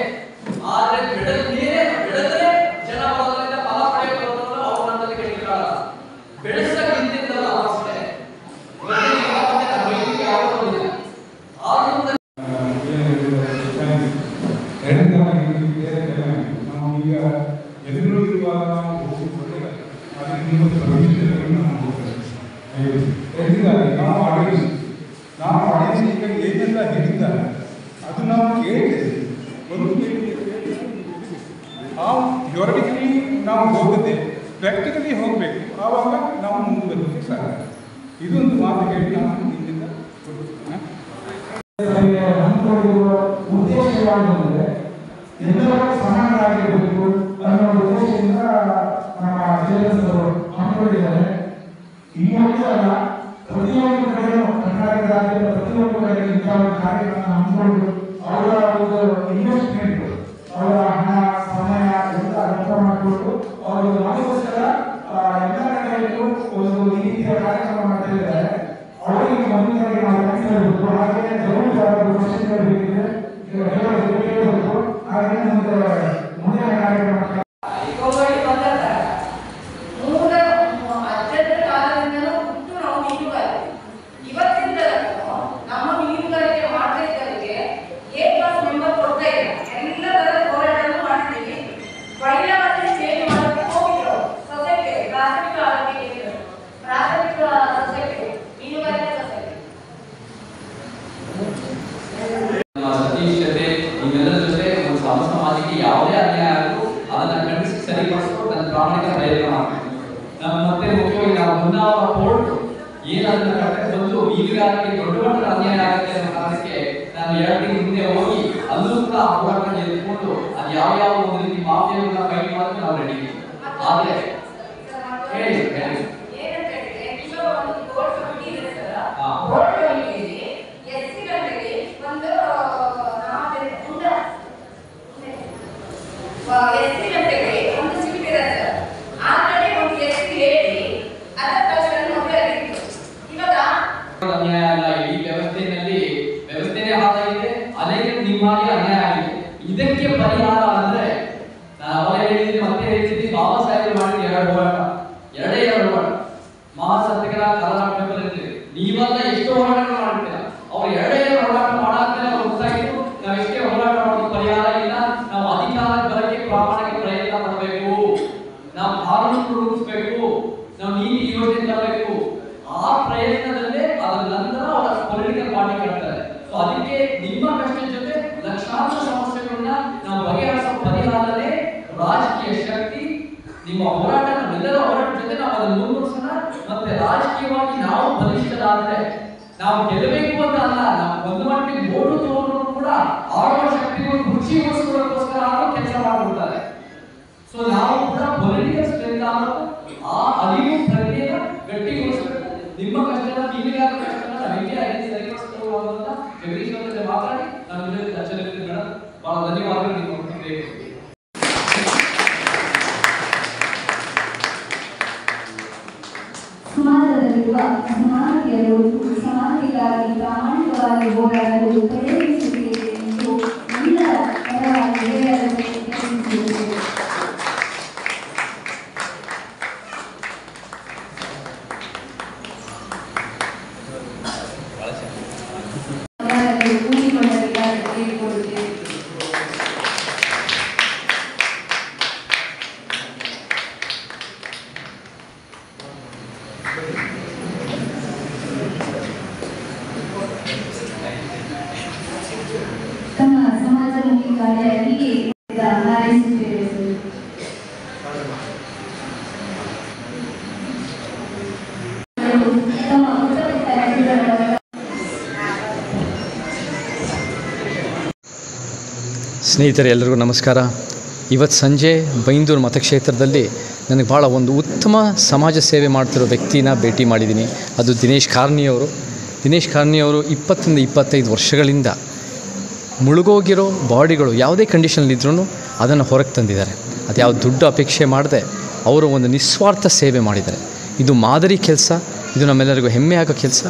ಆದ್ರೆ ಬೆಳೆದ್ರೆ ಜನ ಬರೋದ್ರಿಂದ ಫಲ ಪಡೆಯೋದ್ರಿಂದ ಅವ್ರ ನನ್ನಲ್ಲಿ ಕೇಳಿಕೊಳ್ಳಲ್ಲ. ಬೆಳೆಸಕ್ಕೆ ನಿಂತಿದ್ದಲ್ಲ ಅವಸ್ಥೆ ನಾವು ಈಗ ಎದುರು ಇರುವಾಗ ನಾವು ಹೋಗಿಕೊಂಡ್ರೆ ಅದರಿಂದ ಭವಿಷ್ಯವನ್ನು ನಾವು ಹೋಗ್ತೇವೆ. ನಾವು ಆಡಿಯನ್ಸ್ ಈಗ ಏನೆಲ್ಲ ಹೇಳಿದ್ದಾರೆ ಅದು ನಾವು ಕೇಳಿದ್ದೇವೆ. ಒಂದು ಆ ಥಿಯೋರಿಟಿಕಲಿ ನಾವು ಹೋಗದೆ ಪ್ರಾಕ್ಟಿಕಲಿ ಹೋಗಬೇಕು, ಆವಾಗ ನಾವು ಮುಂದುವರಿಸಲಿಕ್ಕೆ ಸಾಧ್ಯ. ಇದೊಂದು ಮಾತು ಹೇಳಿ ನಾನು ಇಲ್ಲಿಂದ ಹಮ್ಮಿಕೊಂಡಿರುವ ಉದ್ದೇಶ ಯಾವುದಂದ್ರೆ ಎಲ್ಲರೂ ಸಮಾನರಾಗಿರಬೇಕು ಅನ್ನೋ ಉದ್ದೇಶದಿಂದ ನಮ್ಮ ಜಯಲಲಿತರು ಹಮ್ಮಿಕೊಂಡಿದ್ದಾರೆ. ಈ ಒಂದೇ ಅಲ್ಲ, ಪ್ರತಿಯೊಂದು ಕಡೆಯೂ ಕರ್ನಾಟಕ ರಾಜ್ಯದ ಪ್ರತಿಯೊಂದು ಕಡೆ ಇಂಥ ಒಂದು ಕಾರ್ಯಕ್ರಮ ಹಮ್ಮಿಕೊಂಡು ಅವರ ಒಂದು ಇನ್ವೆಸ್ಟ್ಮೆಂಟ್, ಅವರ ಹಣ ಸಮಯ ಎಲ್ಲ ಲೆಕ್ಕ ಮಾಡಿಕೊಂಡು ಅವರು ನಮಗೋಸ್ಕರ ಎಲ್ಲ ಕಡೆಯಲ್ಲೂ ಒಂದು ಈ ರೀತಿಯ ಕಾರ್ಯಕ್ರಮ ಮಾಡ್ತಾ ಇದ್ದಾರೆ. ಅವರಿಗೆ ಮೊದಲಿಗೆ ನಾವು ಕಲಿಸಬೇಕು. ಹಾಗೆ ಪ್ರಶ್ನೆಗಳು ಬೇಕಿದೆ ಹೇಳಬೇಕು. ಹಾಗೆ ಮುಂದಿನ ಕಾರ್ಯಕ್ರಮ ಅತ್ಯಂತ ಕಾಲದಿಂದಲೂ ಹುಟ್ಟು ನಾವು ನೀಡುವ ಇವತ್ತಿನ ಹೊನ್ನಾವರ ಕೋರ್ಟ್ ಏನಾದ್ರೂ ಕಟ್ಟಕ್ಕೆ ಬಂದು ಈಗಾಗಲೇ ದೊಡ್ಡ ಮಟ್ಟದ ಅನ್ಯಾಯ ಆಗುತ್ತೆ ಅನ್ನೋ ಕಾರಣಕ್ಕೆ ನಾನು 2 ದಿನ ಹಿಂದೆ ಹೋಗಿ ಅಲ್ಲೂ ಕೂಡ ಹೋರಾಟ ಎತ್ಕೊಂಡು ಅದು ಯಾವ ಒಂದು ರೀತಿ ಮಾಫಿಯಾಗಳನ್ನ ಫೈಟ್ ಮಾಡೋಕೆ ನಾವು ರೆಡಿ ಇದ್ದೀವಿ. ಆದ್ರೆ ಹೇಳಿ ಅನ್ಯಾಯ ಅಲ್ಲ, ಈ ವ್ಯವಸ್ಥೆನೇ ಹಾಳಾಗಿದೆ, ಅನೇಕರು ನಿಮ್ಮಾಗಿ ಅನ್ಯಾಯ ಆಗಿದೆ. ಇದಕ್ಕೆ ಪರಿಹಾರ ಅಂದ್ರೆ ನಾನು ಅವರೇ ಹೇಳಿದ್ದೀನಿ, ಮತ್ತೆ ಹೇಳ್ತಿದ್ದೀನಿ, ಬಾಬಾ ಸಾಹೇಬ್ ಮಾಡಿದ 2 ಹೋರಾಟ, 2 ಹೋರಾಟ ಮಹಾಸತ್ಯಗಳ ಕರ್ನಾಟಕದಲ್ಲಿ ನೀವೆಲ್ಲ ಎಷ್ಟೋ ಹೋರಾಟ ಮಾಡ್ತೀರಾ, ಅವ್ರು 2 ಹೋರಾಟ ಮಾಡಾದ್ಮೇಲೆ ಅವ್ರು ಗೊತ್ತಾಗಿತ್ತು ನಾವು ಎಷ್ಟೇ ಹೋರಾಟ ಮಾಡೋದು ಪರಿಹಾರ ಇಲ್ಲ, ನಾವು ಅಧಿಕಾರ ಬರಕ್ಕೆ ಪ್ರಾಮಾಣಿಕ ಪ್ರಯತ್ನ ಮಾಡಬೇಕು, ನಾವು ಕಾನೂನು ರೂಪಿಸಬೇಕು, ನಾವು ನೀತಿ ಯೋಜನೆ ತರಬೇಕು. ಆ ಪ್ರಯತ್ನದಲ್ಲೇ ಅದರ ನಂತರ ಅವರ ಪೊಲಿಟಿಕಲ್ ಪಾರ್ಟಿ ಕಟ್ತಾರೆ. ಸೊ ಅದಕ್ಕೆ ನಿಮ್ಮ ಕಷ್ಟದ ಜೊತೆ ಲಕ್ಷಾಂತರ ಸಮಸ್ಯೆಗಳನ್ನ ನಾವು ಬಗೆಹರಿಸೋ ಪರಿಹಾರದಲ್ಲೇ ರಾಜಕೀಯ ಶಕ್ತಿ ನಿಮ್ಮ ಹೋರಾಟ, ನಮ್ಮೆಲ್ಲರ ಹೋರಾಟದ ಜೊತೆ ನಾವು ಅದನ್ನು ಮುಂದುವರಿಸೋಣ. ಮತ್ತೆ ರಾಜಕೀಯವಾಗಿ ನಾವು ಬಲಿಷ್ಠರಾದ್ರೆ ನಾವು ಗೆಲ್ಲಬೇಕು ಅಂತ ಅಲ್ಲ, ನಾವು ಒಂದು ಮಟ್ಟಿಗೆ ಓಟು ತಗೊಂಡ್ರು ಕೂಡ ಆಳುವ ಶಕ್ತಿಗಳು ಖುಷಿಗೋಸ್ಕರ ಕೆಲಸ ಮಾಡ್ಬಿಡ್ತಾರೆ. ಸೊ ನಾವು ಕೂಡ ಪೊಲಿಟಿಕಲ್ ಸ್ಟ್ರೆಂತ್ ಆ ಅರಿವು ಪ್ರಜ್ಞೆನ ಗಟ್ಟಿಗೊಳಿಸಬೇಕು. ನಿಮ್ಮ ಕಷ್ಟನ ನಿಮಗಾದ ಕಷ್ಟನ ಹೆಂಗೆ ಆಗಿ ಸರಿಪಡಿಸ್ಕೊಳ್ಳುವ ಅಂತ ಜಗದೀಶ್ ಅವರ ಜೊತೆ ಮಾತಾಡಿ ನಾನು ಇದರಲ್ಲಿ ಚರ್ಚೆಯಲ್ಲಿ ಮೇಡಮ್ ಬಹಳ ಧನ್ಯವಾದಗಳು. ನಿಮ್ಮ ಪ್ರತಿಕ್ರಿಯೆ ಸಮಾಜದಲ್ಲಿರುವ ಸಮಾನತೆಯರು ಸಮಾನತೆಗಾಗಿ ಪ್ರಾಮಾಣಿಕವಾಗಿ ಹೋರಾಡಲು ಪ್ರೇರೇಪಿಸುತ್ತಿದೆ ಎಂದು ಎಲ್ಲರ ಪರವಾಗಿ ಹೇಳಲು ಪ್ರಯತ್ನಿಸುತ್ತಿದೆ. ತಮ್ಮ ಸಮಾಜಮುಖಿ ಕಾರ್ಯ ಹೀಗೆ ಹಾರೈಸುತ್ತೇವೆ. ತಮ್ಮ ಸ್ನೇಹಿತರೆ, ಎಲ್ಲರಿಗೂ ನಮಸ್ಕಾರ. ಇವತ್ತು ಸಂಜೆ ಬೈಂದೂರು ಮತಕ್ಷೇತ್ರದಲ್ಲಿ ನನಗೆ ಭಾಳ ಒಂದು ಉತ್ತಮ ಸಮಾಜ ಸೇವೆ ಮಾಡ್ತಿರೋ ವ್ಯಕ್ತಿನ ಭೇಟಿ ಮಾಡಿದ್ದೀನಿ. ಅದು ದಿನೇಶ್ ಕಾರ್ನಿಯವರು. ದಿನೇಶ್ ಕಾರ್ನಿಯವರು 20-25 ವರ್ಷಗಳಿಂದ ಮುಳುಗೋಗಿರೋ ಬಾಡಿಗಳು ಯಾವುದೇ ಕಂಡೀಷನಲ್ಲಿದ್ರೂ ಅದನ್ನು ಹೊರಗೆ ತಂದಿದ್ದಾರೆ. ಅದು ಯಾವ ದುಡ್ಡು ಅಪೇಕ್ಷೆ ಮಾಡದೆ ಅವರು ಒಂದು ನಿಸ್ವಾರ್ಥ ಸೇವೆ ಮಾಡಿದ್ದಾರೆ. ಇದು ಮಾದರಿ ಕೆಲಸ, ಇದು ನಮ್ಮೆಲ್ಲರಿಗೂ ಹೆಮ್ಮೆ ಆಗೋ ಕೆಲಸ.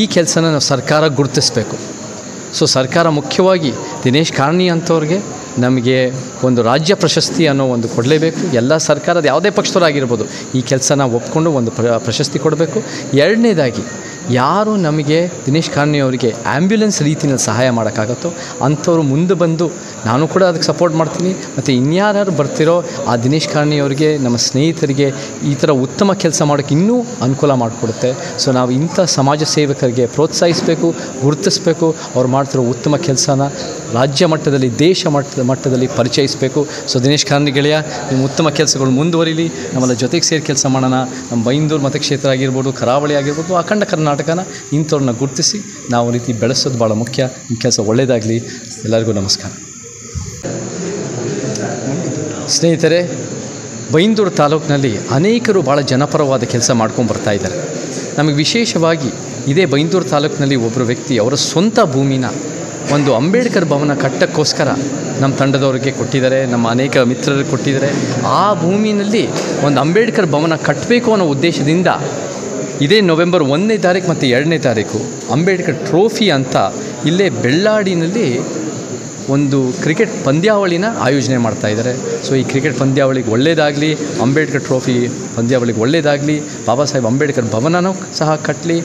ಈ ಕೆಲಸನ ನಾವು ಸರ್ಕಾರ ಗುರುತಿಸಬೇಕು. ಸೊ ಸರ್ಕಾರ ಮುಖ್ಯವಾಗಿ ದಿನೇಶ್ ಕಾರ್ನಿ ಅಂಥವ್ರಿಗೆ ನಮಗೆ ಒಂದು ರಾಜ್ಯ ಪ್ರಶಸ್ತಿ ಅನ್ನೋ ಒಂದು ಕೊಡಲೇಬೇಕು. ಎಲ್ಲ ಸರ್ಕಾರದ ಯಾವುದೇ ಪಕ್ಷದವರಾಗಿರ್ಬೋದು ಈ ಕೆಲಸನ ಒಪ್ಕೊಂಡು ಒಂದು ಪ್ರಶಸ್ತಿ ಕೊಡಬೇಕು. ಎರಡನೇದಾಗಿ ಯಾರು ನಮಗೆ ದಿನೇಶ್ ಕಾರ್ನಿ ಅವರಿಗೆ ಆ್ಯಂಬ್ಯುಲೆನ್ಸ್ ರೀತಿಯಲ್ಲಿ ಸಹಾಯ ಮಾಡೋಕ್ಕಾಗತ್ತೋ ಅಂಥವ್ರು ಮುಂದೆ ಬಂದು ನಾನು ಕೂಡ ಅದಕ್ಕೆ ಸಪೋರ್ಟ್ ಮಾಡ್ತೀನಿ. ಮತ್ತು ಇನ್ಯಾರು ಬರ್ತಿರೋ ಆ ದಿನೇಶ್ ಕಾರ್ನಿ ಅವರಿಗೆ, ನಮ್ಮ ಸ್ನೇಹಿತರಿಗೆ ಈ ಥರ ಉತ್ತಮ ಕೆಲಸ ಮಾಡೋಕ್ಕೆ ಇನ್ನೂ ಅನುಕೂಲ ಮಾಡಿಕೊಡುತ್ತೆ. ಸೊ ನಾವು ಇಂಥ ಸಮಾಜ ಸೇವಕರಿಗೆ ಪ್ರೋತ್ಸಾಹಿಸಬೇಕು, ಗುರುತಿಸಬೇಕು. ಅವ್ರು ಮಾಡ್ತಿರೋ ಉತ್ತಮ ಕೆಲಸನ ರಾಜ್ಯ ಮಟ್ಟದಲ್ಲಿ, ದೇಶ ಮಟ್ಟದಲ್ಲಿ ಪರಿಚಯಿಸಬೇಕು. ಸೊ ದಿನೇಶ್ ಕಾರ್ನಿ ಗೆಳೆಯ, ನಿಮ್ಮ ಉತ್ತಮ ಕೆಲಸಗಳು ಮುಂದುವರಿಲಿ. ನಮ್ಮೆಲ್ಲ ಜೊತೆಗೆ ಸೇರಿ ಕೆಲಸ ಮಾಡೋಣ. ನಮ್ಮ ಬೈಂದೂರು ಮತಕ್ಷೇತ್ರ ಆಗಿರ್ಬೋದು, ಕರಾವಳಿ ಆಗಿರ್ಬೋದು, ಅಖಂಡ ಕರ್ನಾಟಕನ ಇಂಥವ್ರನ್ನ ಗುರುತಿಸಿ ನಾವು ರೀತಿ ಬೆಳೆಸೋದು ಭಾಳ ಮುಖ್ಯ. ನಿಮ್ಮ ಕೆಲಸ ಒಳ್ಳೆಯದಾಗಲಿ. ಎಲ್ಲರಿಗೂ ನಮಸ್ಕಾರ. ಸ್ನೇಹಿತರೆ, ಬೈಂದೂರು ತಾಲೂಕಿನಲ್ಲಿ ಅನೇಕರು ಭಾಳ ಜನಪರವಾದ ಕೆಲಸ ಮಾಡ್ಕೊಂಡು ಬರ್ತಾ ಇದ್ದಾರೆ. ನಮಗೆ ವಿಶೇಷವಾಗಿ ಇದೇ ಬೈಂದೂರು ತಾಲೂಕಿನಲ್ಲಿ ಒಬ್ಬರು ವ್ಯಕ್ತಿ ಅವರ ಸ್ವಂತ ಭೂಮಿನ ಒಂದು ಅಂಬೇಡ್ಕರ್ ಭವನ ಕಟ್ಟಕ್ಕೋಸ್ಕರ ನಮ್ಮ ತಂಡದವ್ರಿಗೆ ಕೊಟ್ಟಿದ್ದಾರೆ, ನಮ್ಮ ಅನೇಕ ಮಿತ್ರರಿಗೆ ಕೊಟ್ಟಿದ್ದಾರೆ. ಆ ಭೂಮಿನಲ್ಲಿ ಒಂದು ಅಂಬೇಡ್ಕರ್ ಭವನ ಕಟ್ಟಬೇಕು ಅನ್ನೋ ಉದ್ದೇಶದಿಂದ ಇದೇ ನವೆಂಬರ್ 1ನೇ ತಾರೀಕು ಮತ್ತು 2ನೇ ತಾರೀಕು ಅಂಬೇಡ್ಕರ್ ಟ್ರೋಫಿ ಅಂತ ಇಲ್ಲೇ ಬೆಳ್ಳಾಡಿನಲ್ಲಿ ಒಂದು ಕ್ರಿಕೆಟ್ ಪಂದ್ಯಾವಳಿನ ಆಯೋಜನೆ ಮಾಡ್ತಾಯಿದ್ದಾರೆ. ಸೊ ಈ ಕ್ರಿಕೆಟ್ ಪಂದ್ಯಾವಳಿಗೆ ಒಳ್ಳೆಯದಾಗಲಿ, ಅಂಬೇಡ್ಕರ್ ಟ್ರೋಫಿ ಪಂದ್ಯಾವಳಿಗೆ ಒಳ್ಳೆಯದಾಗಲಿ, ಬಾಬಾ ಸಾಹೇಬ್ ಅಂಬೇಡ್ಕರ್ ಭವನನೂ ಸಹ ಕಟ್ಟಲಿ,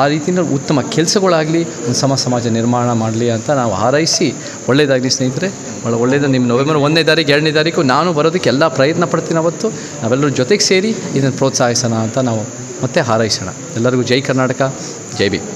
ಆ ರೀತಿಯ ಉತ್ತಮ ಕೆಲಸಗಳಾಗಲಿ, ಒಂದು ಸಮಾಜ ನಿರ್ಮಾಣ ಮಾಡಲಿ ಅಂತ ನಾವು ಹಾರೈಸಿ ಒಳ್ಳೆಯದಾಗಲಿ. ಸ್ನೇಹಿತರೆ, ಭಾಳ ಒಳ್ಳೆಯದು. ನಿಮ್ಮ ನವೆಂಬರ್ 1ನೇ ತಾರೀಕು 2ನೇ ತಾರೀಕು ನಾನು ಬರೋದಕ್ಕೆ ಎಲ್ಲ ಪ್ರಯತ್ನ ಪಡ್ತೀನಿ. ಅವತ್ತು ನಾವೆಲ್ಲರೂ ಜೊತೆಗೆ ಸೇರಿ ಇದನ್ನು ಪ್ರೋತ್ಸಾಹಿಸೋಣ ಅಂತ ನಾವು ಮತ್ತೆ ಹಾರೈಸೋಣ. ಎಲ್ಲರಿಗೂ ಜೈ ಕರ್ನಾಟಕ, ಜೈ ಭೀಮ್.